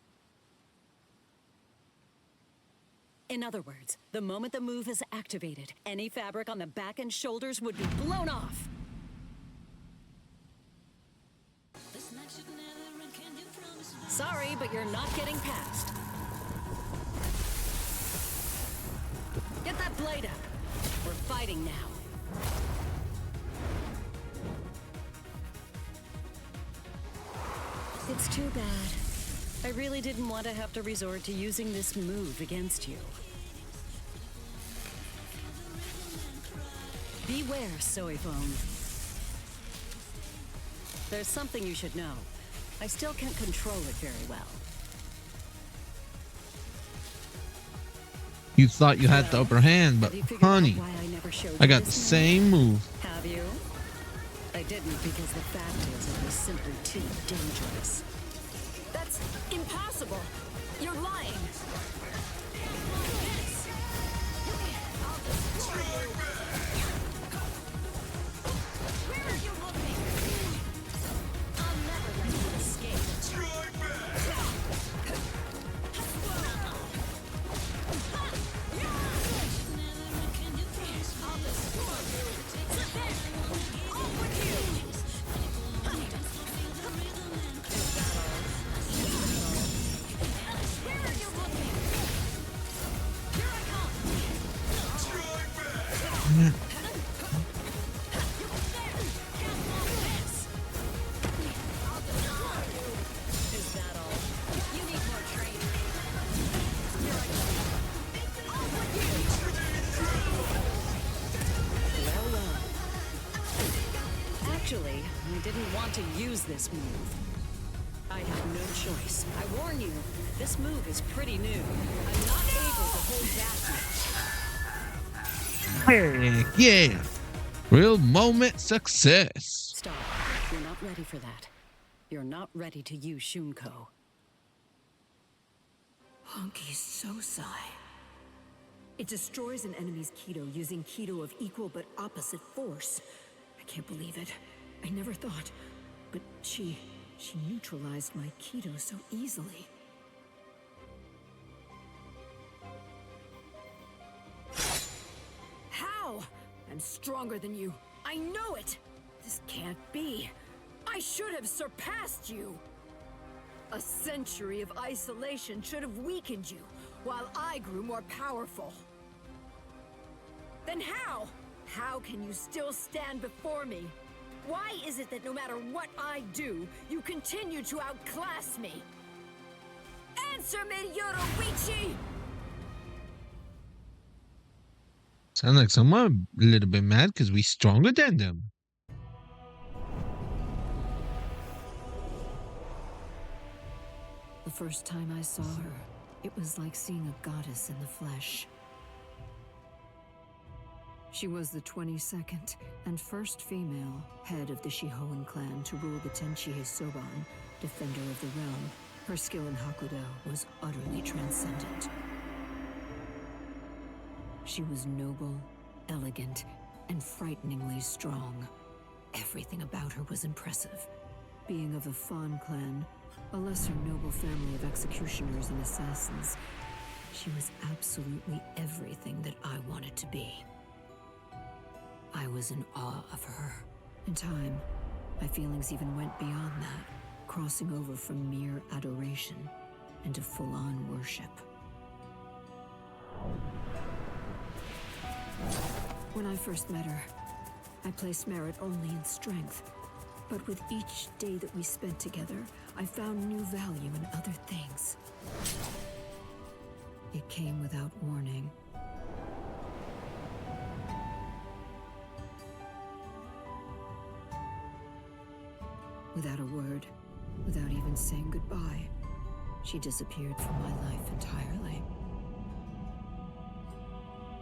In other words, the moment the move is activated, any fabric on the back and shoulders would be blown off. Sorry, but you're not getting past. Get that blade up. We're fighting now. It's too bad. I really didn't want to have to resort to using this move against you. Beware, Soifone. There's something you should know. I still can't control it very well. You thought you had the upper hand, but honey, I got the same move. Have you? I didn't because the fact is it was simply too dangerous. That's impossible. You're lying! Where are you looking? I'll never let you escape. I'll destroy you! Off with you! Where are you looking? Here I come! I'll destroy you! Is that all? You need more training. Here I come. Off with you! Well, well. Actually, I didn't want to use this move. I had no choice. I warn you, this move is pretty new. I'm not able to hold back yet. Heck yeah! Real moment success. Stop. You're not ready for that. You're not ready to use Shunko. Honky Sosai. It destroys an enemy's Keto using Keto of equal but opposite force. I can't believe it. I never thought. But she neutralized my Keto so easily. How? I'm stronger than you. I know it! This can't be. I should have surpassed you! A century of isolation should have weakened you, while I grew more powerful. Then how? How can you still stand before me? Why is it that no matter what I do, you continue to outclass me? Answer me, Yoruichi! Sound like someone a little bit mad because we stronger than them. The first time I saw her, it was like seeing a goddess in the flesh. She was the 22nd and first female head of the Shihoan clan to rule the Tenchi Soban, defender of the realm. Her skill in Hakudo was utterly transcendent. She was noble, elegant, and frighteningly strong. Everything about her was impressive. Being of the Fan clan, a lesser noble family of executioners and assassins, she was absolutely everything that I wanted to be. I was in awe of her. In time, my feelings even went beyond that, crossing over from mere adoration into full-on worship. When I first met her, I placed merit only in strength. But with each day that we spent together, I found new value in other things. It came without warning. Without a word, without even saying goodbye, she disappeared from my life entirely.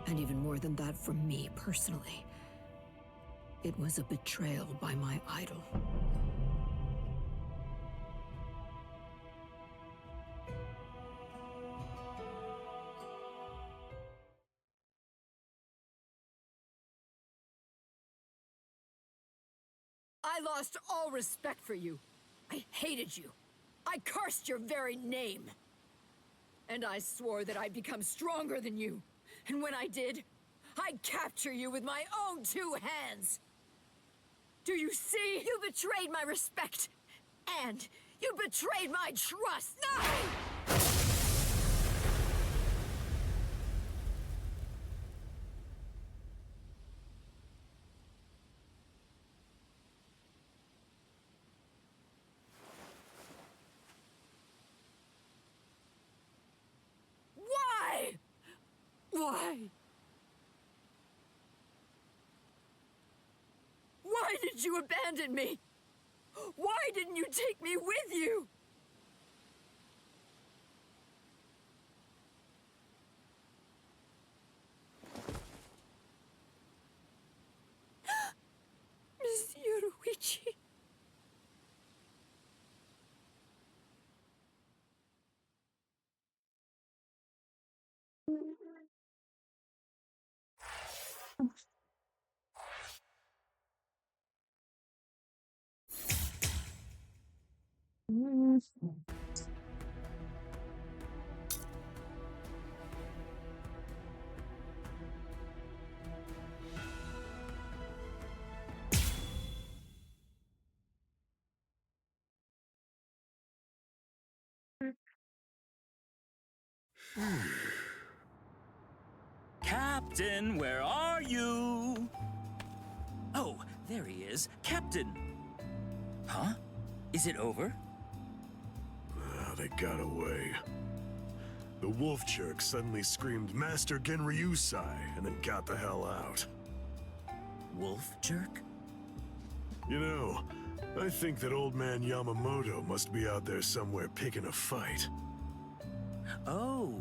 And even more than that from me personally. It was a betrayal by my idol. I lost all respect for you. I hated you. I cursed your very name. And I swore that I'd become stronger than you. And when I did, I'd capture you with my own two hands. Do you see? You betrayed my respect. And you betrayed my trust. No! Why? Why? Why did you abandon me? Why didn't you take me with you? Miss Yoruichi. Captain, where are you? Oh, there he is. Captain! Huh? Is it over? They got away. The wolf jerk suddenly screamed Master Genryusai and then got the hell out. Wolf jerk? You know, I think that old man Yamamoto must be out there somewhere picking a fight. Oh,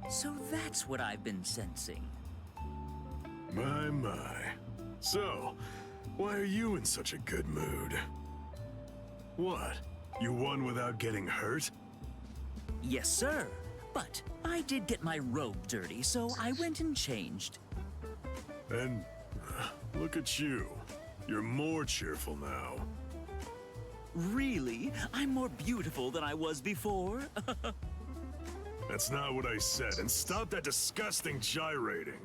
so that's what I've been sensing. My. So, why are you in such a good mood? What? You won without getting hurt? Yes, sir. But I did get my robe dirty, so I went and changed. And look at you. You're more cheerful now. Really? I'm more beautiful than I was before? That's not what I said, and stop that disgusting gyrating.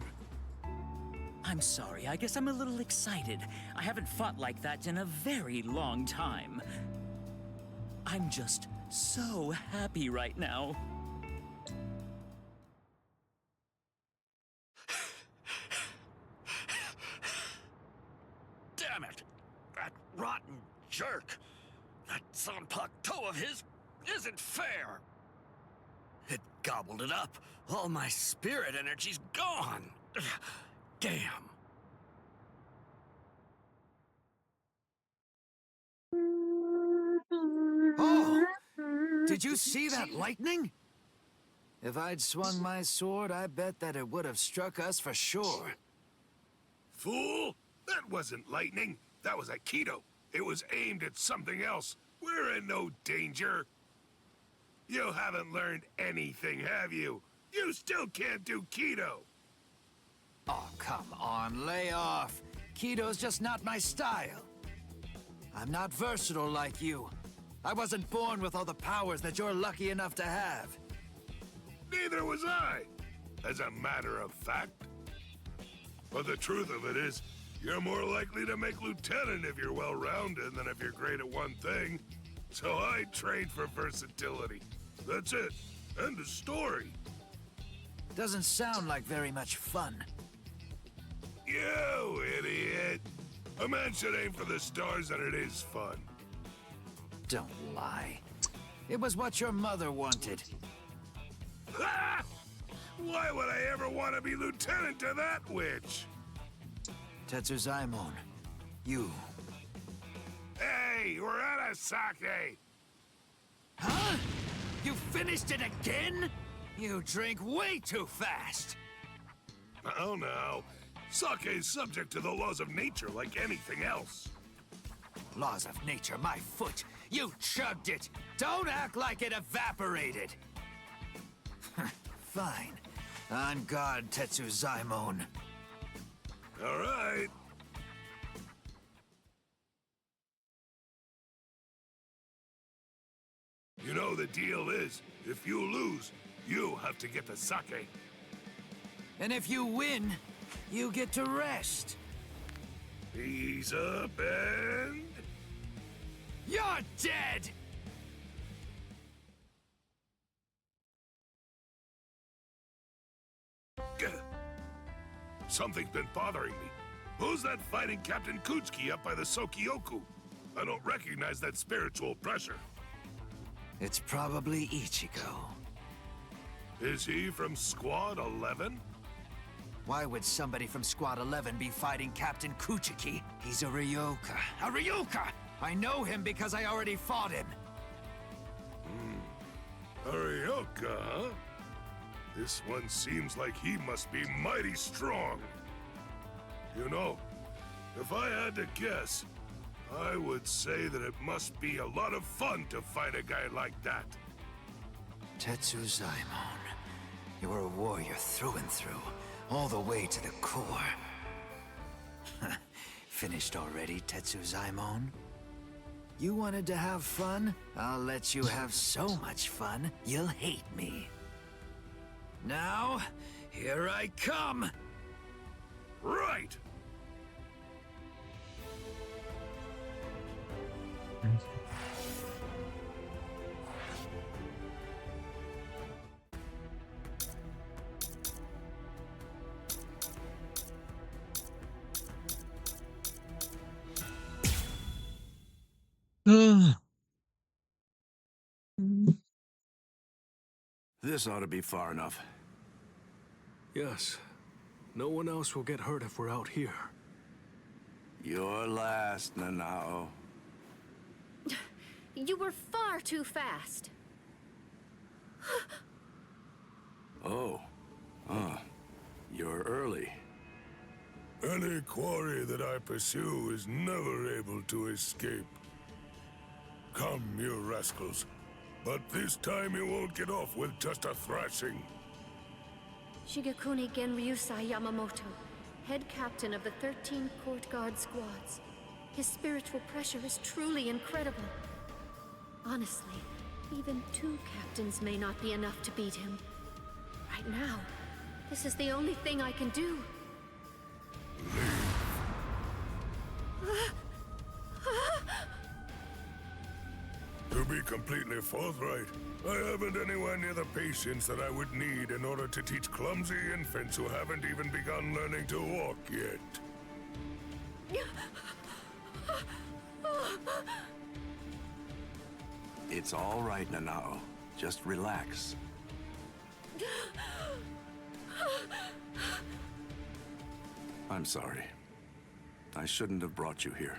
I'm sorry, I guess I'm a little excited. I haven't fought like that in a very long time. I'm just so happy right now. Damn it! That rotten jerk! That Sanpak toe of his isn't fair! It gobbled it up. All my spirit energy's gone. Damn. Oh! Did you see that lightning? If I'd swung my sword, I bet that it would have struck us for sure. Fool! That wasn't lightning. That was Aikido. It was aimed at something else. We're in no danger. You haven't learned anything, have you? You still can't do Kido. Oh, come on, lay off. Kido's just not my style. I'm not versatile like you. I wasn't born with all the powers that you're lucky enough to have. Neither was I, as a matter of fact. But the truth of it is, you're more likely to make lieutenant if you're well-rounded than if you're great at one thing. So I trained for versatility. That's it. End of story. Doesn't sound like very much fun. You idiot! A man should aim for the stars and it is fun. Don't lie. It was what your mother wanted. Ha! Why would I ever want to be lieutenant to that witch? Tetsuzaimon, you. Hey, we're out of sake! Huh? You finished it again? You drink way too fast. Oh no. Sake is subject to the laws of nature like anything else. Laws of nature, my foot. You chugged it. Don't act like it evaporated. Fine. On guard, Tetsuzaimon. All right. You know the deal is, if you lose, you have to get the sake. And if you win, you get to rest. Ease up and... You're dead! Something's been bothering me. Who's that fighting Captain Kuchiki up by the Sokioku? I don't recognize that spiritual pressure. It's probably Ichigo. Is he from Squad 11? Why would somebody from Squad 11 be fighting Captain Kuchiki? He's a Ryoka. A Ryoka! I know him because I already fought him. A Ryoka, huh? This one seems like he must be mighty strong. You know, if I had to guess, I would say that it must be a lot of fun to fight a guy like that. Tetsuzaimon, you're a warrior through and through, all the way to the core. Finished already, Tetsuzaimon? You wanted to have fun? I'll let you have so much fun, you'll hate me. Now, here I come! Right! This ought to be far enough. Yes. No one else will get hurt if we're out here. You're last, Nanao. You were far too fast. Oh. You're early. Any quarry that I pursue is never able to escape. Come, you rascals. But this time you won't get off with just a thrashing. Shigekuni Genryusai Yamamoto, head captain of the 13 Court Guard squads. His spiritual pressure is truly incredible. Honestly, even 2 captains may not be enough to beat him. Right now, this is the only thing I can do. To be completely forthright, I haven't anywhere near the patience that I would need in order to teach clumsy infants who haven't even begun learning to walk yet. It's all right, Nanao. Just relax. I'm sorry. I shouldn't have brought you here.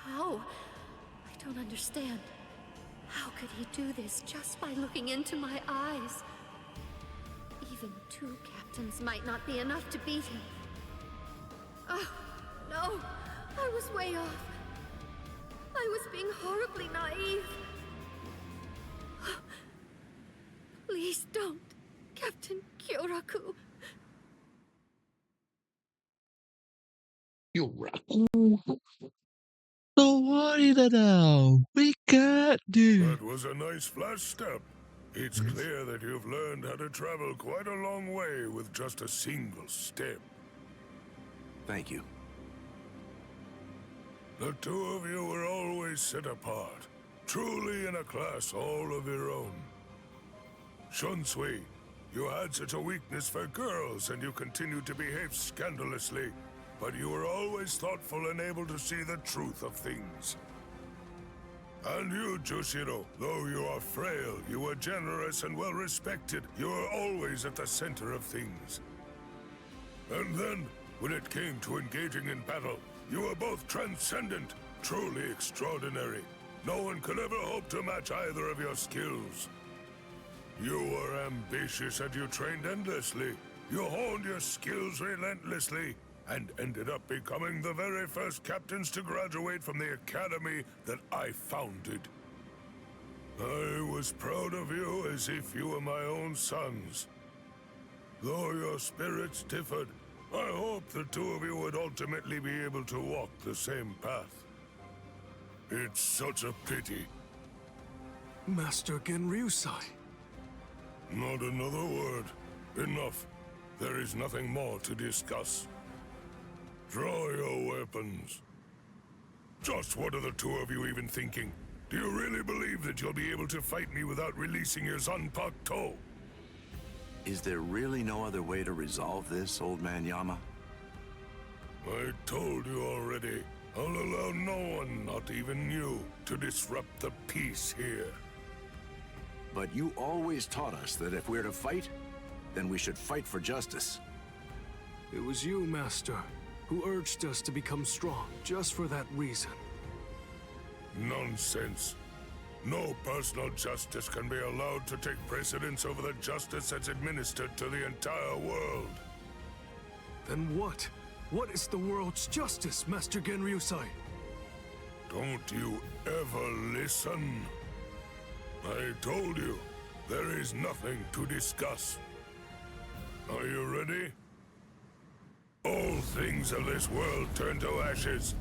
How? I don't understand. How could he do this just by looking into my eyes? Even 2 captains might not be enough to beat him. Oh, no! I was way off. I was being horribly naive. Please don't, Captain Kyoraku. Kyoraku. Don't worry now. We got this. That was a nice flash step. It's clear that you've learned how to travel quite a long way with just a single step. Thank you. The 2 of you were always set apart, truly in a class all of your own. Shunsui, you had such a weakness for girls and you continued to behave scandalously, but you were always thoughtful and able to see the truth of things. And you, Jushiro, though you are frail, you were generous and well-respected. You were always at the center of things. And then, when it came to engaging in battle, you were both transcendent, truly extraordinary. No one could ever hope to match either of your skills. You were ambitious and you trained endlessly. You honed your skills relentlessly, and ended up becoming the very first captains to graduate from the academy that I founded. I was proud of you as if you were my own sons. Though your spirits differed, I hope the 2 of you would ultimately be able to walk the same path. It's such a pity. Master Genryusai. Not another word. Enough. There is nothing more to discuss. Draw your weapons. Just what are the 2 of you even thinking? Do you really believe that you'll be able to fight me without releasing your Zanpakuto? Is there really no other way to resolve this, Old Man Yama? I told you already. I'll allow no one, not even you, to disrupt the peace here. But you always taught us that if we're to fight, then we should fight for justice. It was you, Master, who urged us to become strong just for that reason. Nonsense. No personal justice can be allowed to take precedence over the justice that's administered to the entire world. Then what? What is the world's justice, Master Genryusai? Don't you ever listen? I told you, there is nothing to discuss. Are you ready? All things of this world turn to ashes.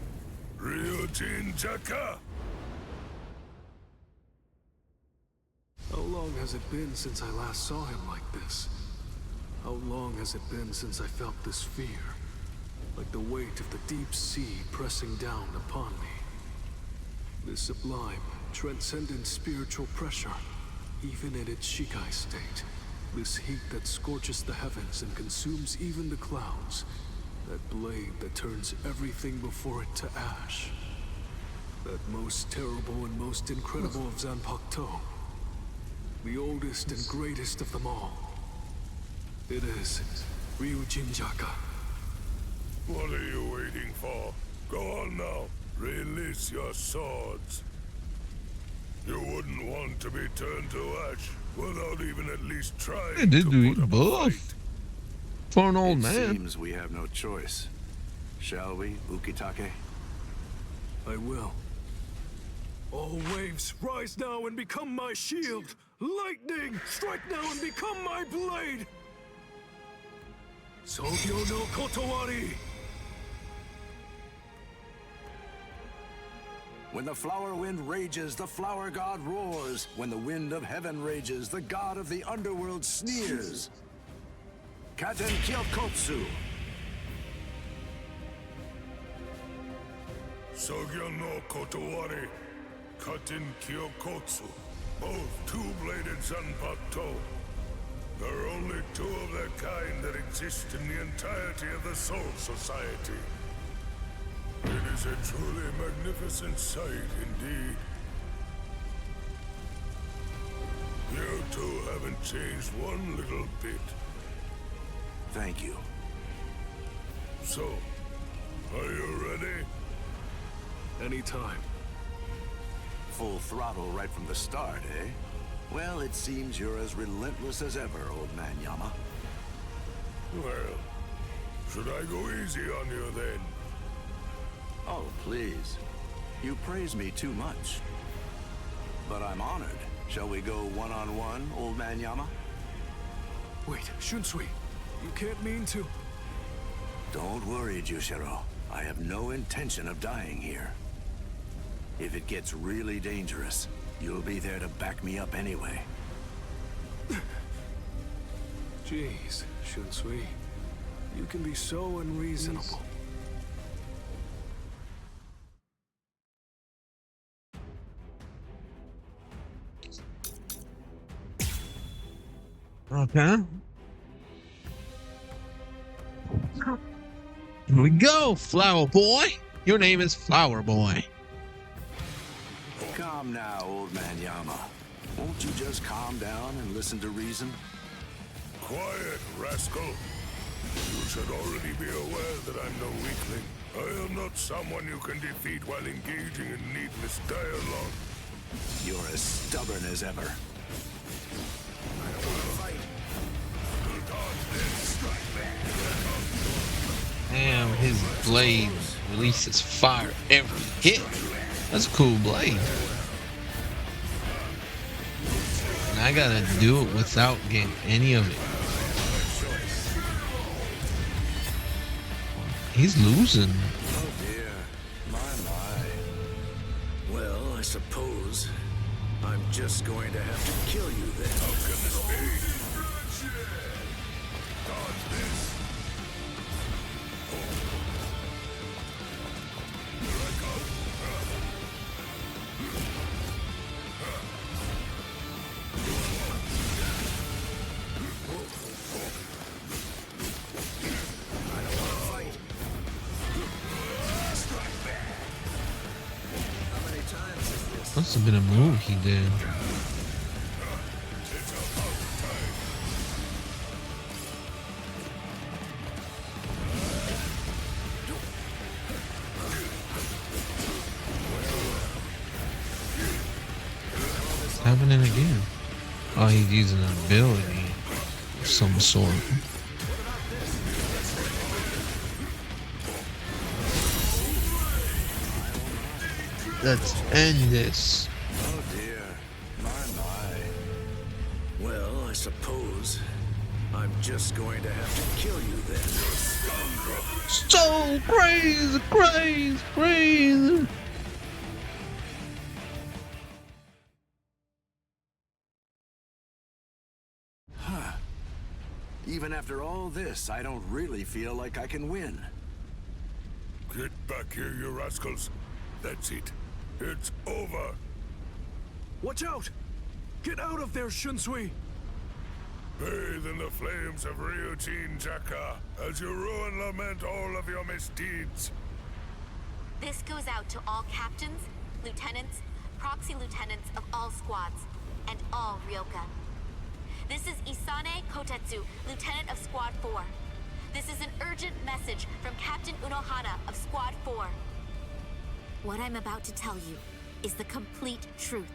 Ryujin Jaka! How long has it been since I last saw him like this? How long has it been since I felt this fear? Like the weight of the deep sea pressing down upon me. This sublime, transcendent spiritual pressure, even in its Shikai state. This heat that scorches the heavens and consumes even the clouds. That blade that turns everything before it to ash. That most terrible and most incredible of Zanpakuto. The oldest and greatest of them all. It is Ryujin Jaka. What are you waiting for? Go on now. Release your swords. You wouldn't want to be turned to ash without even at least trying They did to do put up a both. fight. For an old It man. seems we have no choice. Shall we, Ukitake? I will. All waves, rise now and become my shield! Lightning, strike now and become my blade! Sogyo no Kotowari! When the flower wind rages, the flower god roars. When the wind of heaven rages, the god of the underworld sneers. Katen Kyokotsu. Sogyo no Kotowari, Katen Kyokotsu, both two-bladed Zanpakuto. There are only two of their kind that exist in the entirety of the Soul Society. It is a truly magnificent sight indeed. You two haven't changed one little bit. Thank you. So, are you ready? Anytime. Full throttle right from the start, eh? Well, it seems you're as relentless as ever, old man Yama. Well, should I go easy on you then? Oh, please. You praise me too much. But I'm honored. Shall we go one-on-one, old man Yama? Wait, Shunsui, you can't mean to... Don't worry, Jushiro. I have no intention of dying here. If it gets really dangerous, you'll be there to back me up anyway. Jeez, Shunsui. You can be so unreasonable. Okay. Here we go, Flower Boy. Your name is Flower Boy. Calm now, old man Yama. Won't you just calm down and listen to reason? Quiet, rascal. You should already be aware that I'm no weakling. I am not someone you can defeat while engaging in needless dialogue. You're as stubborn as ever. Damn, his blade releases fire every hit. That's a cool blade. And I gotta do it without getting any of it. He's losing. Oh dear, my. Well, I suppose I'm just going to have to kill you then. How can this be? Dodge this. Here I come. I don't want to fight. How many times is this? Must have been a move he did. It's happening again. Oh, he's using an ability of some sort. Let's end this. Oh dear, my. suppose I'm just going to have to kill you then. So crazy, crazy, crazy. Huh. Even after all this, I don't really feel like I can win. Get back here, you rascals. That's it. It's over. Watch out! Get out of there, Shunsui! Bathe in the flames of Ryujin Jaka as you rue and lament all of your misdeeds. This goes out to all captains, lieutenants, proxy lieutenants of all squads, and all Ryoka. This is Isane Kotetsu, lieutenant of Squad 4. This is an urgent message from Captain Unohana of Squad 4. What I'm about to tell you is the complete truth.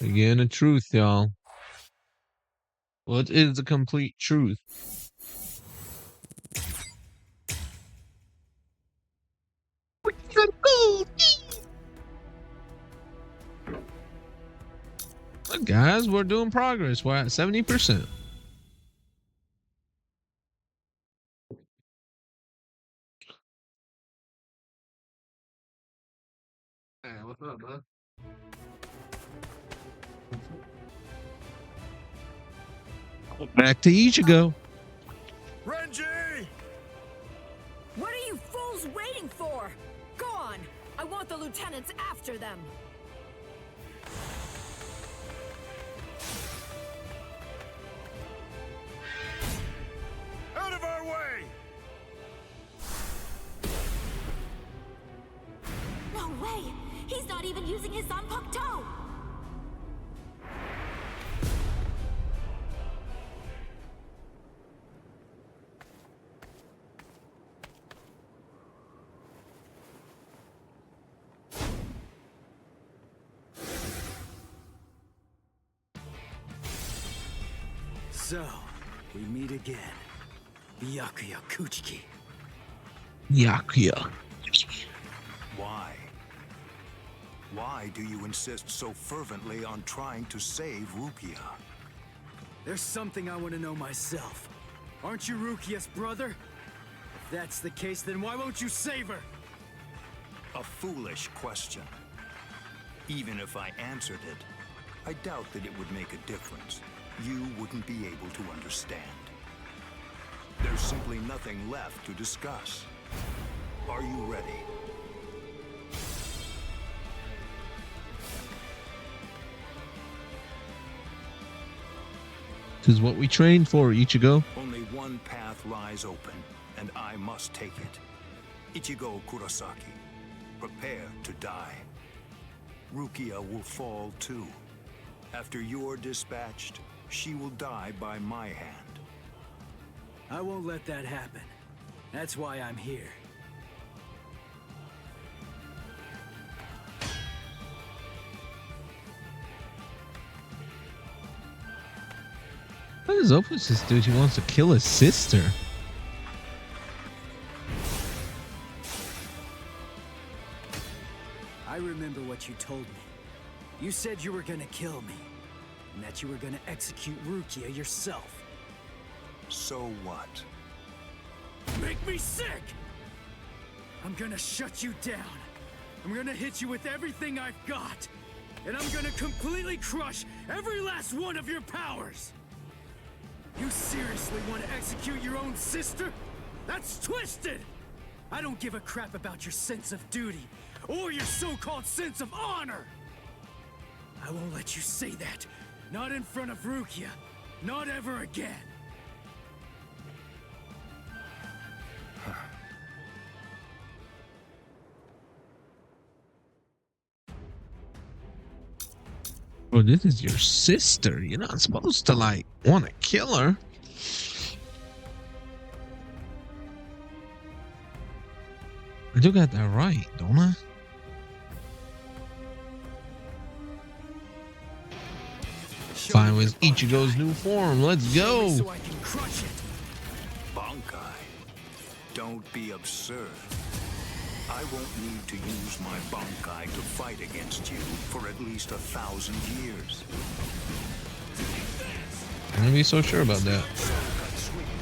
Again, the truth, y'all. What is the complete truth? Look, guys, we're doing progress. We're at 70%. Hey, what's up, bud? Back to Ichigo. Renji! What are you fools waiting for? Go on! I want the lieutenants after them! Out of our way! No way! He's not even using his Zanpakuto! So, we meet again. Byakuya Kuchiki. Yakuya. Why? Why do you insist so fervently on trying to save Rukia? There's something I want to know myself. Aren't you Rukia's brother? If that's the case, then why won't you save her? A foolish question. Even if I answered it, I doubt that it would make a difference. You wouldn't be able to understand. There's simply nothing left to discuss. Are you ready? This is what we trained for, Ichigo. Only one path lies open, and I must take it. Ichigo Kurosaki, prepare to die. Rukia will fall too. After you're dispatched, she will die by my hand. I won't let that happen. That's why I'm here. What is up with this dude? He wants to kill his sister. I remember what you told me. You said you were gonna kill me, and that you were gonna execute Rukia yourself. So what? Make me sick! I'm gonna shut you down. I'm gonna hit you with everything I've got. And I'm gonna completely crush every last one of your powers! You seriously want to execute your own sister? That's twisted! I don't give a crap about your sense of duty, or your so-called sense of honor! I won't let you say that. Not in front of Rukia. Not ever again. Bro, this is your sister. You're not supposed to, like, want to kill her. I do got that right, don't I? Fine with Ichigo's new form. Let's go. So I can crush it. Bankai, don't be absurd. I won't need to use my Bankai to fight against you for at least 1,000 years. I'm gonna be so sure about that.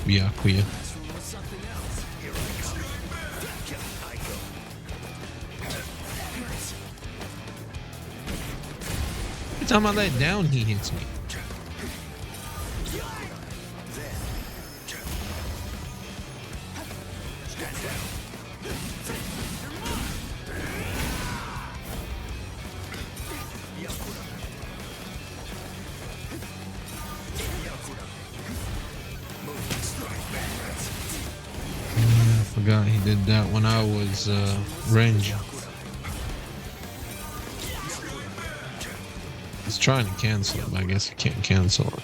Byakuya. Every time I lay down, he hits me. I forgot he did that when I was range. He's trying to cancel it, but I guess he can't cancel it.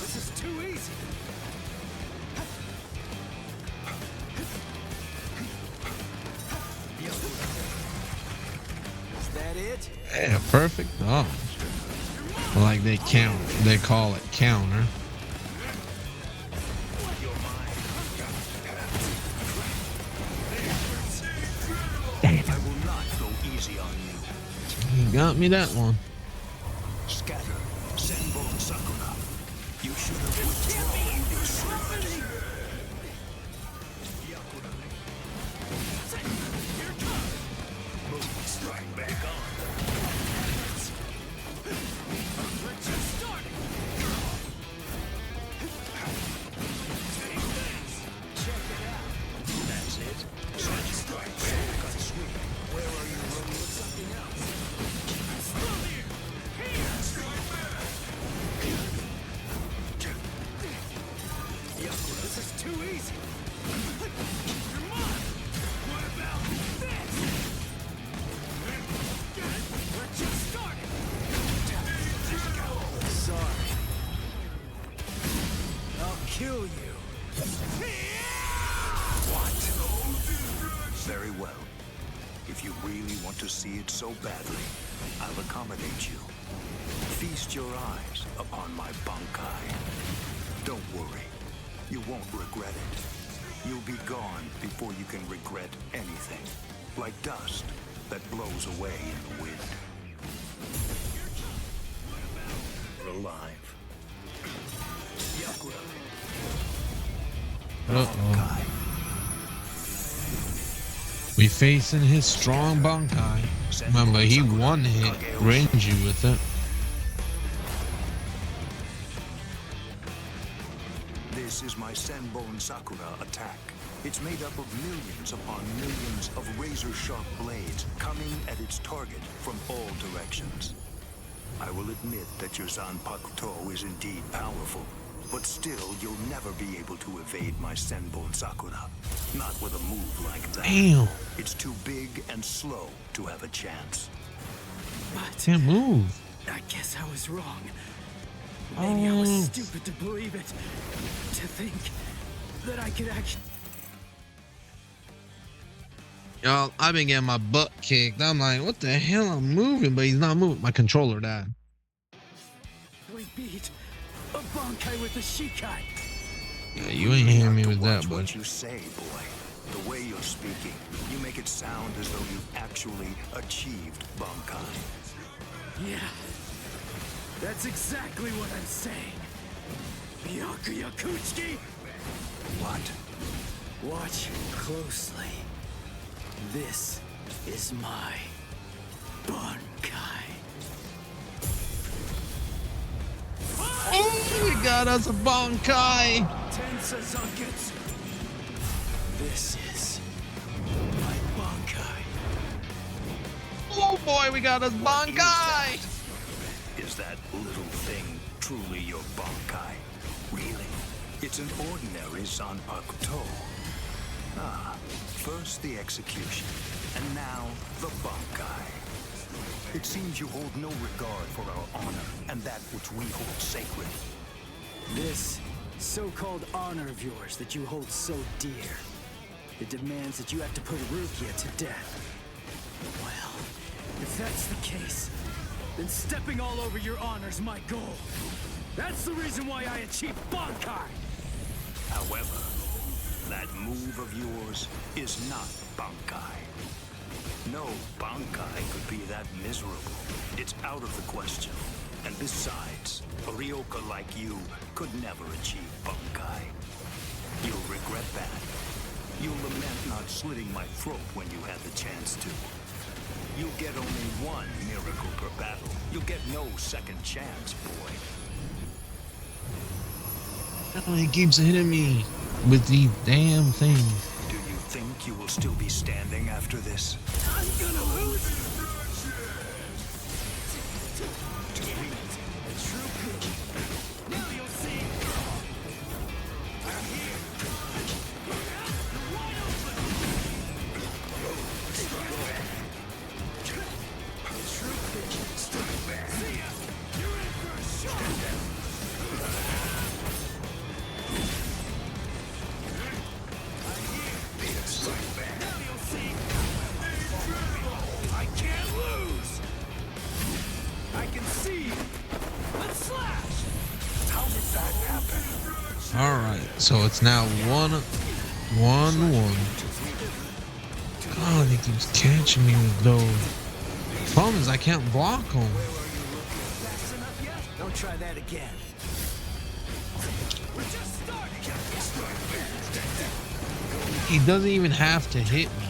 This is too easy. Is that it? Yeah, perfect dodge. Like they count, they call it counter. Damn. I will not go easy on you. He got me that one. Scatter, Senbon Sakura. You should have withdrawn your sword. Move, strike back on. Let's just start. Check it out. That's it. Such strike back. Got sweet. Where are you running with something else? This is too easy. You're mine. What about this? We're just starting. Sorry. I'll kill you. What? Very well. If you really want to see it so badly, I'll accommodate you. Feast your eyes upon my Bankai. Don't worry. You won't regret it. You'll be gone before you can regret anything. Like dust that blows away in the wind. You're alive. Uh-oh. We facing his strong Bankai. Remember, he one hit range you with it. This is my Senbon Sakura attack. It's made up of millions upon millions of razor-sharp blades coming at its target from all directions. I will admit that your Zanpakuto is indeed powerful, but still you'll never be able to evade my Senbon Sakura. Not with a move like that. Damn. It's too big and slow to have a chance. But can't move. I guess I was wrong. Maybe I was stupid to believe it. To think that I could actually... Y'all, I've been getting my butt kicked. I'm like, what the hell? I'm moving, but he's not moving. My controller died. We beat a Bankai with the Shikai. Yeah, you ain't hearing me with that, Watch bud. what you say, boy. The way you're speaking, you make it sound as though you've actually achieved Bankai. Yeah, that's exactly what I'm saying. Byakuya Kuchiki! What? Watch closely. This is my Bankai. Oh, we got us a Bankai! Tensa Zankets. This is my Bankai. Oh boy, we got us Bankai! Is that little thing truly your Bankai? Really? It's an ordinary Zanpakuto. Ah, first the execution, and now the Bankai. It seems you hold no regard for our honor and that which we hold sacred. This so-called honor of yours that you hold so dear. It demands that you have to put Rukia to death. Well, if that's the case, then stepping all over your honor's my goal. That's the reason why I achieved Bankai! However, that move of yours is not Bankai. No Bankai could be that miserable. It's out of the question. And besides, a Ryoka like you could never achieve Bankai. You'll regret that. You'll lament not slitting my throat when you had the chance to. You'll get only one miracle per battle. You'll get no second chance, boy. Oh, he keeps hitting me with these damn things. Do you think you will still be standing after this? I'm gonna lose. Alright, so it's now 1-1. God, he keeps catching me with those. Problem is I can't block him. Don't try that again. He doesn't even have to hit me.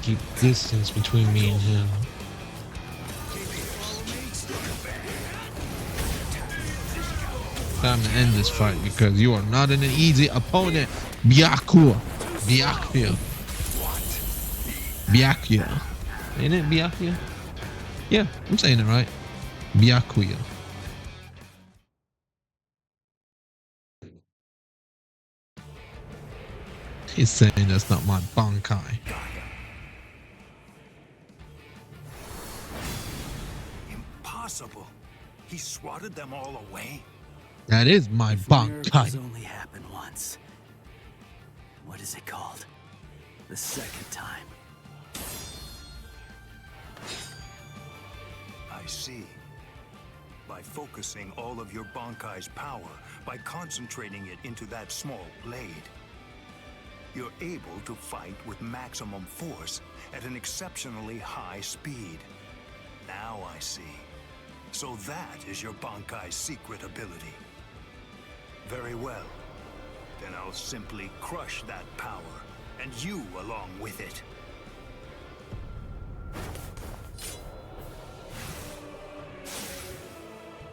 Keep distance between me and him. Time to end this fight because you are not an easy opponent. Byakuya. Ain't it Byakuya? Yeah, I'm saying it right. Byakuya. He's saying that's not my Bankai. Impossible. He swatted them all away. That is my Miracles Bankai. only happen once. What is it called? The second time. I see. By focusing all of your Bankai's power, by concentrating it into that small blade, you're able to fight with maximum force at an exceptionally high speed. Now I see. So that is your Bankai's secret ability. Very well. Then I'll simply crush that power, and you along with it.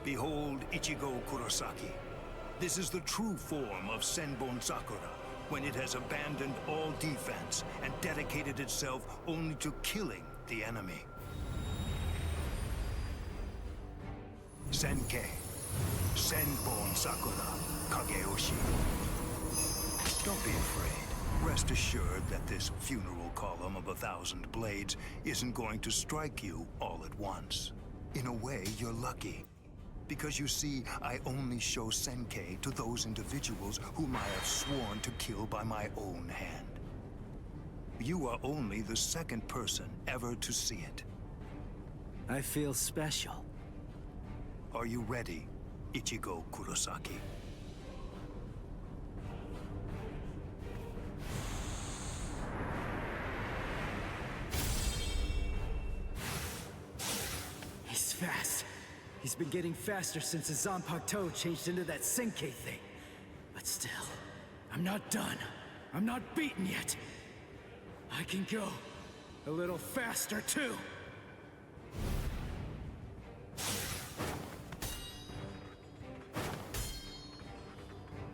Behold Ichigo Kurosaki. This is the true form of Senbon Sakura, when it has abandoned all defense and dedicated itself only to killing the enemy. Senkei, Senbon Sakura, Kageyoshi. Don't be afraid. Rest assured that this funeral column of 1,000 blades isn't going to strike you all at once. In a way, you're lucky. Because you see, I only show Senkei to those individuals whom I have sworn to kill by my own hand. You are only the second person ever to see it. I feel special. Are you ready, Ichigo Kurosaki? He's fast. He's been getting faster since his Zanpakuto changed into that Senkei thing. But still, I'm not done. I'm not beaten yet. I can go a little faster too.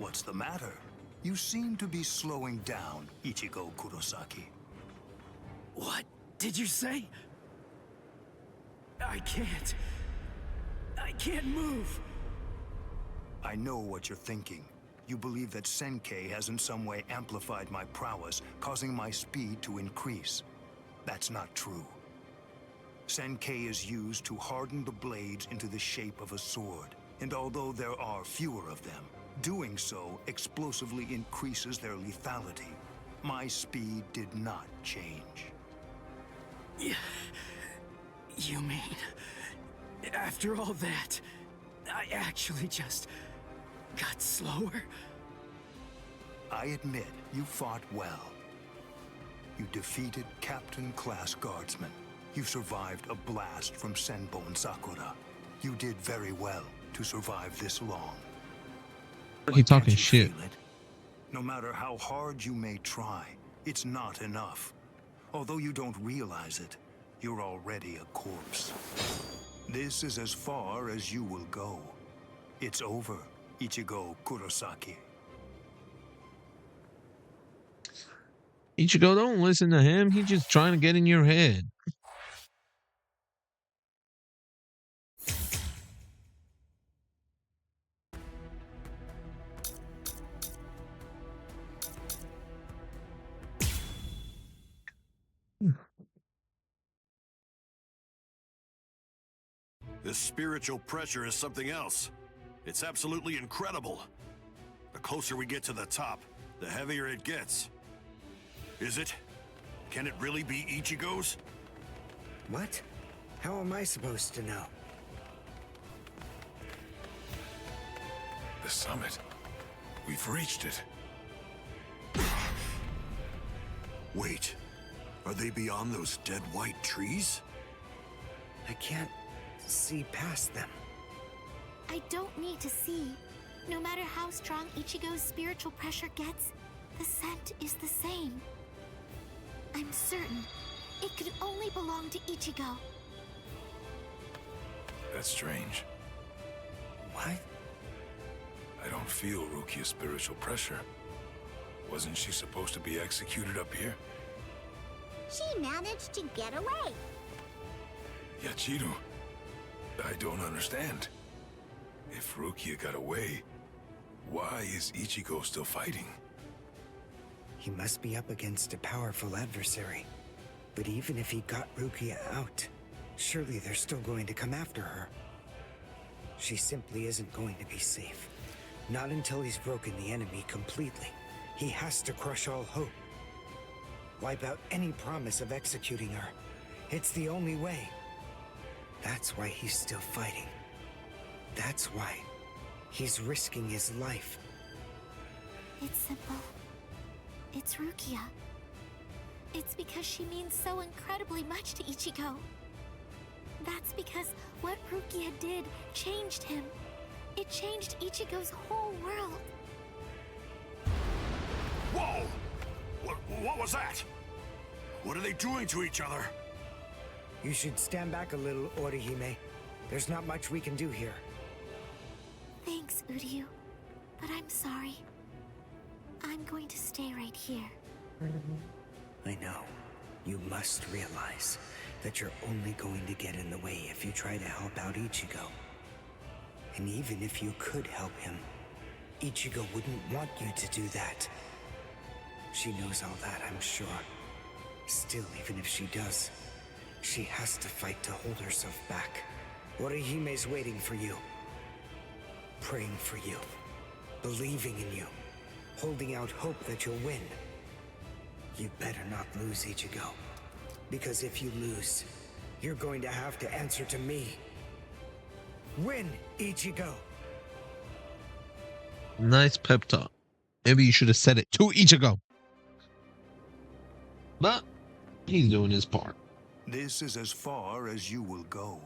What's the matter? You seem to be slowing down, Ichigo Kurosaki. What did you say? I can't move. I know what you're thinking. You believe that Senkei has in some way amplified my prowess, causing my speed to increase. That's not true. Senkei is used to harden the blades into the shape of a sword, and although there are fewer of them, doing so explosively increases their lethality. My speed did not change. You mean, after all that, I actually just got slower? I admit you fought well. You defeated Captain-class guardsmen. You survived a blast from Senbon Sakura. You did very well to survive this long. He talking shit. No matter how hard you may try, it's not enough. Although you don't realize it, you're already a corpse. This is as far as you will go. It's over, Ichigo Kurosaki. Ichigo, don't listen to him. He's just trying to get in your head. This spiritual pressure is something else. It's absolutely incredible. The closer we get to the top, the heavier it gets. Is it? Can it really be Ichigo's? What? How am I supposed to know? The summit. We've reached it. Wait, are they beyond those dead white trees? I can't see past them. I don't need to see. No matter how strong Ichigo's spiritual pressure gets, the scent is the same. I'm certain it could only belong to Ichigo. That's strange. What? I don't feel Rukia's spiritual pressure. Wasn't she supposed to be executed up here? She managed to get away. Yachiru, I don't understand. If Rukia got away, why is Ichigo still fighting? He must be up against a powerful adversary. But even if he got Rukia out, surely they're still going to come after her. She simply isn't going to be safe. Not until he's broken the enemy completely. He has to crush all hope. Wipe out any promise of executing her. It's the only way. That's why he's still fighting. That's why he's risking his life. It's simple. It's Rukia. It's because she means so incredibly much to Ichigo. That's because what Rukia did changed him. It changed Ichigo's whole world. Whoa! What was that? What are they doing to each other? You should stand back a little, Orihime. There's not much we can do here. Thanks, Uryu. But I'm sorry. I'm going to stay right here. I know. You must realize that you're only going to get in the way if you try to help out Ichigo. And even if you could help him, Ichigo wouldn't want you to do that. She knows all that, I'm sure. Still, even if she does, she has to fight to hold herself back. Orihime's waiting for you. Praying for you. Believing in you. Holding out hope that you'll win. You better not lose, Ichigo. Because if you lose, you're going to have to answer to me. Win, Ichigo! Nice pep talk. Maybe you should have said it to Ichigo. But he's doing his part. This is as far as you will go.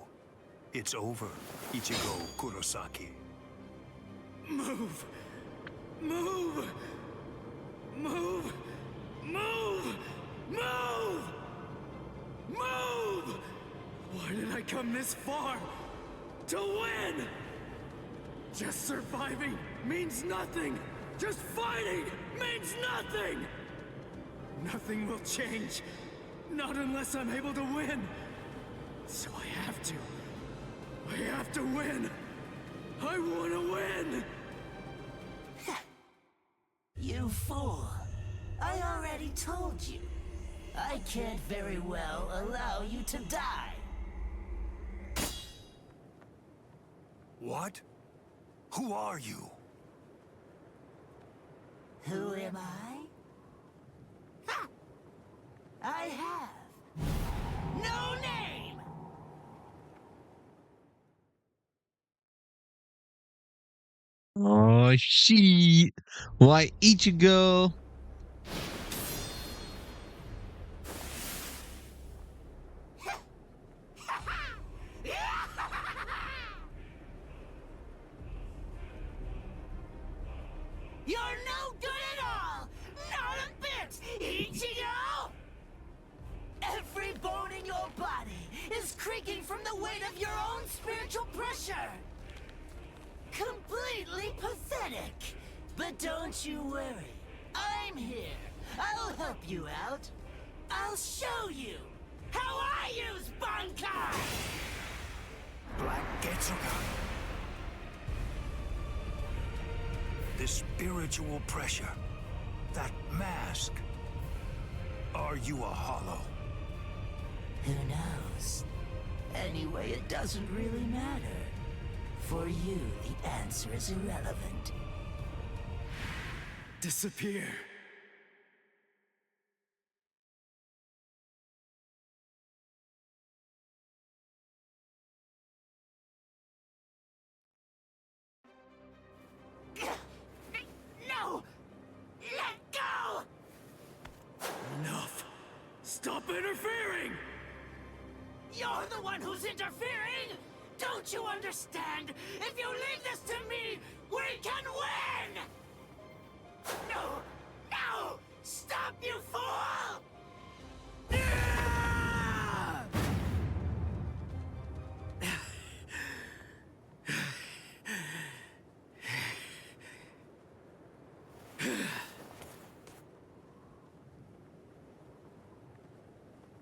It's over, Ichigo Kurosaki. Move! Move! Move! Move! Move! Move! Why did I come this far? To win! Just surviving means nothing! Just fighting means nothing! Nothing will change. Not unless I'm able to win. So I have to. I have to win. I want to win! You fool. I already told you. I can't very well allow you to die. What? Who are you? Who am I? Ha! I have no name! Oh shit! Why Ichigo? You're no good at all! Not a bit, Ichigo! Every bone in your body is creaking from the weight of your own spiritual pressure! Completely pathetic! But don't you worry, I'm here. I'll help you out. I'll show you how I use Bankai! Black Getsuga. This spiritual pressure. That mask. Are you a hollow? Who knows? Anyway, it doesn't really matter. For you, the answer is irrelevant. Disappear. No! Let go! Enough! Stop interfering! You're the one who's interfering! Don't you understand? If you leave this to me, we can win! No! No! Stop, you fool!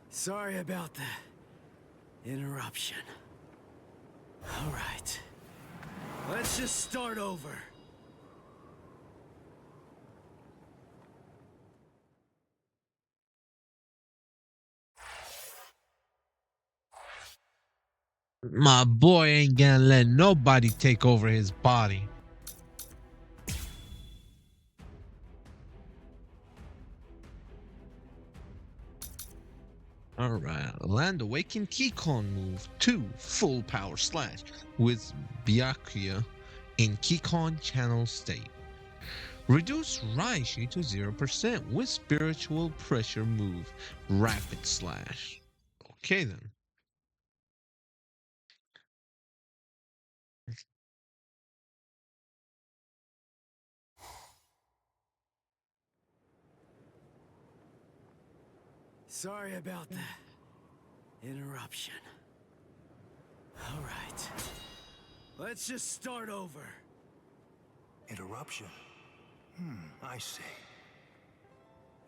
Sorry about the interruption. All right. Let's just start over. My boy ain't gonna let nobody take over his body. Alright, land awakened Keycon move 2 full power slash with Byakuya in Keycon channel state. Reduce Raishi to 0% with spiritual pressure move rapid slash. Okay then. Sorry about the interruption. All right. Let's just start over. Interruption? I see.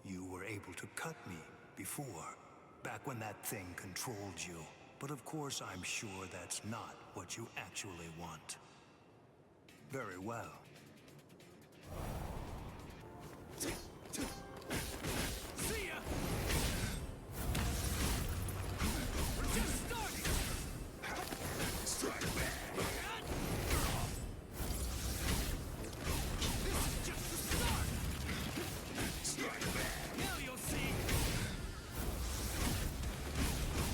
You were able to cut me before, back when that thing controlled you. But of course, I'm sure that's not what you actually want. Very well. See ya! We're just starting! Strike back! This is just the start! Strike back! Now you'll see!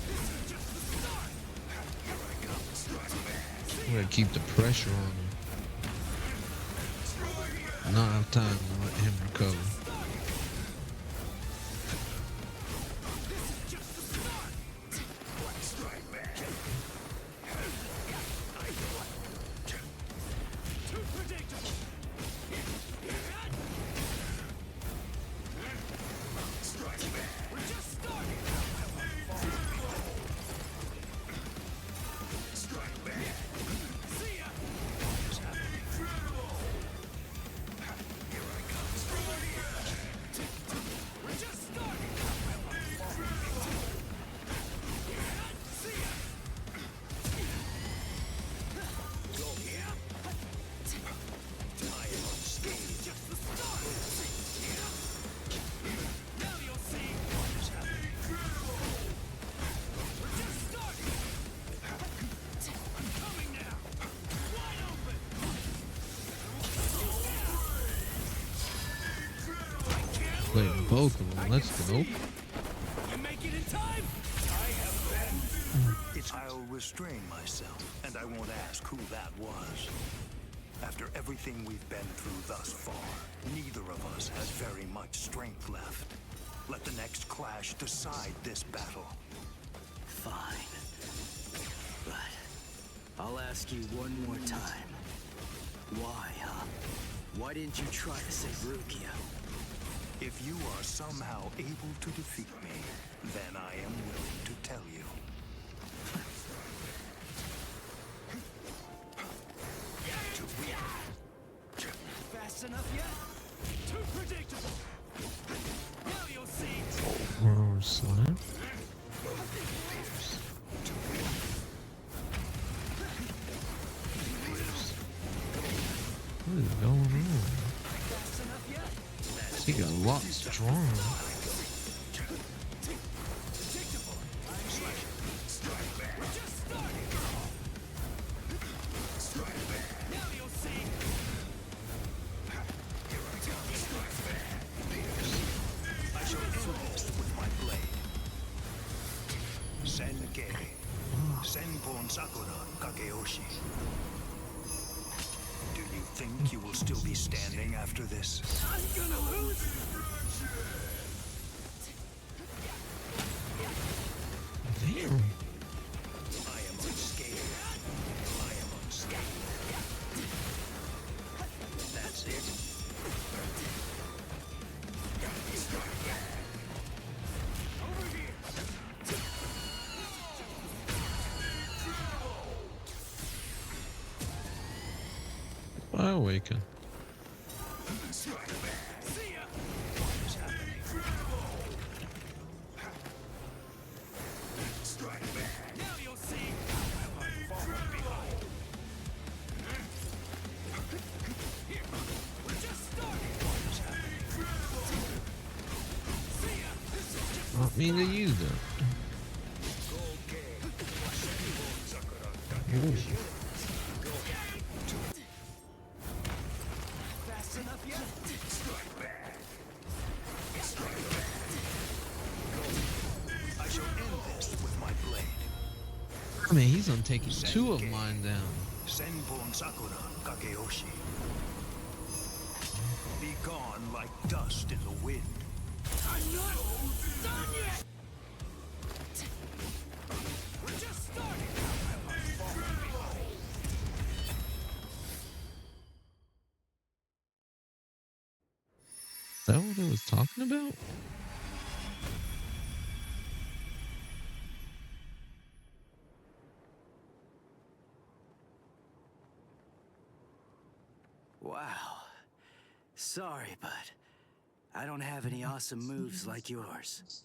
This is just the start! Here I come! Strike back! I'm gonna keep the pressure on him. Not have time to let him recover. fighting both of them. Let's go. You make it in time? I'll restrain myself, and I won't ask who that was. After everything we've been through thus far, neither of us has very much strength left. Let the next clash decide this battle. Fine. But I'll ask you one more time. Why, huh? Why didn't you try to save Rukia? If you are somehow able to defeat me, then I am willing to tell you. Fast enough yet? Too predictable. Now you'll see. Oh, slap. What is going on? He got a lot stronger. Senpon Sakura Kageyoshi. Do you think you will still be standing after this? I'm gonna lose. Damn. I am unscathed. I am unscathed. That's it. Over here. I awaken. Now you'll see. Here, we're just starting. See ya. This is just Not mean to use that. Ooh. fast enough yet. I shall end this with my blade. I mean, he's on taking two of mine down. Senpon Sakura Kageyoshi. Be gone like dust in the wind. I'm not done yet. We're just starting. Is that what it was talking about? Wow. Sorry, but I don't have any awesome moves like yours.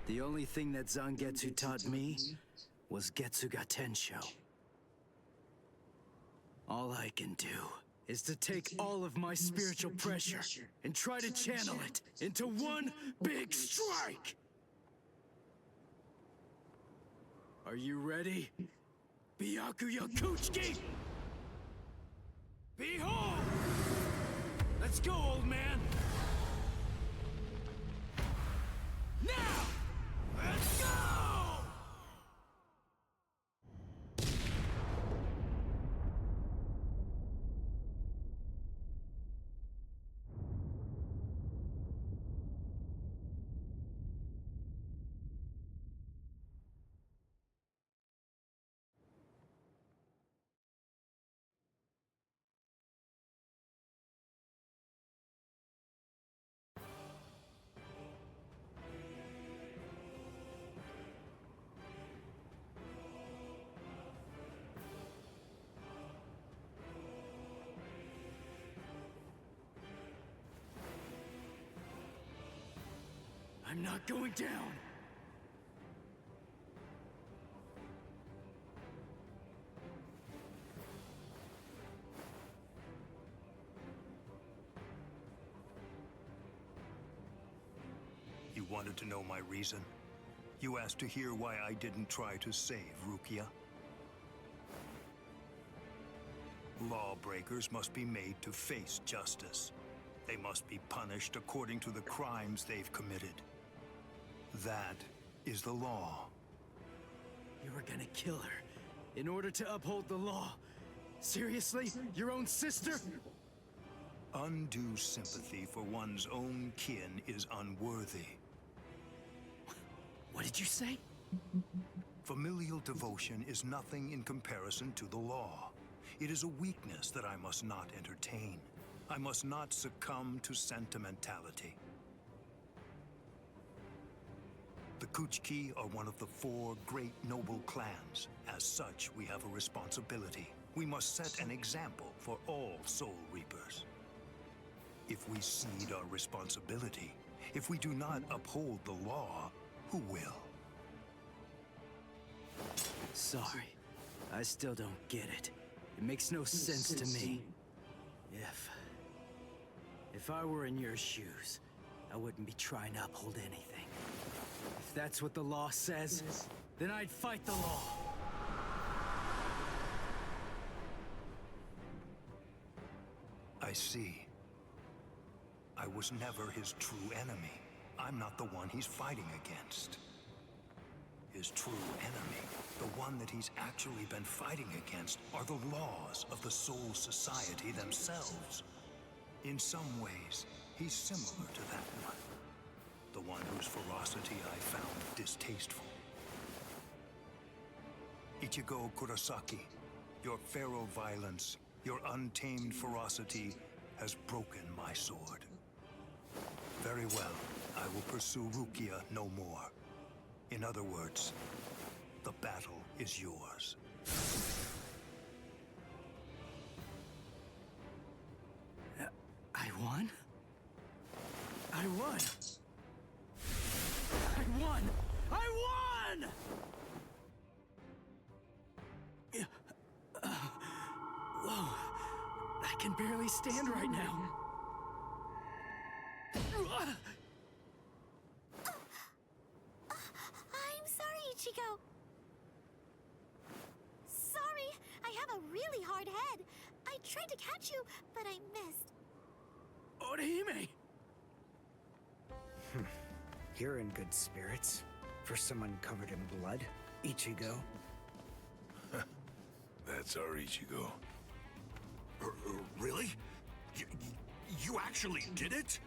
The only thing that Zangetsu taught me was Getsuga Tensho. All I can do is to take all of my spiritual pressure and try to channel it into one big strike! Are you ready? Byakuya Kuchiki! Behold! Let's go, old man! Now! Let's go! I'm not going down! You wanted to know my reason? You asked to hear why I didn't try to save Rukia? Lawbreakers must be made to face justice. They must be punished according to the crimes they've committed. That is the law. You were gonna kill her in order to uphold the law. Seriously? Your own sister? Undue sympathy for one's own kin is unworthy. What did you say? Familial devotion is nothing in comparison to the law. It is a weakness that I must not entertain. I must not succumb to sentimentality. The Kuchki are one of the 4 great noble clans. As such, we have a responsibility. We must set an example for all Soul Reapers. If we cede our responsibility, if we do not uphold the law, who will? Sorry. I still don't get it. It makes no sense to me. If I were in your shoes, I wouldn't be trying to uphold anything. If that's what the law says, then I'd fight the law. I see. I was never his true enemy. I'm not the one he's fighting against. His true enemy, the one that he's actually been fighting against, are the laws of the Soul Society themselves. In some ways, he's similar to that one. The one whose ferocity I found distasteful. Ichigo Kurosaki, your feral violence, your untamed ferocity has broken my sword. Very well, I will pursue Rukia no more. In other words, the battle is yours. I won? I won! I won! I won! Whoa. I can barely stand right now. I'm sorry, Ichigo. Sorry, I have a really hard head. I tried to catch you, but I missed. Orihime! You're in good spirits. For someone covered in blood, Ichigo. That's our Ichigo. Really? You actually did it?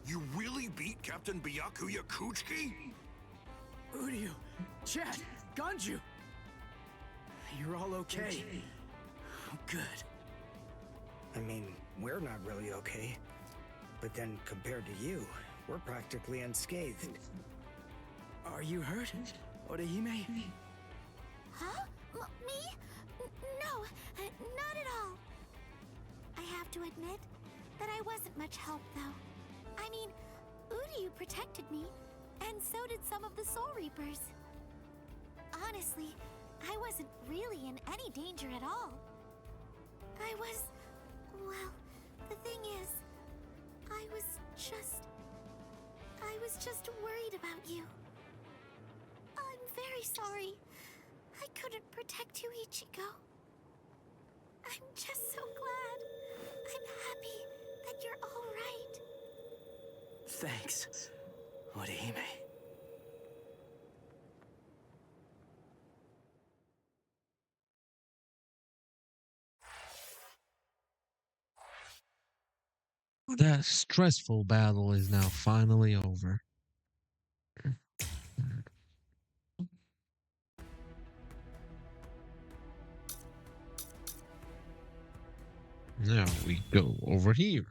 You really beat Captain Byakuya Kuchiki? Uryu, Chad, Ganju! You're all okay. Oh, good. I mean, we're not really okay. But then, compared to you, we're practically unscathed. Are you hurt, Orihime? Huh? Me? No, not at all. I have to admit that I wasn't much help, though. I mean, Uryu protected me, and so did some of the Soul Reapers. Honestly, I wasn't really in any danger at all. Well, the thing is, I was just worried about you. I'm very sorry. I couldn't protect you, Ichigo. I'm just so glad. I'm happy that you're all right. Thanks, Orihime. That stressful battle is now finally over. Now we go over here.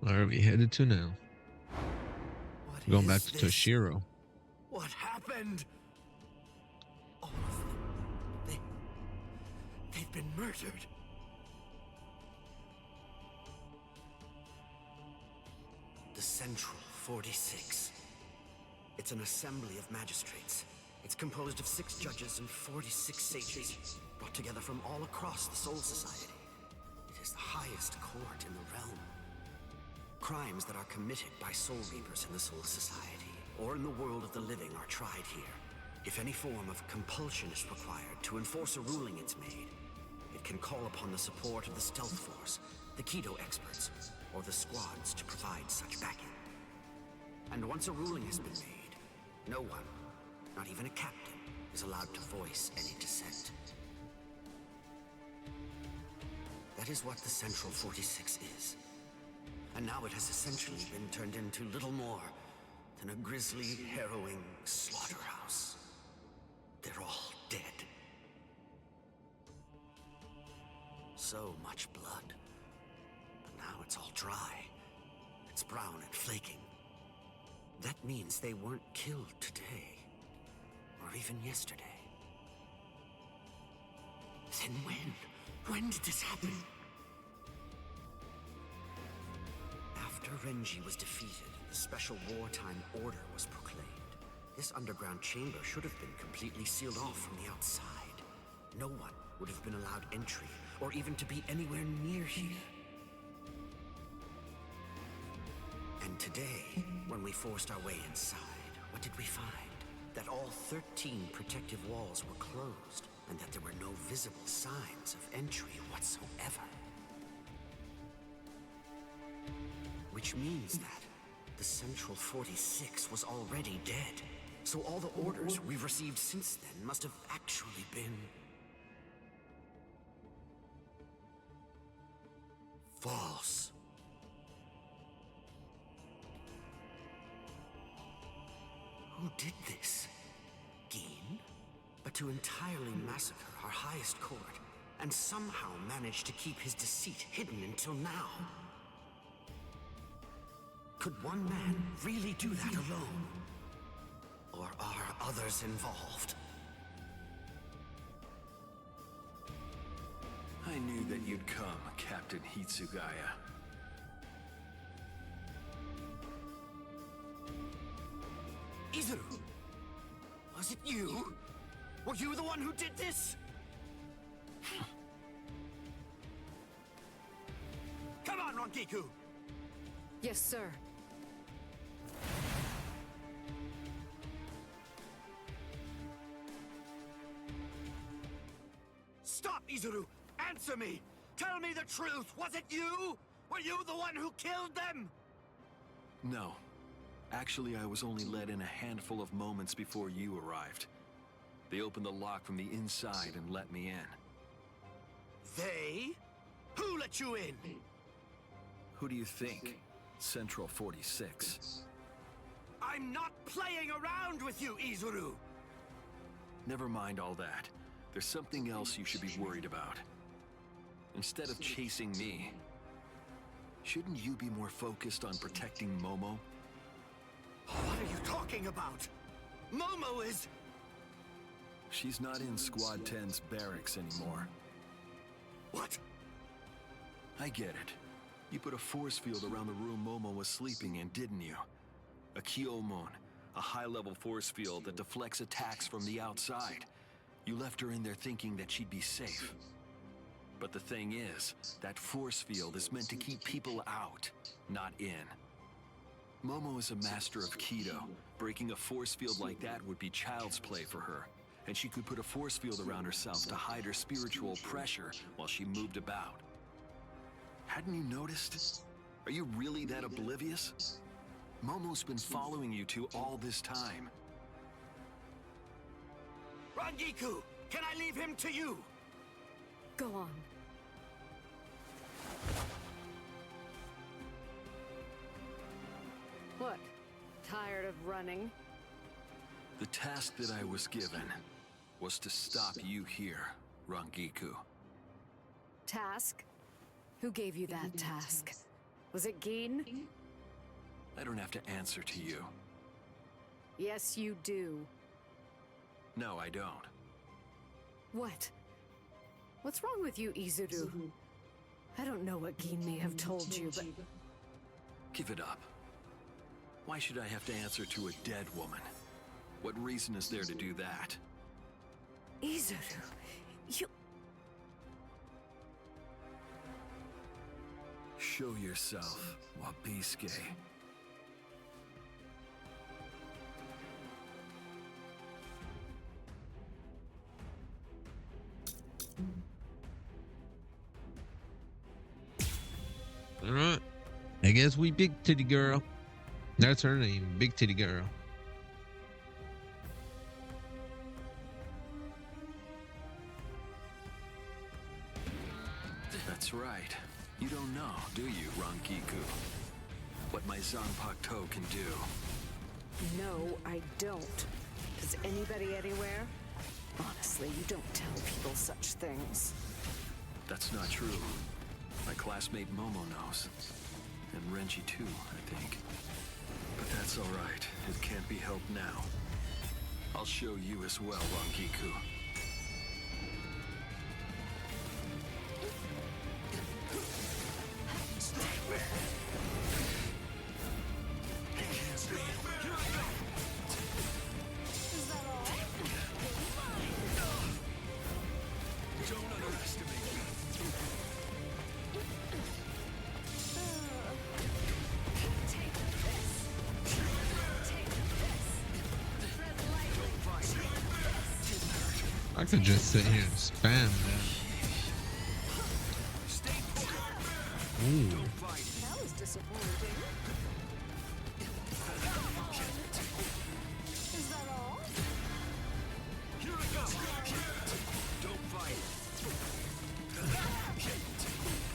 Where are we headed to now? Going back to Toshiro. What happened? All of them. They've been murdered. The Central 46. It's an assembly of magistrates. It's composed of 6 judges and 46 sages, brought together from all across the Soul Society. It is the highest court in the realm. Crimes that are committed by Soul Reapers in the Soul Society, or in the world of the living, are tried here. If any form of compulsion is required to enforce a ruling it's made, it can call upon the support of the Stealth Force, the Keto experts, or the squads to provide such backing. And once a ruling has been made, no one, not even a captain, is allowed to voice any dissent. That is what the Central 46 is. And now it has essentially been turned into little more than a grisly, harrowing slaughterhouse. They're all dead. So much blood. But now it's all dry. It's brown and flaking. That means they weren't killed today. Or even yesterday. Then when? When did this happen? After Renji was defeated, the Special Wartime Order was proclaimed. This underground chamber should have been completely sealed off from the outside. No one would have been allowed entry, or even to be anywhere near here. And today, when we forced our way inside, what did we find? That all 13 protective walls were closed, and that there were no visible signs of entry whatsoever. Which means that the Central 46 was already dead. So all the orders we've received since then must have actually been false. Who did this? Geen? But to entirely massacre our highest court, and somehow manage to keep his deceit hidden until now. Could one man really do that alone? Or are others involved? I knew that you'd come, Captain Hitsugaya. Izuru! Was it you? Were you the one who did this? Come on, Rangiku! Yes, sir. Stop, Izuru! Answer me! Tell me the truth! Was it you? Were you the one who killed them? No. Actually, I was only let in a handful of moments before you arrived. They opened the lock from the inside and let me in. They? Who let you in? Who do you think? Central 46. I'm not playing around with you, Izuru! Never mind all that. There's something else you should be worried about. Instead of chasing me, shouldn't you be more focused on protecting Momo? What are you talking about? Momo is... She's not in Squad 10's barracks anymore. What? I get it. You put a force field around the room Momo was sleeping in, didn't you? A Kyomon, a high-level force field that deflects attacks from the outside. You left her in there thinking that she'd be safe. But the thing is, that force field is meant to keep people out, not in. Momo is a master of Keto. Breaking a force field like that would be child's play for her. And she could put a force field around herself to hide her spiritual pressure while she moved about. Hadn't you noticed? Are you really that oblivious? Momo's been following you two all this time. Rangiku, can I leave him to you? Go on. What? Tired of running? The task that I was given was to stop you here, Rangiku. Task? Who gave you that task? Was it Geen? I don't have to answer to you. Yes, you do. No, I don't. What? What's wrong with you, Izuru? I don't know what Geen may have told you, but... Give it up. Why should I have to answer to a dead woman? What reason is there to do that? Izuru, you... Show yourself, Wabisuke. All right. I guess we Big Titty Girl. That's her name, Big Titty Girl. That's right. You don't know, do you, Rankiku? What my Zanpakuto can do. No, I don't. Does anybody anywhere? Honestly, you don't tell people such things. That's not true. My classmate Momo knows. And Renji too, I think. But that's alright. It can't be helped now. I'll show you as well, Rankiku. I could just sit here and spam that. Ooh. That was disappointing. Is that all? Here we go. Don't fight.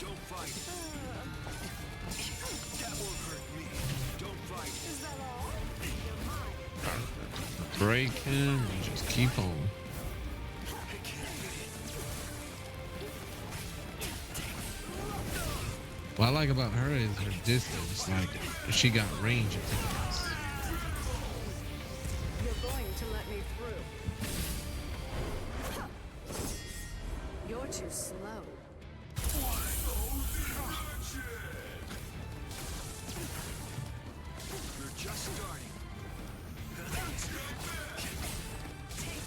Don't fight. That won't hurt me. Don't fight. Is that all? You're mine. Break him and just keep on. What I like about her is her distance. Like, she got range attacks. You're going to let me through. You're too slow. You're just starting.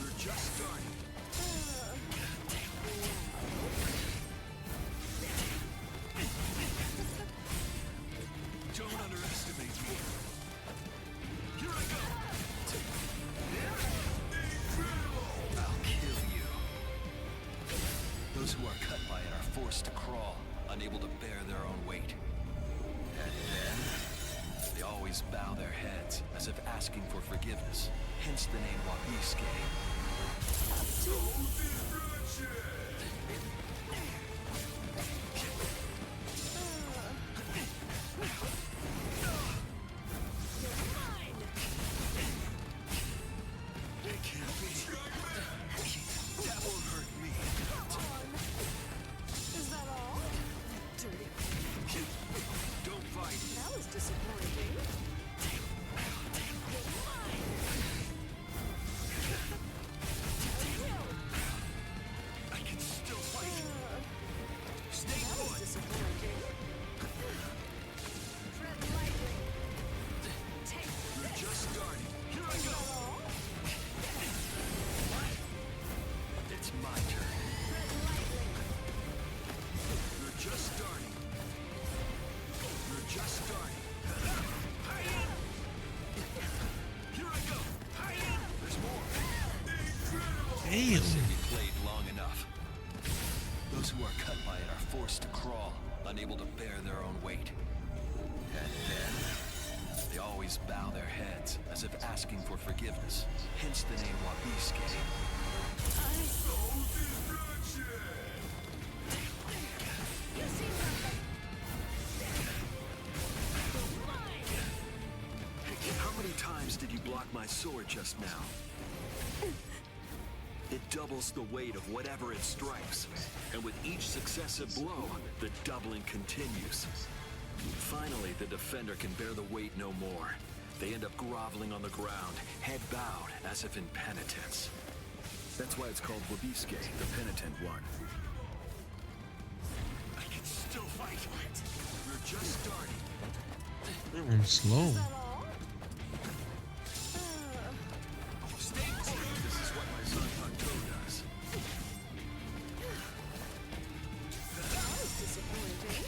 You're just starting. Don't underestimate me. Here I go. I'll kill you. Those who are cut by it are forced to crawl, unable to bear their own weight. And then, they always bow their heads, as if asking for forgiveness. Hence the name Wabisuke. Damn. Played long enough. Those who are cut by it are forced to crawl, unable to bear their own weight. And then, they always bow their heads, as if asking for forgiveness. Hence the name Wabisuke. How many times did you block my sword just now? It doubles the weight of whatever it strikes, and with each successive blow, the doubling continues. Finally, the defender can bear the weight no more. They end up groveling on the ground, head bowed, as if in penitence. That's why it's called Wabisuke, the penitent one. I can still fight. We're just starting. I'm slow. This is what my son Hanto does. That was disappointing.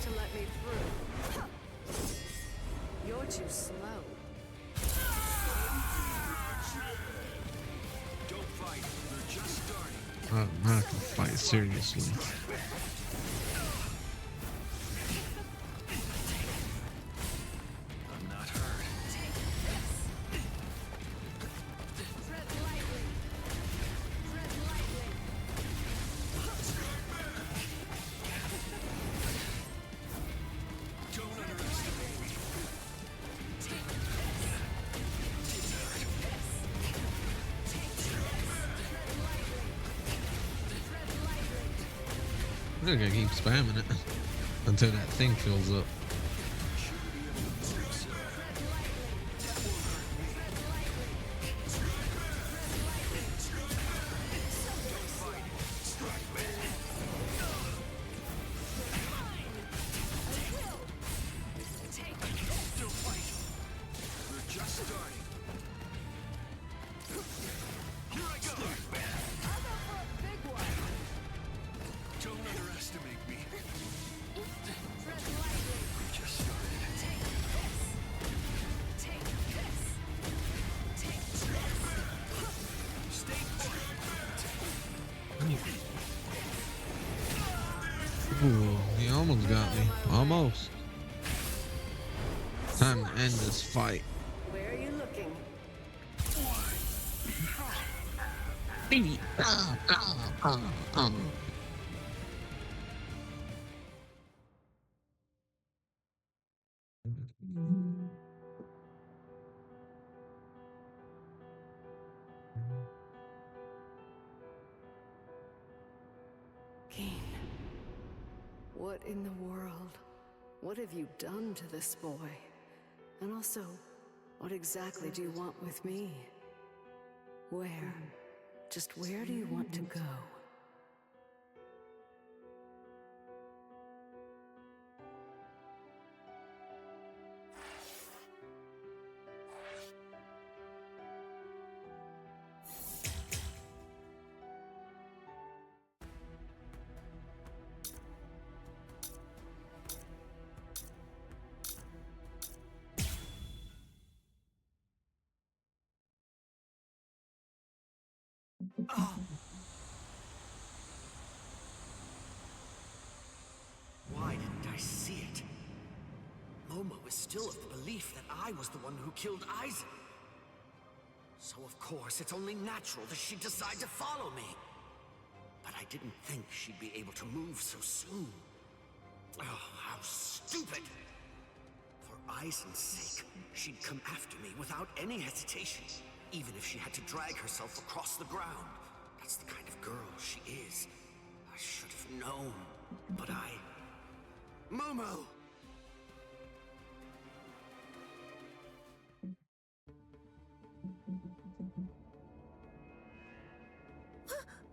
to let me through. You're too slow. Don't fight. We're just starting. I'm not gonna fight seriously. I'm not hurt. Tread lightly. Tread lightly. Don't underestimate me. I'm gonna keep spamming it until that thing fills up. We're just starting. Here I go. Don't underestimate me. We just started. Stay Ooh, he almost got me. Almost. Time to end this fight. Where are you looking? Kane. What in the world? What have you done to this boy? And also, what exactly do you want with me? Where? Just where do you want to go? Why didn't I see it? Momo is still of the belief that I was the one who killed Aizen. So of course, it's only natural that she'd decide to follow me. But I didn't think she'd be able to move so soon. Oh, how stupid! For Aizen's sake, she'd come after me without any hesitation, even if she had to drag herself across the ground. That's the kind of girl she is. I should have known, but Momo!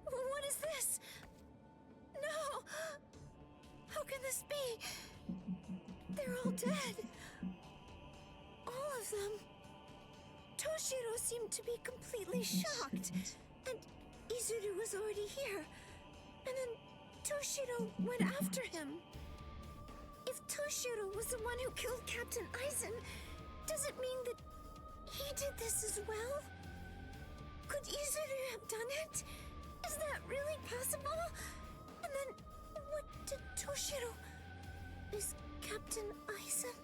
What is this? No! How can this be? They're all dead. All of them. Toshiro seemed to be completely shocked. And Izuru was already here. And then Toshiro went after him. If Toshiro was the one who killed Captain Aizen, does it mean that he did this as well? Could Izuru have done it? Is that really possible? And then, what did Toshiro... Is Captain Aizen...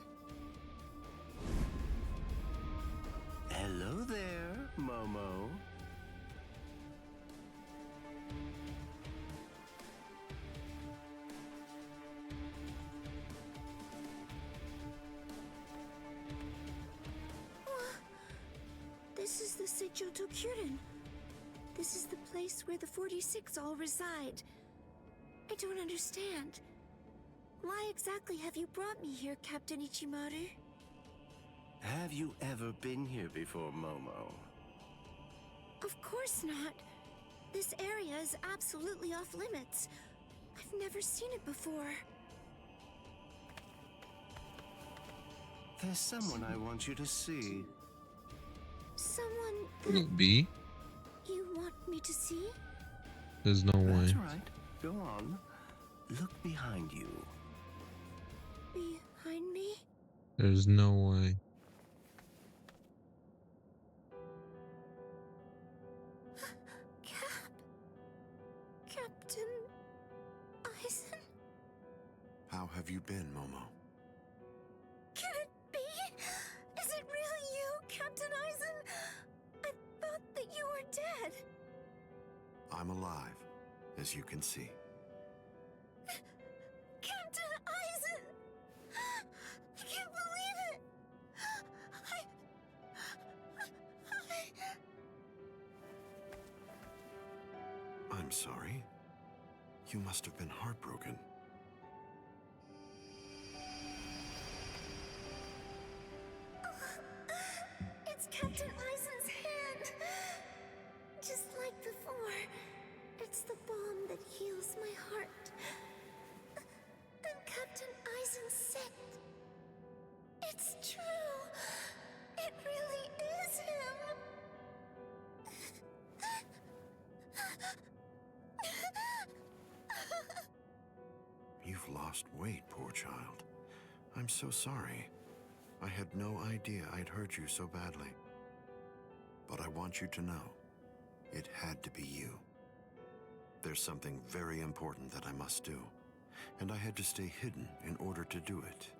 Hello there, Momo. This is the Seijoto Kyurin. This is the place where the 46 all reside. I don't understand. Why exactly have you brought me here, Captain Ichimaru? Have you ever been here before, Momo? Of course not. This area is absolutely off limits. I've never seen it before. There's someone I want you to see. Someone Could it be? you want me to see? There's no way. That's right. Go on. Look behind you. behind me? There's no way. Captain Eisen? How have you been, Momo? Can it be? Is it really you, Captain Eisen? I thought that you were dead. I'm alive, as you can see. Captain Eisen! I can't believe it! I'm sorry. You must have been heartbroken. It's Captain Eisen's hand! Just like before. It's the balm that heals my heart. And Captain Eisen's sick. It's true! It really is him! You've lost weight, poor child. I'm so sorry. I had no idea I'd hurt you so badly. But I want you to know, it had to be you. There's something very important that I must do, and I had to stay hidden in order to do it.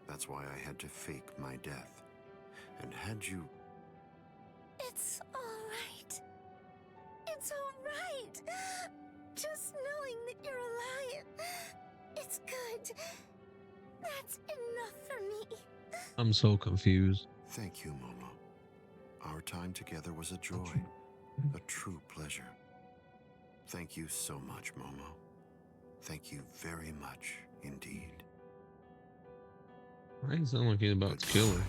That's why I had to fake my death. And had you... It's all right. It's all right. Just knowing that you're alive. It's good. That's enough for me. I'm so confused. Thank you, Momo. Our time together was a joy, a true pleasure. Thank you so much, Momo. Thank you very much indeed. Why does it sound like he's about to kill her?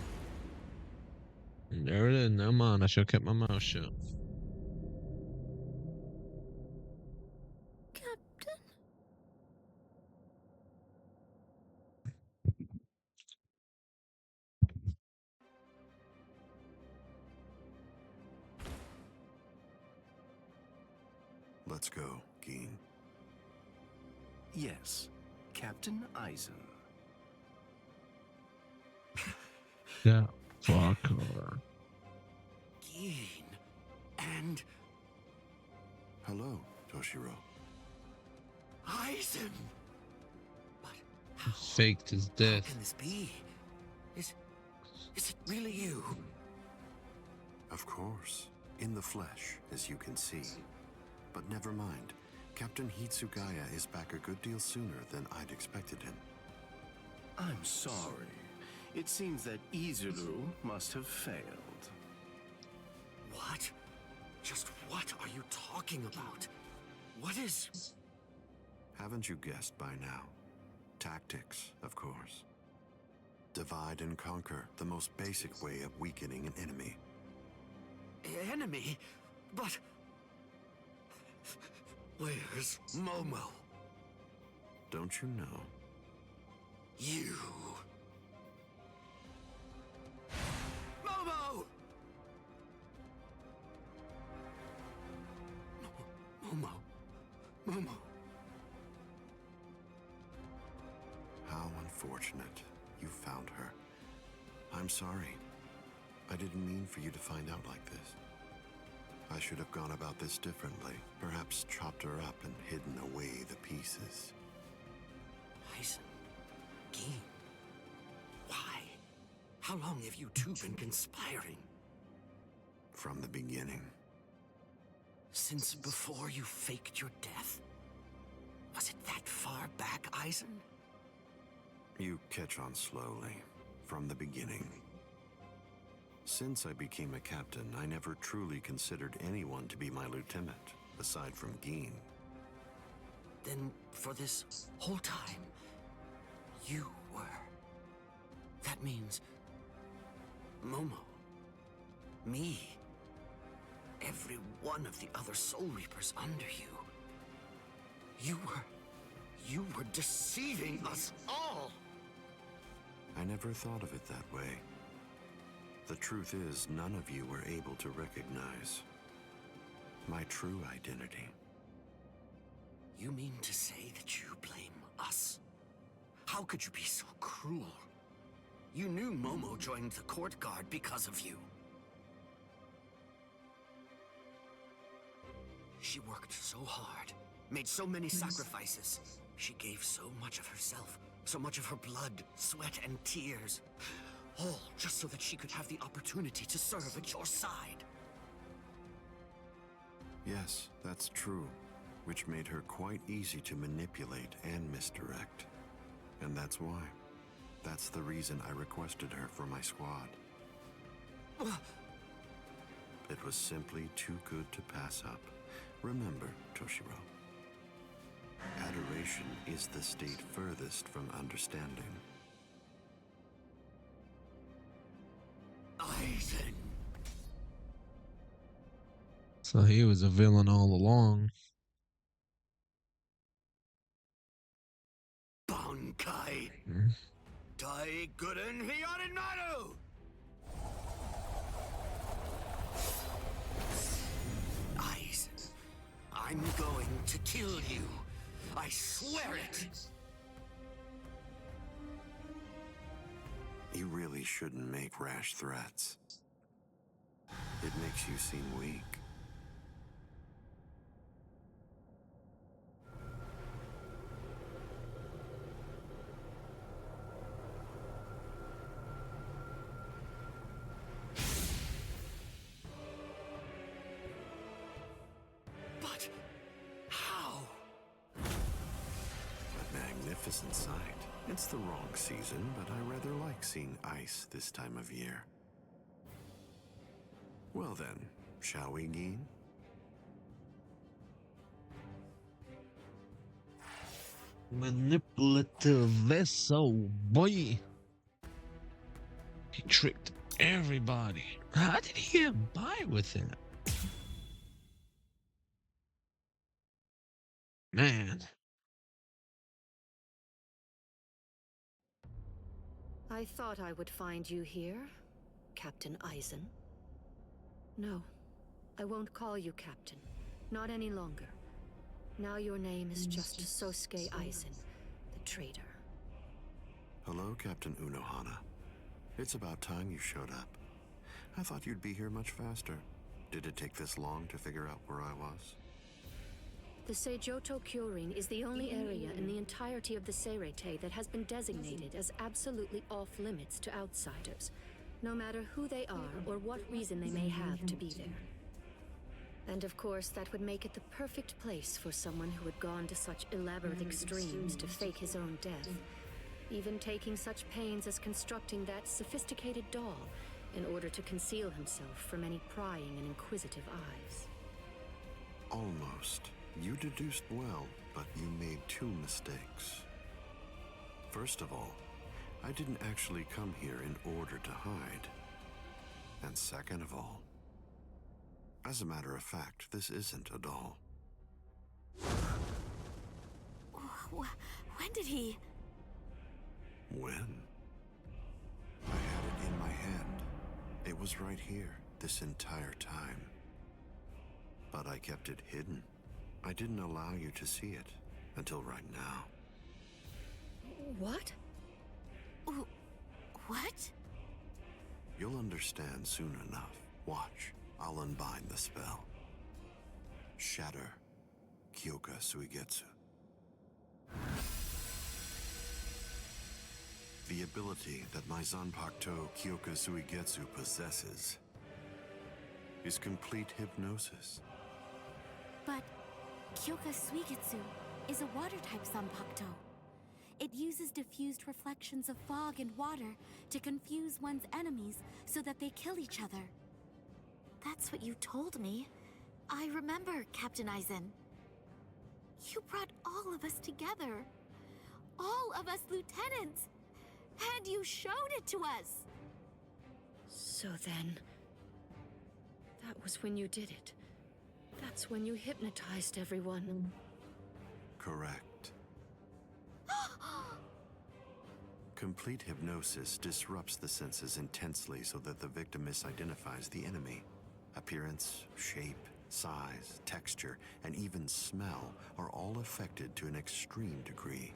And there it is. Never mind. I should have kept my mouth shut. Captain? Let's go, Geen. Yes, Captain Eisen. Yeah, fuck her. Geen. And... Hello, Toshiro. Eisen! He faked his death. How can this be? Is it really you? Of course. In the flesh, as you can see. But never mind. Captain Hitsugaya is back a good deal sooner than I'd expected him. I'm sorry. It seems that Izuru must have failed. What? Just what are you talking about? What is... Haven't you guessed by now? Tactics, of course. Divide and conquer, the most basic way of weakening an enemy. Enemy? But... Where's Momo? Don't you know? You... Momo! Momo. Momo. How unfortunate. You found her. I'm sorry. I didn't mean for you to find out like this. I should have gone about this differently. Perhaps chopped her up and hidden away the pieces. Eisen. Geen. Why? How long have you two been conspiring? From the beginning. Since before you faked your death? Was it that far back, Eisen? You catch on slowly. From the beginning. Since I became a captain, I never truly considered anyone to be my lieutenant, aside from Geen. Then, for this whole time, you were. That means... Momo. Me. Every one of the other Soul Reapers under you. You were deceiving us all! I never thought of it that way. The truth is, none of you were able to recognize my true identity. You mean to say that you blame us? How could you be so cruel? You knew Momo joined the court guard because of you. She worked so hard, made so many sacrifices. She gave so much of herself, so much of her blood, sweat, and tears. All just so that she could have the opportunity to serve at your side. Yes, that's true, which made her quite easy to manipulate and misdirect. And that's why. That's the reason I requested her for my squad. It was simply too good to pass up. Remember, Toshiro, adoration is the state furthest from understanding. Aizen. So he was a villain all along. Bankai. Dai Guden Hyorin Maru. Aizen, I'm going to kill you. I swear it. You really shouldn't make rash threats. It makes you seem weak. But how? A magnificent sight. It's the wrong season, but I rather like seeing ice this time of year. Well then, shall we, Gin? Manipulative vessel, boy. He tricked everybody. How did he get by with it? Man. I thought I would find you here, Captain Aizen. No, I won't call you Captain. Not any longer. Now your name is just Sosuke Aizen, the traitor. Hello, Captain Unohana. It's about time you showed up. I thought you'd be here much faster. Did it take this long to figure out where I was? The Seijoto Kyorin is the only area in the entirety of the Seirete that has been designated as absolutely off-limits to outsiders, no matter who they are or what reason they may have to be there. And of course, that would make it the perfect place for someone who had gone to such elaborate extremes to fake his own death, even taking such pains as constructing that sophisticated doll in order to conceal himself from any prying and inquisitive eyes. Almost. You deduced well, but you made two mistakes. First of all, I didn't actually come here in order to hide. And second of all, as a matter of fact, this isn't a doll. When did he? When? I had it in my hand. It was right here, this entire time. But I kept it hidden. I didn't allow you to see it until right now. What? What? You'll understand soon enough. Watch, I'll unbind the spell. Shatter Kyoka Suigetsu. The ability that my Zanpakuto Kyoka Suigetsu possesses is complete hypnosis. But Kyoka Suigetsu is a water-type Zanpakuto. It uses diffused reflections of fog and water to confuse one's enemies so that they kill each other. That's what you told me. I remember, Captain Aizen. You brought all of us together. All of us lieutenants. And you showed it to us. So then, that was when you did it. That's when you hypnotized everyone. Correct. Complete hypnosis disrupts the senses intensely so that the victim misidentifies the enemy. Appearance, shape, size, texture, and even smell are all affected to an extreme degree.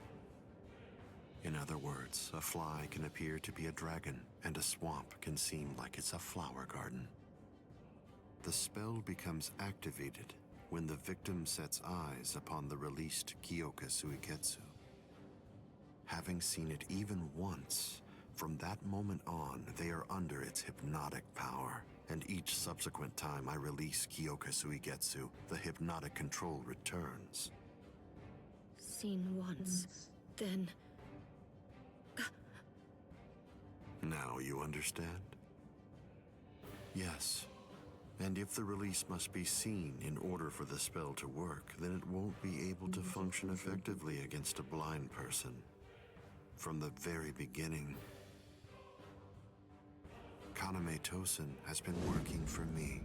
In other words, a fly can appear to be a dragon, and a swamp can seem like it's a flower garden. The spell becomes activated when the victim sets eyes upon the released Kyoka Suiketsu. Having seen it even once, from that moment on, they are under its hypnotic power, and each subsequent time I release Kyoka Suigetsu, the hypnotic control returns. Seen once, then... Now you understand? Yes. And if the release must be seen in order for the spell to work, then it won't be able to function effectively against a blind person. From the very beginning, Kaname Tosen has been working for me.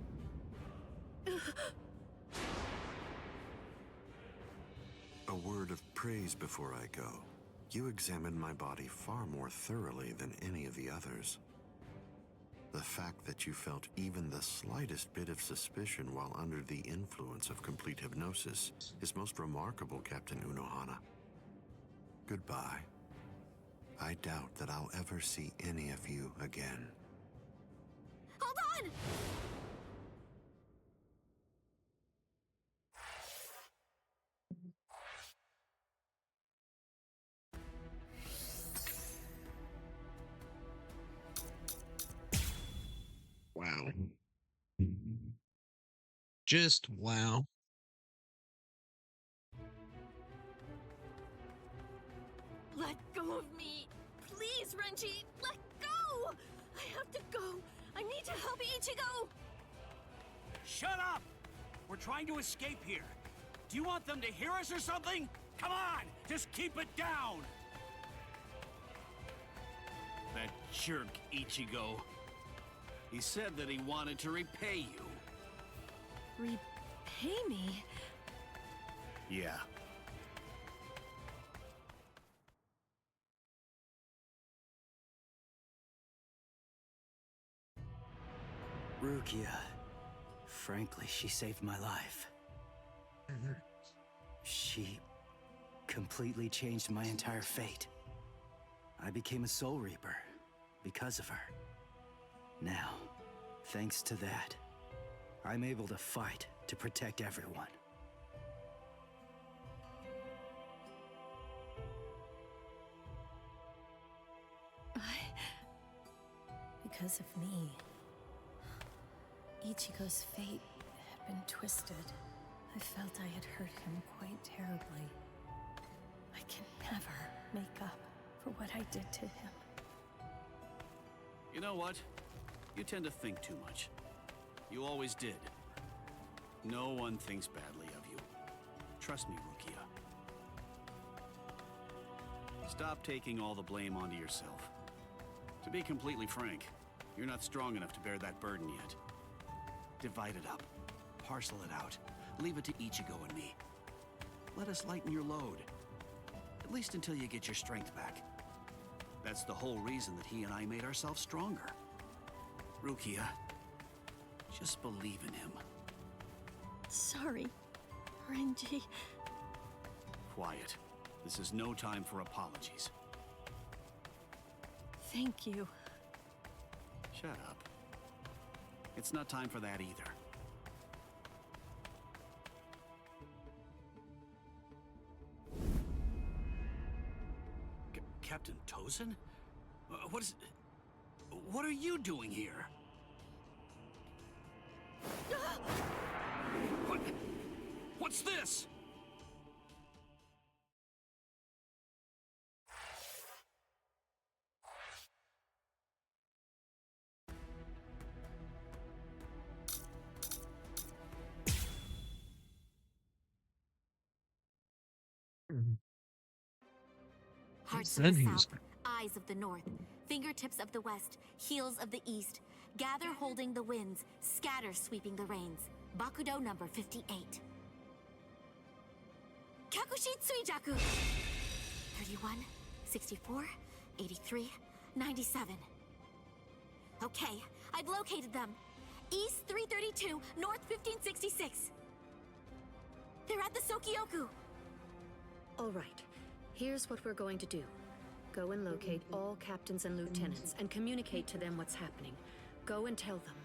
A word of praise before I go. You examined my body far more thoroughly than any of the others. The fact that you felt even the slightest bit of suspicion while under the influence of complete hypnosis is most remarkable, Captain Unohana. Goodbye. I doubt that I'll ever see any of you again. Hold on! Wow. Just wow. Let go of me! Please, Renji! Let go! I have to go! I need to help Ichigo! Shut up! We're trying to escape here. Do you want them to hear us or something? Come on! Just keep it down! That jerk Ichigo. He said that he wanted to repay you. Repay me? Yeah. Rukia. Frankly, she saved my life. She completely changed my entire fate. I became a Soul Reaper because of her. Now, thanks to that, I'm able to fight to protect everyone. Because of me, Ichigo's fate had been twisted. I felt I had hurt him quite terribly. I can never make up for what I did to him. You know what? You tend to think too much. You always did. No one thinks badly of you. Trust me, Rukia. Stop taking all the blame onto yourself. To be completely frank, you're not strong enough to bear that burden yet. Divide it up. Parcel it out. Leave it to Ichigo and me. Let us lighten your load. At least until you get your strength back. That's the whole reason that he and I made ourselves stronger. Rukia, just believe in him. Sorry, Renji. Quiet. This is no time for apologies. Thank you. Shut up. It's not time for that either. Captain Tosen? What are you doing here? What's this? Hearts of the south, eyes of the north, fingertips of the west, heels of the east. Gather holding the winds, scatter sweeping the rains. Bakudo number 58. Kakushi Tsuijaku! 31, 64, 83, 97. Okay, I've located them. East 332, north 1566. They're at the Sokioku. All right, here's what we're going to do. Go and locate all captains and lieutenants and communicate to them what's happening. Go and tell them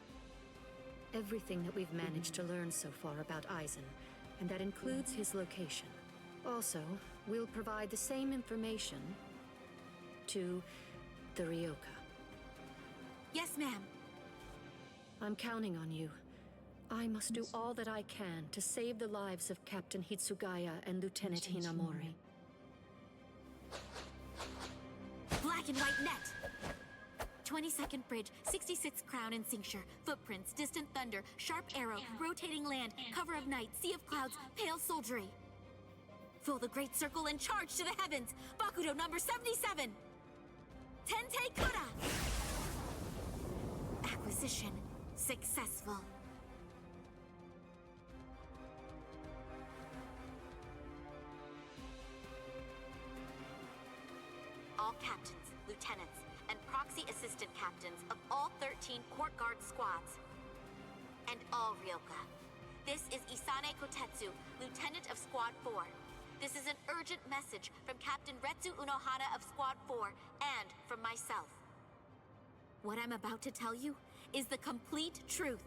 everything that we've managed to learn so far about Aizen, and that includes his location. Also, we'll provide the same information to the Ryoka. Yes, ma'am. I'm counting on you. I must do all that I can to save the lives of Captain Hitsugaya and Lieutenant Hinamori. Black and white net! 22nd bridge, 66th crown and cincture, footprints, distant thunder, sharp arrow, rotating land, cover of night, sea of clouds, pale soldiery. Fill the great circle and charge to the heavens! Bakudo number 77! Tente Kura! Acquisition successful. All captains, lieutenants, and proxy assistant captains of all 13 court guard squads. And all Ryoka. This is Isane Kotetsu, Lieutenant of Squad 4. This is an urgent message from Captain Retsu Unohana of Squad 4 and from myself. What I'm about to tell you is the complete truth.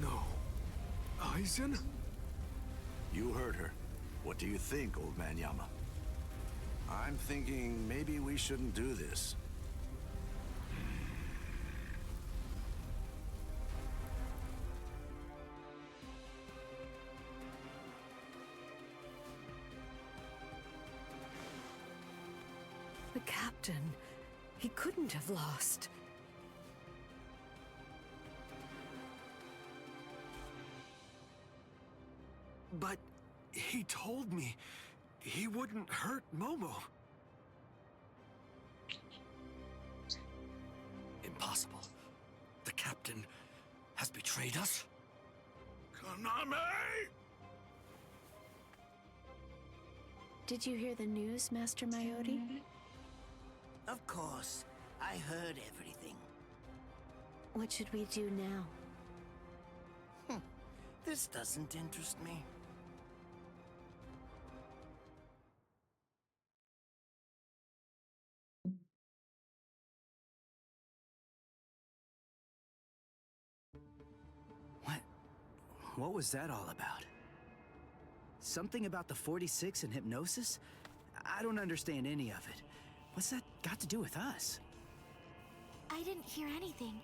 No. Aizen? You heard her. What do you think, old man Yama? I'm thinking maybe we shouldn't do this. The captain, he couldn't have lost. But he told me he wouldn't hurt Momo. Impossible. The captain has betrayed us. Kaname! Did you hear the news, Master Mayori? Of course. I heard everything. What should we do now? This doesn't interest me. What was that all about? Something about the 46 and hypnosis? I don't understand any of it. What's that got to do with us? I didn't hear anything.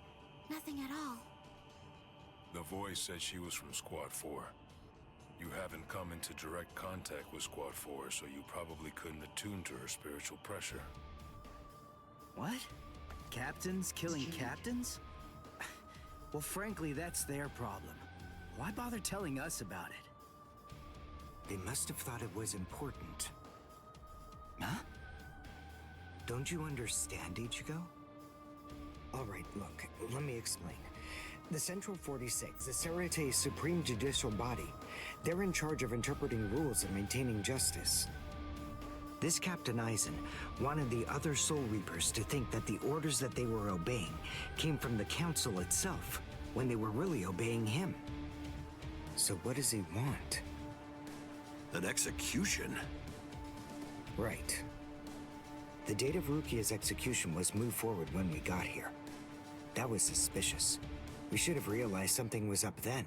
Nothing at all. The voice said she was from Squad 4. You haven't come into direct contact with Squad 4, so you probably couldn't attune to her spiritual pressure. What? Captains killing captains? Well, frankly, that's their problem. Why bother telling us about it? They must have thought it was important. Huh? Don't you understand, Ichigo? Alright, look, let me explain. The Central 46, the Sarate's supreme judicial body, they're in charge of interpreting rules and maintaining justice. This Captain Aizen wanted the other Soul Reapers to think that the orders that they were obeying came from the Council itself, when they were really obeying him. So what does he want? An execution? Right. The date of Rukia's execution was moved forward when we got here. That was suspicious. We should have realized something was up then.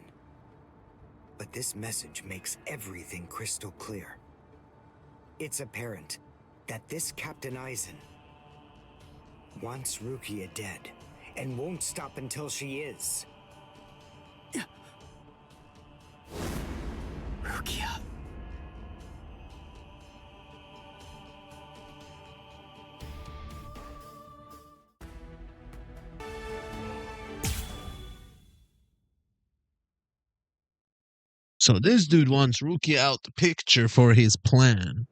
But this message makes everything crystal clear. It's apparent that this Captain Aizen wants Rukia dead, and won't stop until she is. Rukia. So this dude wants Rukia out the picture for his plan.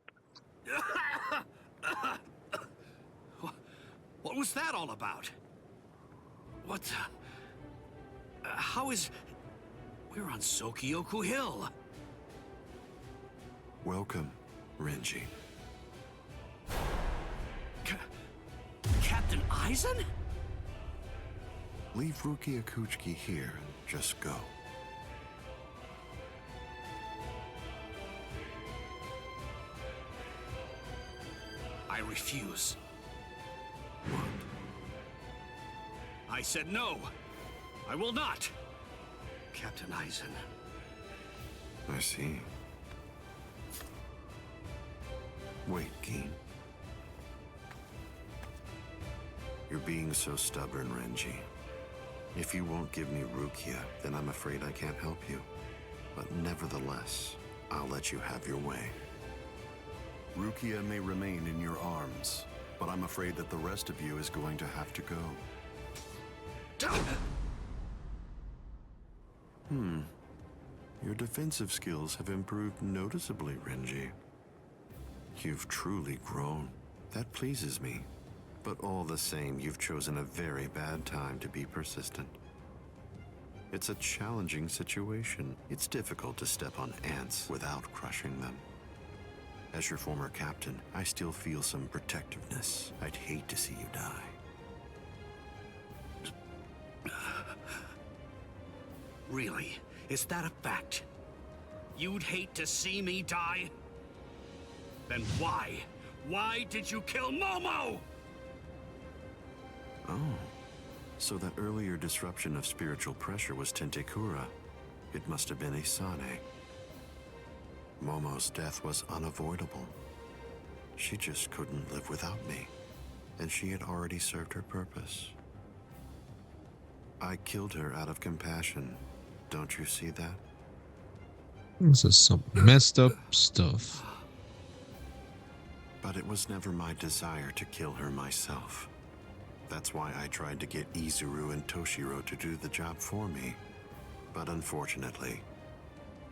What was that all about? What? How is... We're on Sokyoku Hill. Welcome, Renji. Captain Aizen? Leave Rukia Kuchiki here and just go. I refuse. What? I said no. I will not. Captain Eisen. I see. Wait, Geen. You're being so stubborn, Renji. If you won't give me Rukia, then I'm afraid I can't help you. But nevertheless, I'll let you have your way. Rukia may remain in your arms, but I'm afraid that the rest of you is going to have to go. Your defensive skills have improved noticeably, Renji. You've truly grown. That pleases me. But all the same, you've chosen a very bad time to be persistent. It's a challenging situation. It's difficult to step on ants without crushing them. As your former captain, I still feel some protectiveness. I'd hate to see you die. Really? Is that a fact? You'd hate to see me die? Then why? Why did you kill Momo? Oh, so that earlier disruption of spiritual pressure was Tentekura. It must have been Isane. Momo's death was unavoidable. She just couldn't live without me, and she had already served her purpose. I killed her out of compassion. Don't you see that? This is some messed up stuff. But it was never my desire to kill her myself. That's why I tried to get Izuru and Toshiro to do the job for me. But unfortunately,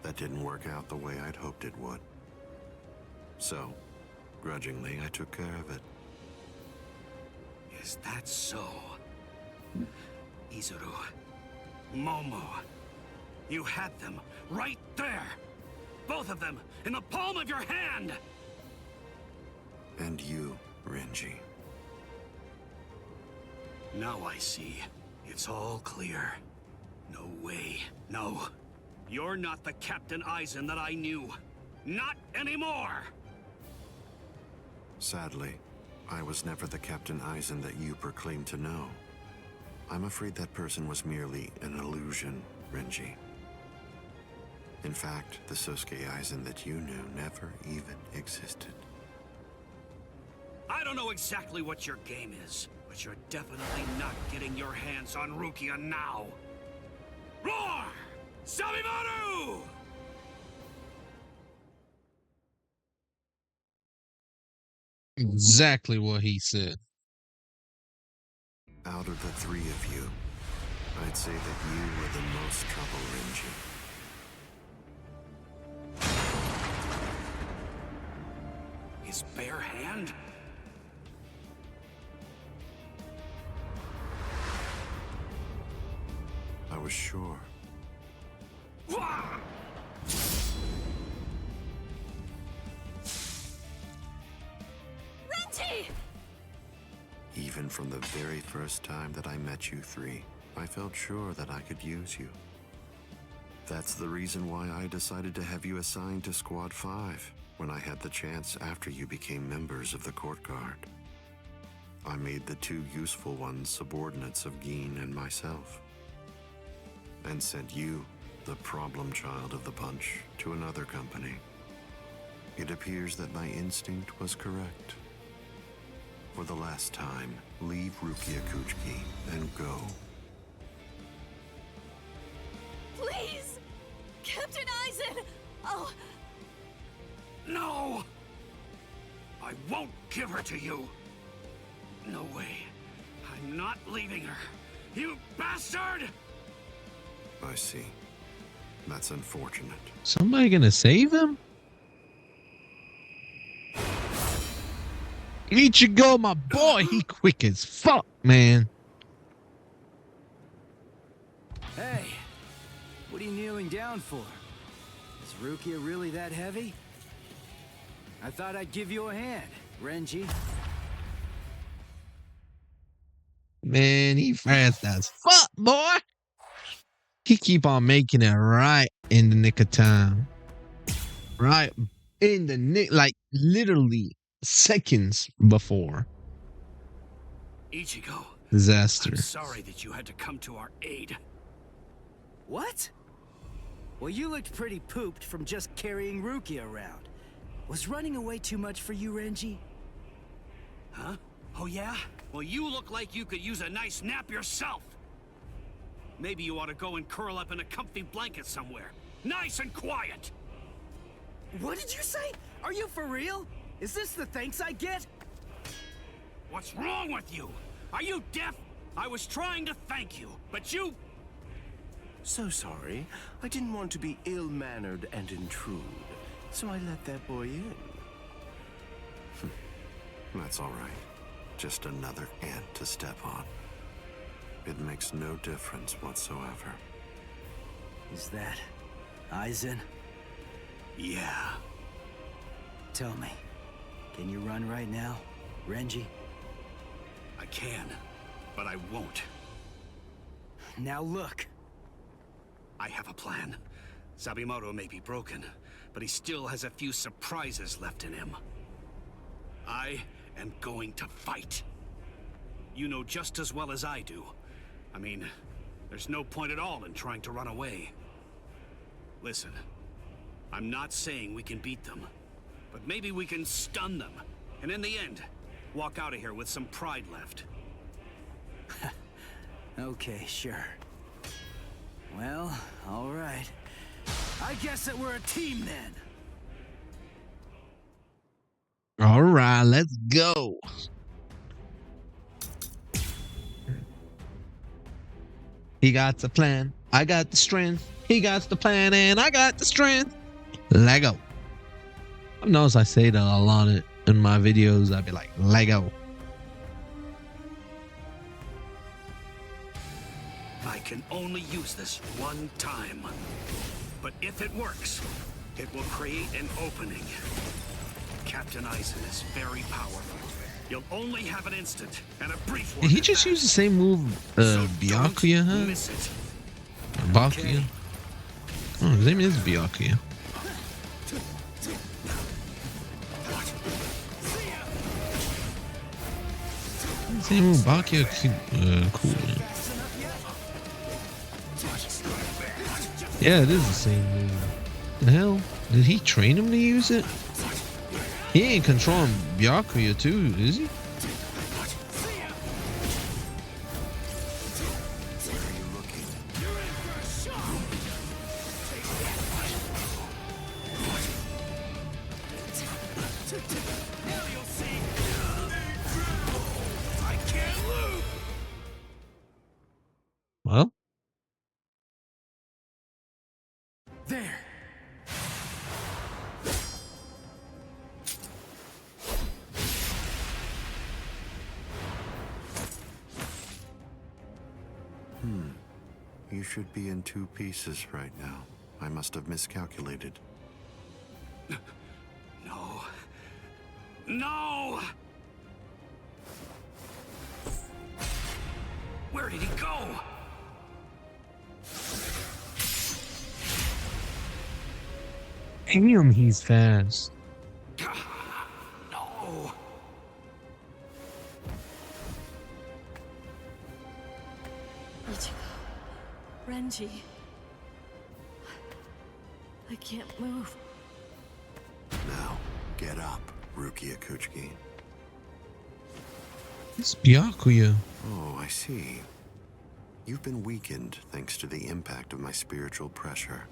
that didn't work out the way I'd hoped it would. So, grudgingly, I took care of it. Is that so? Izuru, Momo, you had them right there! Both of them in the palm of your hand! And you, Renji. Now I see. It's all clear. No way. No. You're not the Captain Eisen that I knew. Not anymore! Sadly, I was never the Captain Eisen that you proclaimed to know. I'm afraid that person was merely an illusion, Renji. In fact, the Sosuke Eisen that you knew never even existed. I don't know exactly what your game is, but you're definitely not getting your hands on Rukia now. Roar! Sabimaru! Exactly what he said. Out of the three of you, I'd say that you were the most trouble, Renji. His bare hand? I was sure. Renji! Even from the very first time that I met you three, I felt sure that I could use you. That's the reason why I decided to have you assigned to Squad 5 when I had the chance after you became members of the Court Guard. I made the two useful ones subordinates of Geen and myself, and sent you, the problem child of the bunch, to another company. It appears that my instinct was correct. For the last time, leave Rukia Kuchiki and go. Please! Captain Eisen! Oh! No! I won't give her to you! No way. I'm not leaving her. You bastard! I see. That's unfortunate. Somebody gonna save him? Ichigo, my boy, he quick as fuck, man. Hey, what are you kneeling down for? Is Rukia really that heavy? I thought I'd give you a hand, Renji. Man, he fast as fuck. boy. He keep on making it right in the nick of time. Right in the nick, like literally seconds before Ichigo, disaster. I'm sorry that you had to come to our aid. What? Well, you looked pretty pooped from just carrying Rukia around. Was running away too much for you, Renji? Huh? Oh yeah? Well, you look like you could use a nice nap yourself. Maybe you ought to go and curl up in a comfy blanket somewhere. Nice and quiet. What did you say? Are you for real? Is this the thanks I get? What's wrong with you? Are you deaf? I was trying to thank you, but you... So sorry. I didn't want to be ill-mannered and intrude, so I let that boy in. That's all right. Just another ant to step on. It makes no difference whatsoever. Is that Aizen? Yeah. Tell me, can you run right now, Renji? I can, but I won't. Now look. I have a plan. Sabimoto may be broken, but he still has a few surprises left in him. I am going to fight. You know just as well as I do. I mean, there's no point at all in trying to run away. Listen, I'm not saying we can beat them, but maybe we can stun them, and in the end, walk out of here with some pride left. Okay, sure. Well, all right. I guess that we're a team then. All right, let's go. He got the plan. I got the strength. He got the plan, and I got the strength. Lego. I've noticed I say that a lot in my videos. I'd be like, Lego. I can only use this one time. But if it works, it will create an opening. Captain Aizen is very powerful. You'll only have an instant and a brief one. Did he just use the same move Byakuya had? Bakuya? Oh, his name is Byakuya. Same move Bakuya, cool, man. Yeah, it is the same move. The hell? Did he train him to use it? He ain't controlling Byakuya too, is he? Well, there. You should be in two pieces right now. I must have miscalculated. No. No! Where did he go? damn, he's fast. No. Ichigo. Renji. I can't move. Now, get up, Rukia Kuchiki. It's Byakuya. Oh, I see. You've been weakened thanks to the impact of my spiritual pressure.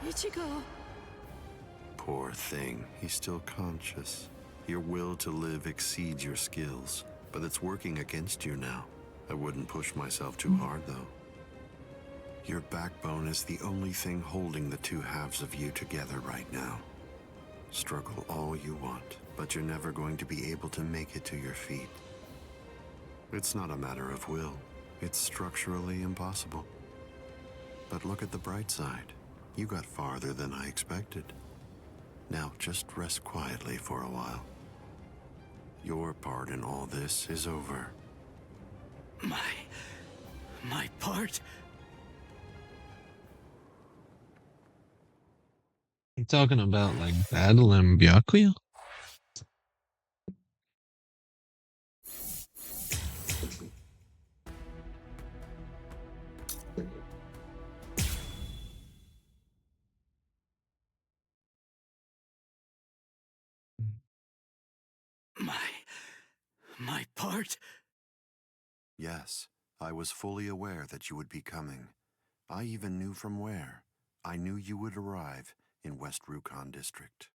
Ichigo. Poor thing. He's still conscious. Your will to live exceeds your skills, but it's working against you now. I wouldn't push myself too hard, though. Your backbone is the only thing holding the two halves of you together right now. Struggle all you want, but you're never going to be able to make it to your feet. It's not a matter of will. It's structurally impossible. But look at the bright side. You got farther than I expected. Now just rest quietly for a while. Your part in all this is over. My part? You talking about like battle in Byakuya? My part? Yes, I was fully aware that you would be coming. I even knew from where. I knew you would arrive in West Rukon District.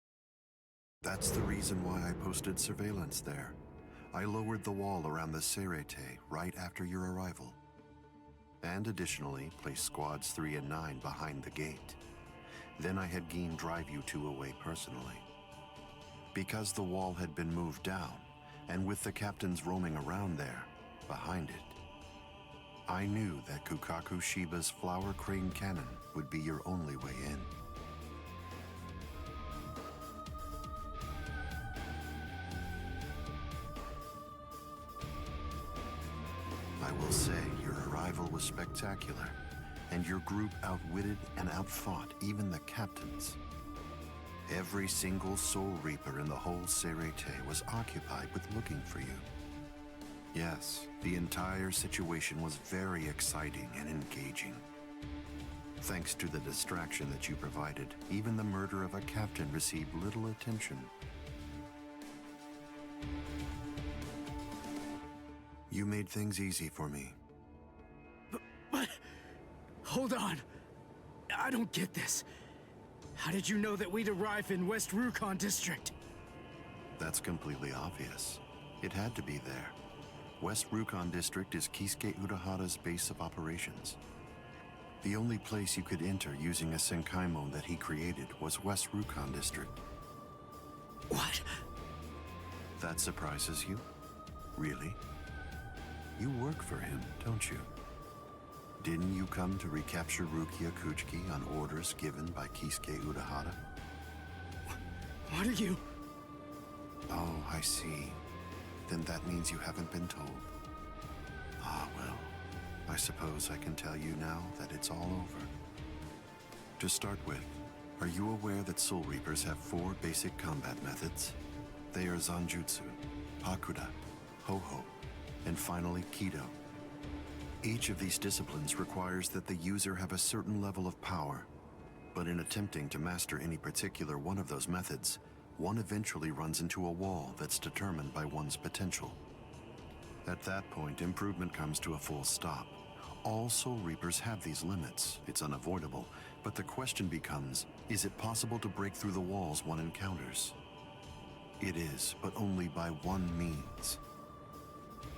That's the reason why I posted surveillance there. I lowered the wall around the Serete right after your arrival. And additionally, placed squads 3 and 9 behind the gate. Then I had Geen drive you two away personally. Because the wall had been moved down, and with the captains roaming around there, behind it, I knew that Kukaku Shiba's Flower Crane Cannon would be your only way in. I will say your arrival was spectacular, and your group outwitted and outfought even the captains. Every single Soul Reaper in the whole Serete was occupied with looking for you. Yes, the entire situation was very exciting and engaging. Thanks to the distraction that you provided, even the murder of a captain received little attention. You made things easy for me. But hold on. I don't get this. How did you know that we'd arrive in West Rukon District? That's completely obvious. It had to be there. West Rukon District is Kisuke Urahara's base of operations. The only place you could enter using a Senkaimon that he created was West Rukon District. What? That surprises you? Really? You work for him, don't you? Didn't you come to recapture Rukia Kuchiki on orders given by Kisuke Urahara? What are you? Oh, I see. Then that means you haven't been told. Ah, well, I suppose I can tell you now that it's all over. To start with, are you aware that Soul Reapers have 4 basic combat methods? They are Zanjutsu, Hakuda, Ho-Ho, and finally Kido. Each of these disciplines requires that the user have a certain level of power, but in attempting to master any particular one of those methods, one eventually runs into a wall that's determined by one's potential. At that point, improvement comes to a full stop. All Soul Reapers have these limits. It's unavoidable, but the question becomes, is it possible to break through the walls one encounters? It is, but only by one means.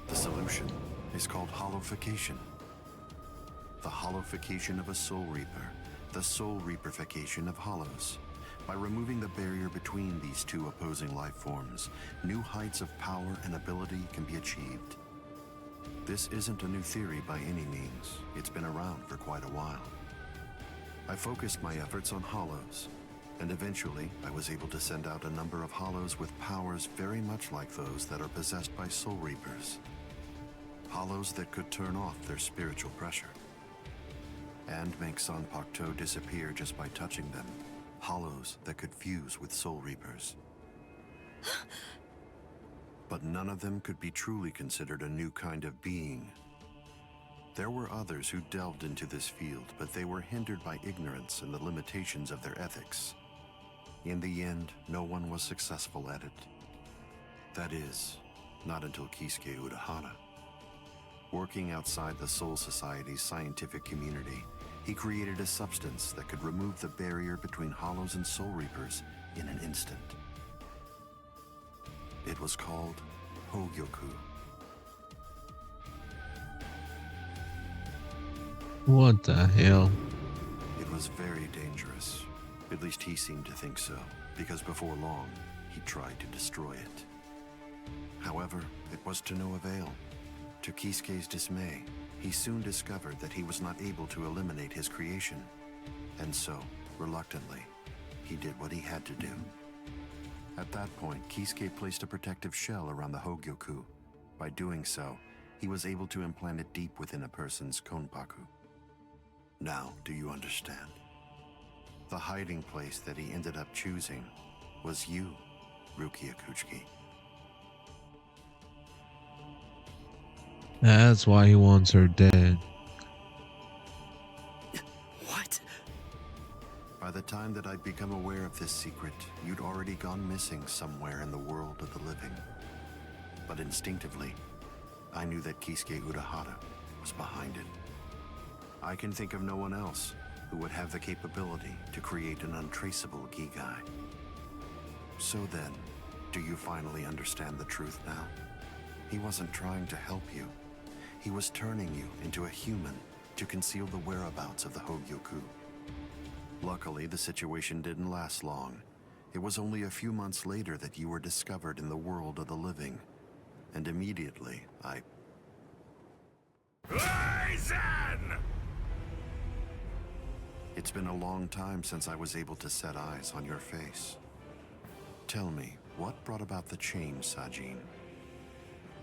The solution is called hollowification. The hollowification of a Soul Reaper, the Soul Reaperification of hollows. By removing the barrier between these two opposing life forms, new heights of power and ability can be achieved. This isn't a new theory by any means. It's been around for quite a while. I focused my efforts on hollows, and eventually I was able to send out a number of hollows with powers very much like those that are possessed by Soul Reapers. Hollows that could turn off their spiritual pressure and make Sanpakto disappear just by touching them. Hollows that could fuse with Soul Reapers. But none of them could be truly considered a new kind of being. There were others who delved into this field, but they were hindered by ignorance and the limitations of their ethics. In the end, no one was successful at it. That is, not until Kisuke Urahara. Working outside the Soul Society's scientific community, he created a substance that could remove the barrier between hollows and Soul Reapers in an instant. It was called Hogyoku. What the hell? It was very dangerous. At least he seemed to think so, because before long, he tried to destroy it. However, it was to no avail. To Kisuke's dismay, He soon discovered that he was not able to eliminate his creation, and so, reluctantly, he did what he had to do. At that point, Kisuke placed a protective shell around the Hogyoku. By doing so, he was able to implant it deep within a person's konpaku. Now, do you understand? The hiding place that he ended up choosing was you, Rukia Kuchiki. That's why he wants her dead. What? By the time that I'd become aware of this secret, you'd already gone missing somewhere in the world of the living. But instinctively, I knew that Kisuke Urahara was behind it. I can think of no one else who would have the capability to create an untraceable Gigai. So then, do you finally understand the truth now? He wasn't trying to help you. He was turning you into a human to conceal the whereabouts of the Hogyoku. Luckily, the situation didn't last long. It was only a few months later that you were discovered in the world of the living. And immediately, Aizen! It's been a long time since I was able to set eyes on your face. Tell me, what brought about the change, Sajin?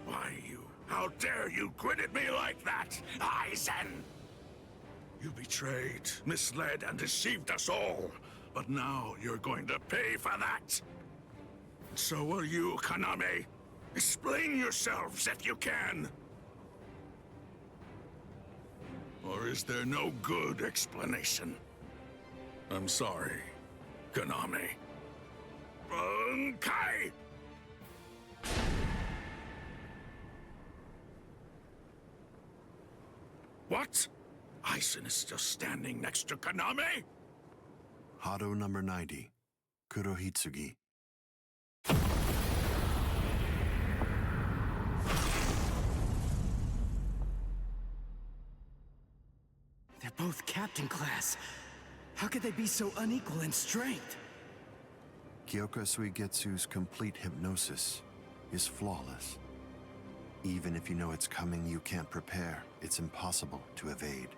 Why, you? How dare you grin at me like that, Aizen? You betrayed, misled, and deceived us all. But now you're going to pay for that. So will you, Kaname. Explain yourselves if you can. Or is there no good explanation? I'm sorry, Kaname. Bunkai! What? Aizen is still standing next to Kaname? Hado number 90, Kurohitsugi. They're both captain class. How could they be so unequal in strength? Kyoka Suigetsu's complete hypnosis is flawless. Even if you know it's coming, you can't prepare. It's impossible to evade.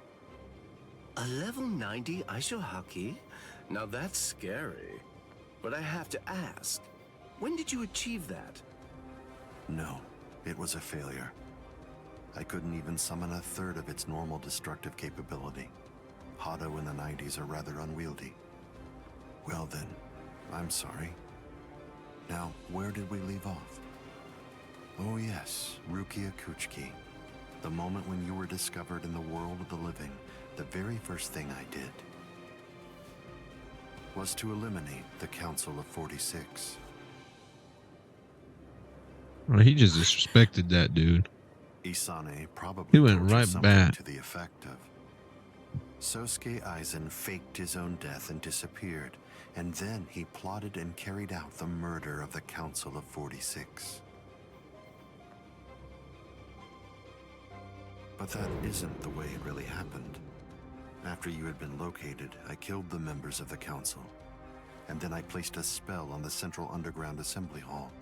A level 90 Aisho Haki? Now that's scary. But I have to ask, when did you achieve that? No, it was a failure. I couldn't even summon a third of its normal destructive capability. Hado in the 90s are rather unwieldy. Well then, I'm sorry. Now, where did we leave off? Oh yes, Rukia Kuchiki. The moment when you were discovered in the world of the living, the very first thing I did was to eliminate the Council of 46. Well, he just disrespected that dude. Isane probably He went told you right something back. to the effect of, Sosuke Aizen faked his own death and disappeared, and then he plotted and carried out the murder of the Council of 46. But that isn't the way it really happened. After you had been located, I killed the members of the council, and then I placed a spell on the central underground assembly hall.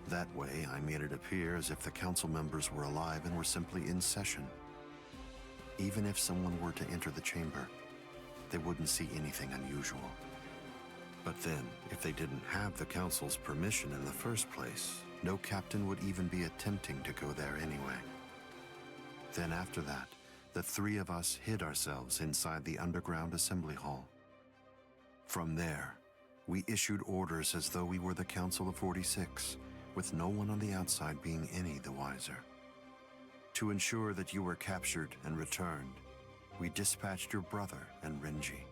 That way, I made it appear as if the council members were alive and were simply in session. Even if someone were to enter the chamber, they wouldn't see anything unusual. But then, if they didn't have the council's permission in the first place, no captain would even be attempting to go there anyway. Then after that, the three of us hid ourselves inside the underground assembly hall. From there, we issued orders as though we were the Council of 46, with no one on the outside being any the wiser. To ensure that you were captured and returned, we dispatched your brother and Renji.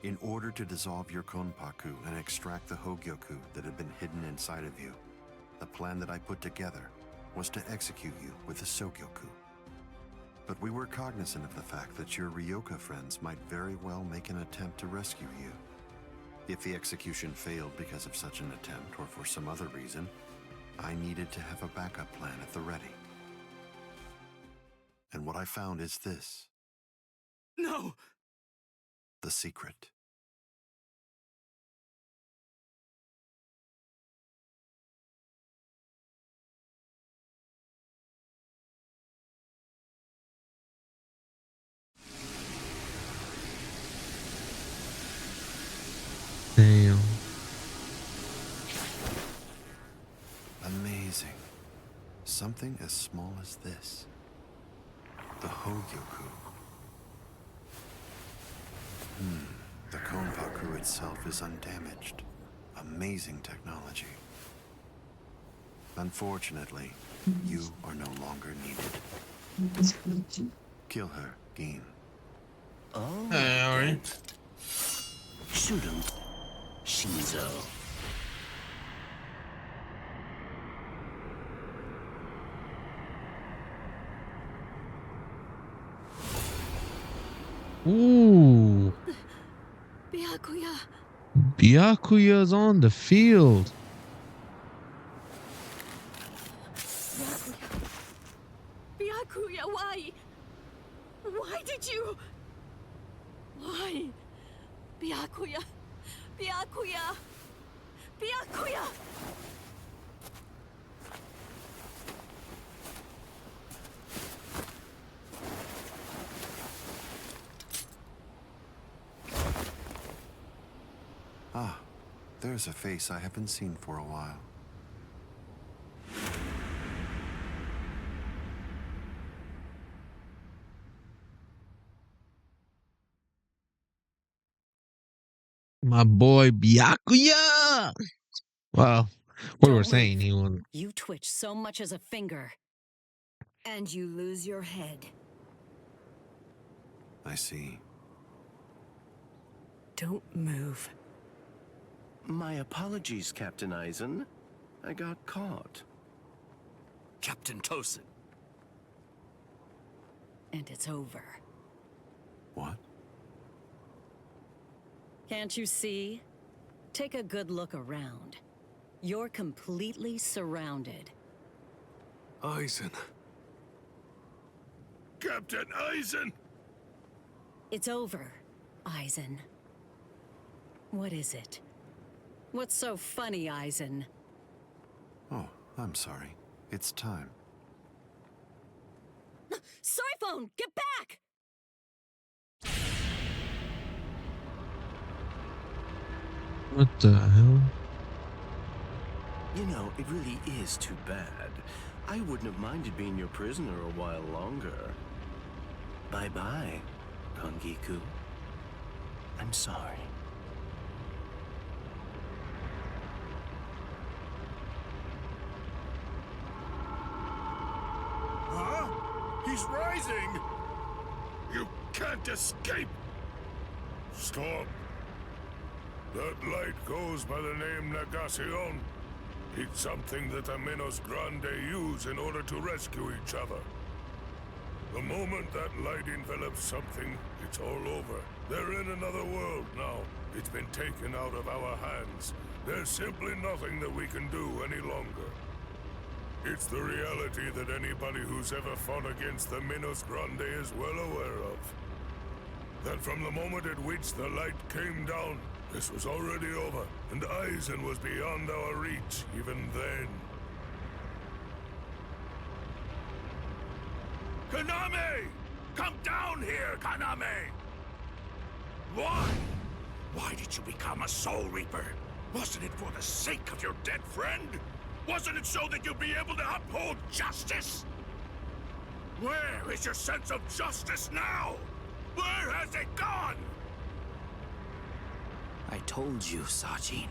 In order to dissolve your Konpaku and extract the Hogyoku that had been hidden inside of you, the plan that I put together was to execute you with the Sogyoku. But we were cognizant of the fact that your Ryoka friends might very well make an attempt to rescue you. If the execution failed because of such an attempt or for some other reason, I needed to have a backup plan at the ready. And what I found is this. No! The secret. something as small as this. The Hogyoku. The Konpaku itself is undamaged. Amazing technology. Unfortunately, you are no longer needed. Kill her, Gin. Oh, alright. Shoot him, Shinzo. Ooh. Byakuya. Byakuya's on the field. Byakuya, why? Why did you? Why? Byakuya. Byakuya. Byakuya. Ah, there's a face I haven't seen for a while. My boy Byakuya. Well, what we're saying, he won. You twitch so much as a finger. And you lose your head. I see. Don't move. My apologies, Captain Eisen. I got caught. Captain Tosin. And it's over. What? Can't you see? Take a good look around. You're completely surrounded. Eisen. Captain Eisen! It's over, Eisen. What is it? What's so funny, Eisen? Oh, I'm sorry. It's time. Soiphone, get back! What the hell? You know, it really is too bad. I wouldn't have minded being your prisoner a while longer. Bye-bye, Kongiku. I'm sorry. Huh? He's rising! You can't escape! Stop. That light goes by the name Negacion. It's something that the Minos Grande use in order to rescue each other. The moment that light envelops something, it's all over. They're in another world now. It's been taken out of our hands. There's simply nothing that we can do any longer. It's the reality that anybody who's ever fought against the Minos Grande is well aware of. That from the moment at which the light came down, this was already over, and Eisen was beyond our reach even then. Kaname! Come down here, Kaname! Why? Why did you become a Soul Reaper? Wasn't it for the sake of your dead friend? Wasn't it so that you'd be able to uphold justice? Where is your sense of justice now? Where has it gone? I told you, Sajin.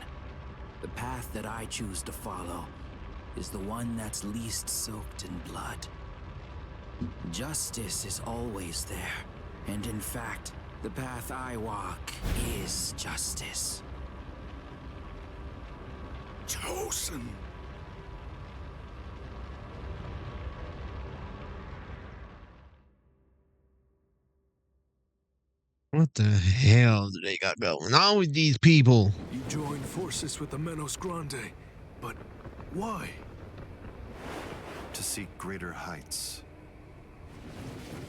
The path that I choose to follow is the one that's least soaked in blood. Justice is always there, and in fact, the path I walk is justice. Tosin! What the hell do they got going on with these people? You joined forces with the Minos Grande, but why? To seek greater heights.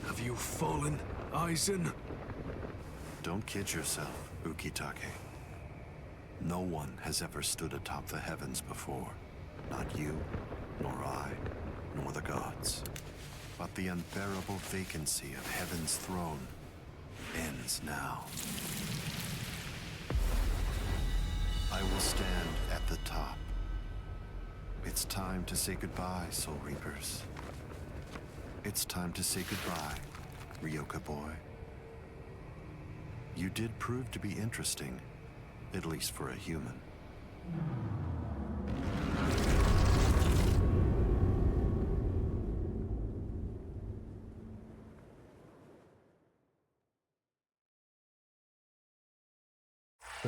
Have you fallen, Eisen? Don't kid yourself, Ukitake. No one has ever stood atop the heavens before. Not you, nor I, nor the gods. But the unbearable vacancy of heaven's throne ends now. I will stand at the top. It's time to say goodbye, Soul Reapers. It's time to say goodbye, Ryoka boy. You did prove to be interesting, at least for a human.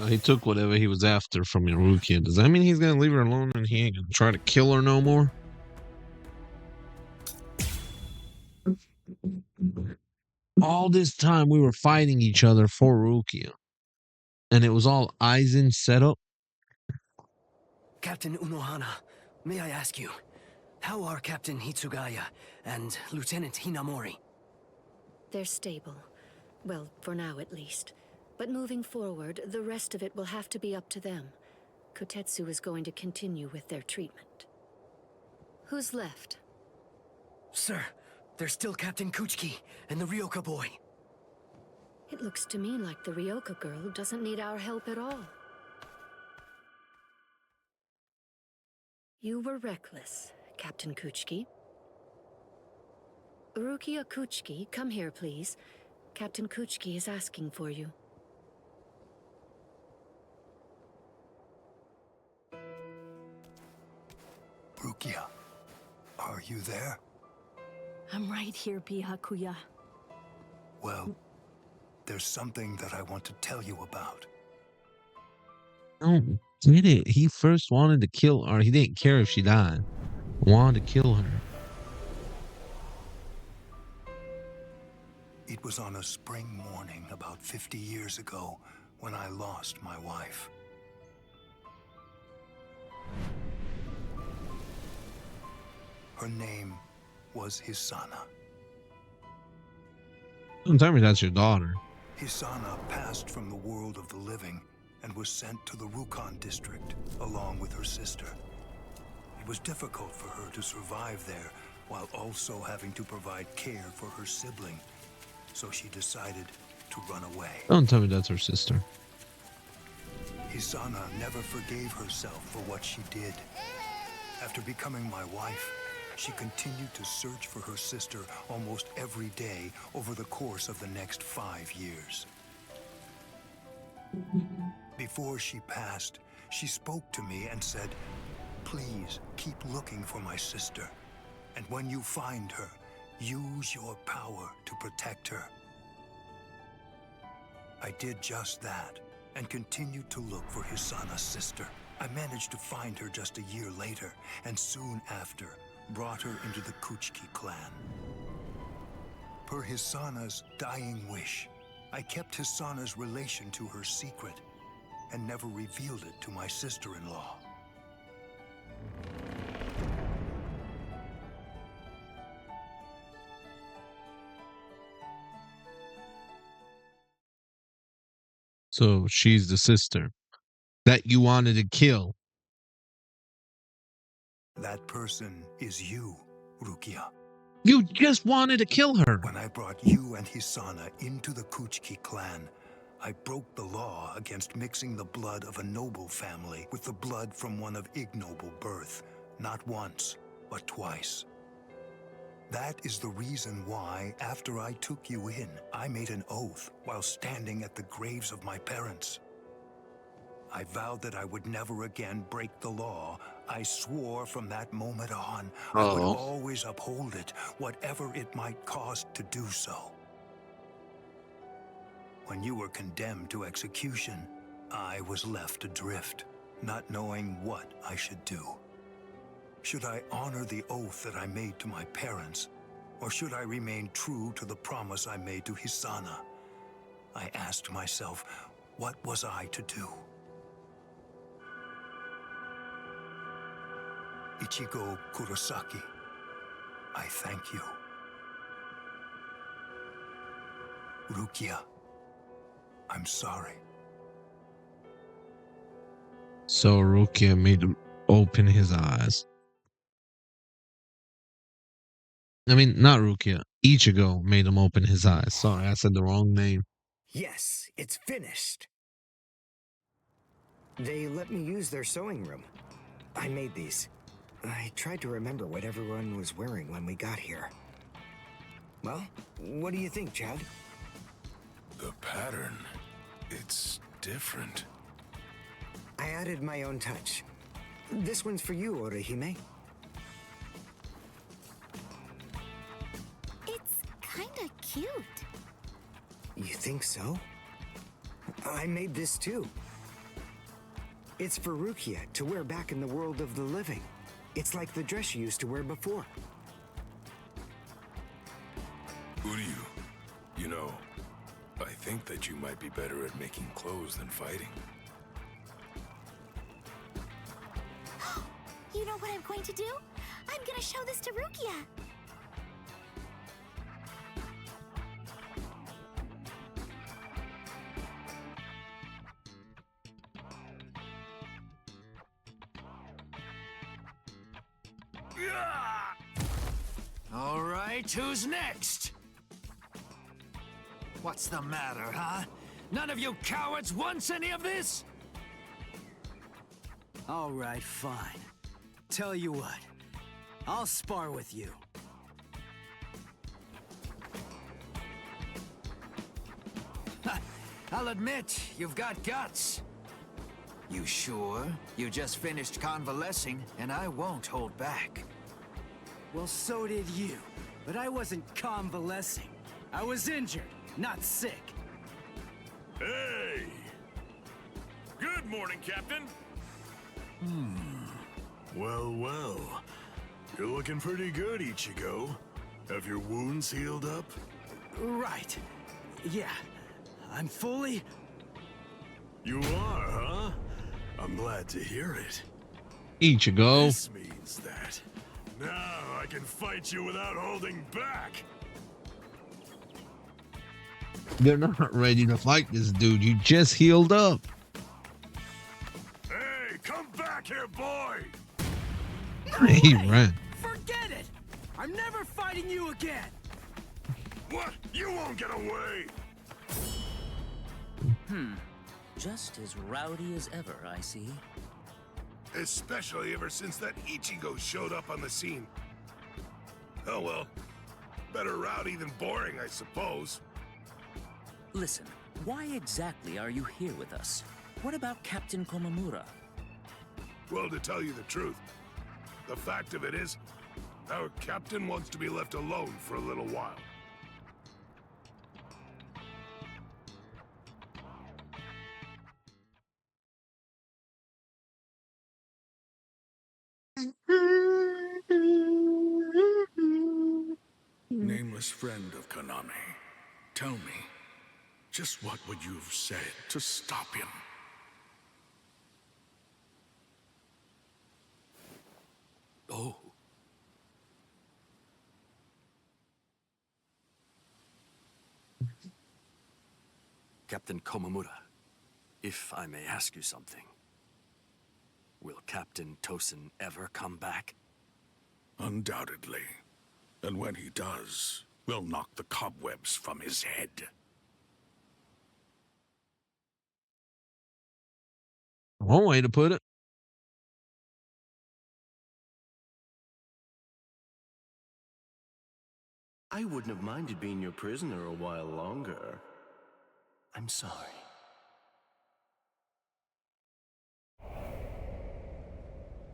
He took whatever he was after from Rukia. Does that mean he's gonna leave her alone and he ain't gonna try to kill her no more? All this time we were fighting each other for Rukia. And it was all Aizen set up. Captain Unohana, may I ask you, how are Captain Hitsugaya and Lieutenant Hinamori? They're stable. Well, for now at least. But moving forward, the rest of it will have to be up to them. Kotetsu is going to continue with their treatment. Who's left? Sir, there's still Captain Kuchiki and the Ryoka boy. It looks to me like the Ryoka girl doesn't need our help at all. You were reckless, Captain Kuchiki. Rukia Kuchiki, come here, please. Captain Kuchiki is asking for you. Rukia, are you there? I'm right here, Byakuya. Well, there's something that I want to tell you about. No, get it. He first wanted to kill her. He didn't care if she died. Wanted to kill her. It was on a spring morning about 50 years ago when I lost my wife. Her name was Hisana. Don't tell me that's your daughter. Hisana passed from the world of the living and was sent to the Rukon district along with her sister. It was difficult for her to survive there while also having to provide care for her sibling, so she decided to run away. Don't tell me that's her sister. Hisana never forgave herself for what she did. After becoming my wife, she continued to search for her sister almost every day over the course of the next 5 years. Before she passed, she spoke to me and said, "Please keep looking for my sister, and when you find her, use your power to protect her." I did just that, and continued to look for Hisana's sister. I managed to find her just a year later, and soon after, brought her into the Kuchiki clan. Per Hisana's dying wish, I kept Hisana's relation to her secret, and never revealed it to my sister-in-law. So she's the sister that you wanted to kill. That person is you, Rukia. You just wanted to kill her. When I brought you and Hisana into the Kuchiki clan, I broke the law against mixing the blood of a noble family with the blood from one of ignoble birth, not once, but twice. That is the reason why, after I took you in, I made an oath while standing at the graves of my parents. I vowed that I would never again break the law. I swore from that moment on, I would always uphold it, whatever it might cost to do so. When you were condemned to execution, I was left adrift, not knowing what I should do. Should I honor the oath that I made to my parents, or should I remain true to the promise I made to Hisana? I asked myself, what was I to do? Ichigo Kurosaki, I thank you. Rukia, I'm sorry. So Rukia made him open his eyes. I mean, not Rukia. Ichigo made him open his eyes. Sorry, I said the wrong name. Yes, it's finished. They let me use their sewing room. I made these. I tried to remember what everyone was wearing when we got here. Well, what do you think, Chad? The pattern, it's different. I added my own touch. This one's for you, Orihime. It's kinda cute. You think so? I made this too. It's for Rukia to wear back in the world of the living. It's like the dress she used to wear before. Uryu, you know, I think that you might be better at making clothes than fighting. You know what I'm going to do? I'm gonna show this to Rukia. All right, who's next? What's the matter, huh? None of you cowards wants any of this? All right, fine. Tell you what, I'll spar with you. I'll admit, you've got guts. You sure? You just finished convalescing, and I won't hold back. Well, so did you. But I wasn't convalescing. I was injured, not sick. Hey! Good morning, Captain. Well, well. You're looking pretty good, Ichigo. Have your wounds healed up? Right. Yeah. I'm fully... You are, huh? I'm glad to hear it. Ichigo. This means that now I can fight you without holding back. They're not ready to fight this dude. You just healed up. Hey, come back here, boy! He ran. Forget it! I'm never fighting you again! What? You won't get away! Just as rowdy as ever, I see. Especially ever since that Ichigo showed up on the scene. Oh well. Better rowdy than boring, I suppose. Listen, why exactly are you here with us? What about Captain Komamura? Well, to tell you the truth, the fact of it is, our captain wants to be left alone for a little while. Nameless friend of Konami, tell me, just what would you have said to stop him? Oh. Captain Komamura, if I may ask you something. Will Captain Tosin ever come back? Undoubtedly. And when he does, we'll knock the cobwebs from his head. One way to put it. I wouldn't have minded being your prisoner a while longer. I'm sorry.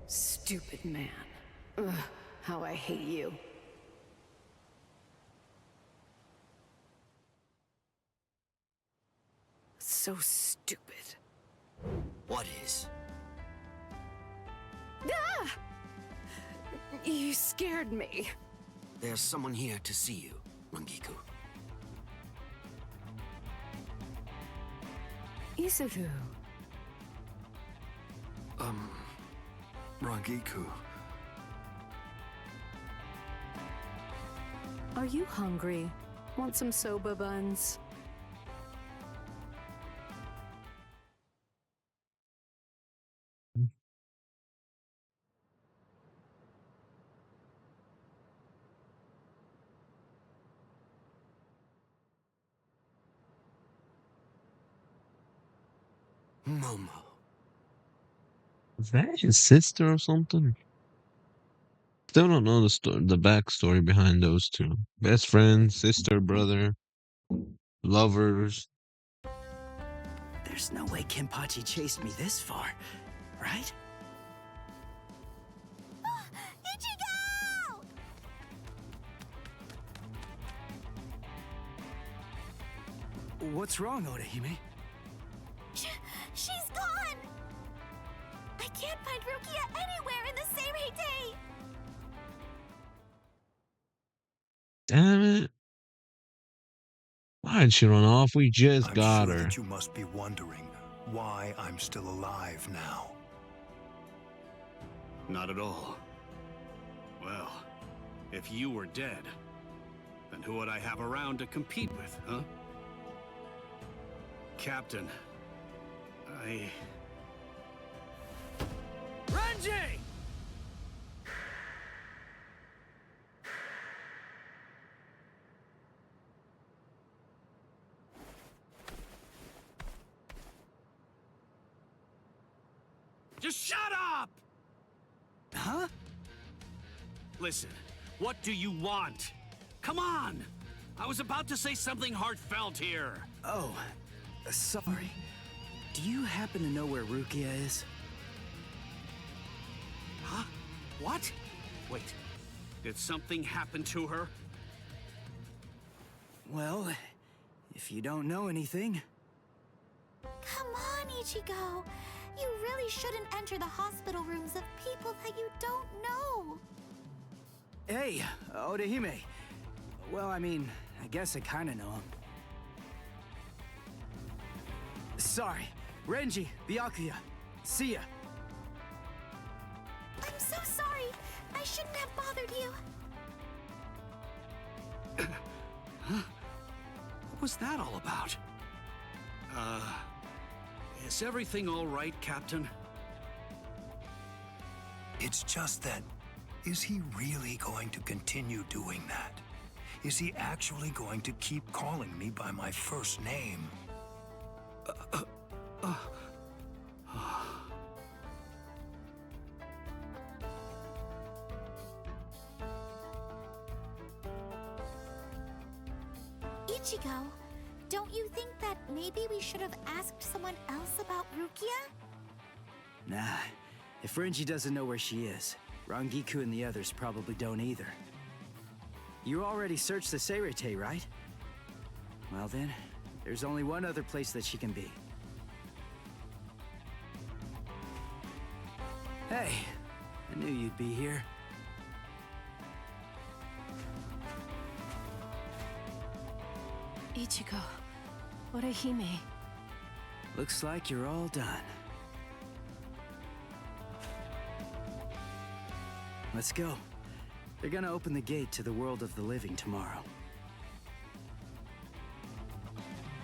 Stupid man. Ugh, how I hate you. So stupid. What is? Ah! You scared me. There's someone here to see you, Rangiku. Isuru. Rangiku. Are you hungry? Want some soba buns? Momo. Is that his sister or something? still don't know the backstory behind those two. Best friends, sister, brother, lovers. There's no way Kenpachi chased me this far, right? Ichigo! What's wrong, Odahime? She's gone! I can't find Rukia anywhere in the Seirei. Damn it. Why'd she run off? We just I'm got sure her. that you must be wondering why I'm still alive now. Not at all. Well, if you were dead, then who would I have around to compete with, huh? Captain, Renji! Just shut up! Huh? Listen, what do you want? Come on! I was about to say something heartfelt here. Oh, sorry. Do you happen to know where Rukia is? Huh? What? Wait, did something happen to her? Well, if you don't know anything... Come on, Ichigo. You really shouldn't enter the hospital rooms of people that you don't know. Hey, Odahime. Well, I mean, I guess I kinda know him. Sorry. Renji, Byakuya. See ya. I'm so sorry. I shouldn't have bothered you. What was that all about? Is everything all right, Captain? It's just that, is he really going to continue doing that? Is he actually going to keep calling me by my first name? Ichigo, don't you think that maybe we should have asked someone else about Rukia? Nah, if Renji doesn't know where she is, Rangiku and the others probably don't either. You already searched the Seirei, right? Well then, there's only one other place that she can be. Hey, I knew you'd be here. Ichigo, Orihime. Looks like you're all done. Let's go. They're gonna open the gate to the world of the living tomorrow.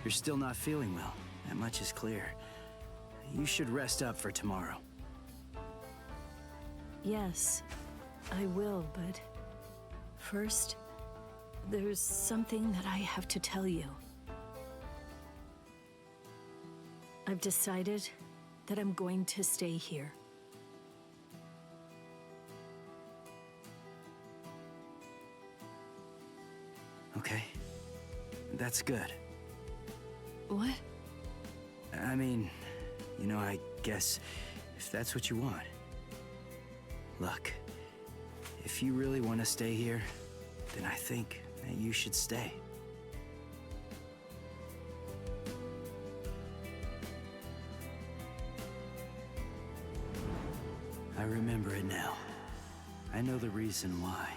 You're still not feeling well. That much is clear. You should rest up for tomorrow. Yes, I will, but first, there's something that I have to tell you. I've decided that I'm going to stay here. Okay. That's good. What? I mean, you know, I guess if that's what you want. Look, if you really want to stay here, then I think that you should stay. I remember it now. I know the reason why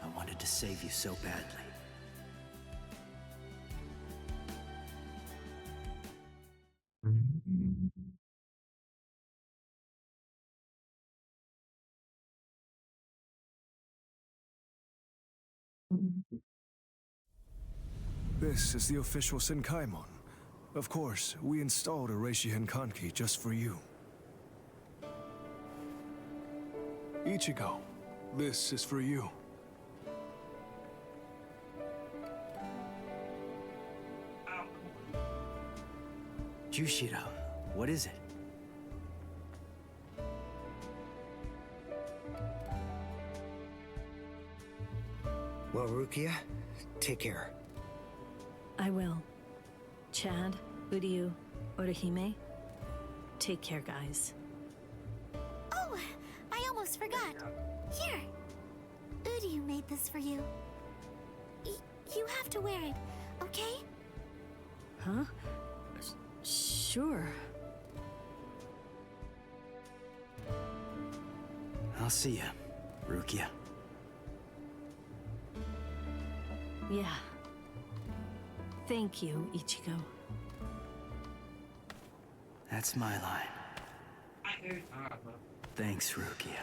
I wanted to save you so badly. This is the official Senkaimon. Of course, we installed a Reishihen Kanki just for you. Ichigo, this is for you. Jushiro, what is it? Well, Rukia, take care. I will. Chad, Uryu, Orihime, take care, guys. Oh, I almost forgot. Here. Uryu made this for you. You have to wear it, okay? Huh? Sure. I'll see ya, Rukia. Yeah. Thank you, Ichigo. That's my line. Thanks, Rukia.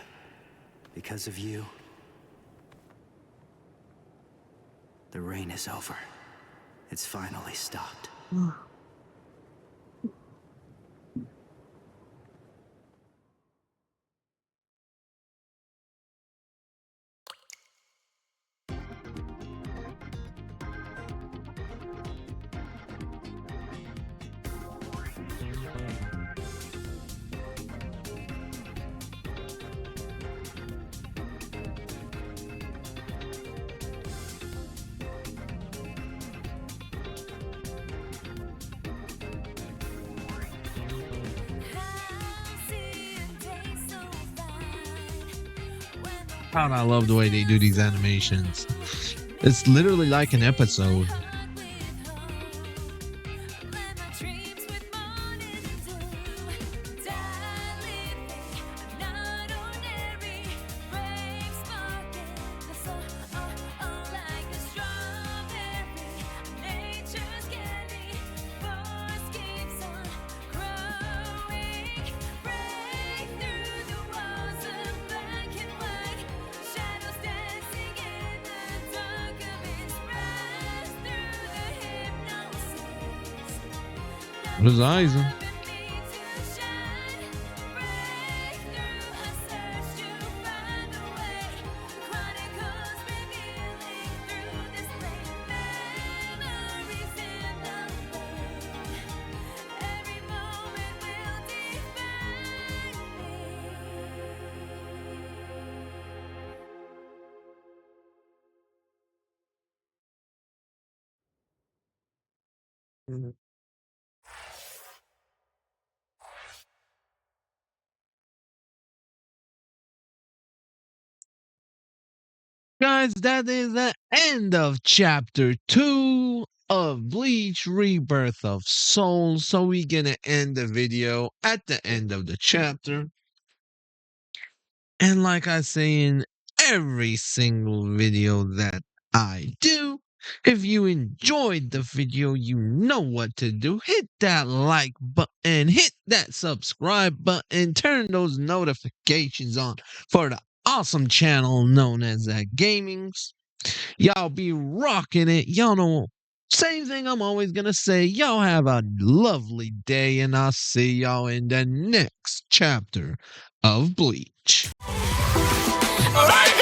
Because of you, the rain is over. It's finally stopped. God, I love the way they do these animations. It's literally like an episode. His eyes. Guys, that is the end of chapter 2 of Bleach Rebirth of Souls. So we're gonna end the video at the end of the chapter. And like I say in every single video that I do, if you enjoyed the video, you know what to do. Hit that like button, hit that subscribe button, turn those notifications on for the awesome channel known as Gamings. Y'all be rocking it. Y'all know, same thing I'm always gonna say. Y'all have a lovely day, and I'll see y'all in the next chapter of Bleach. Alright.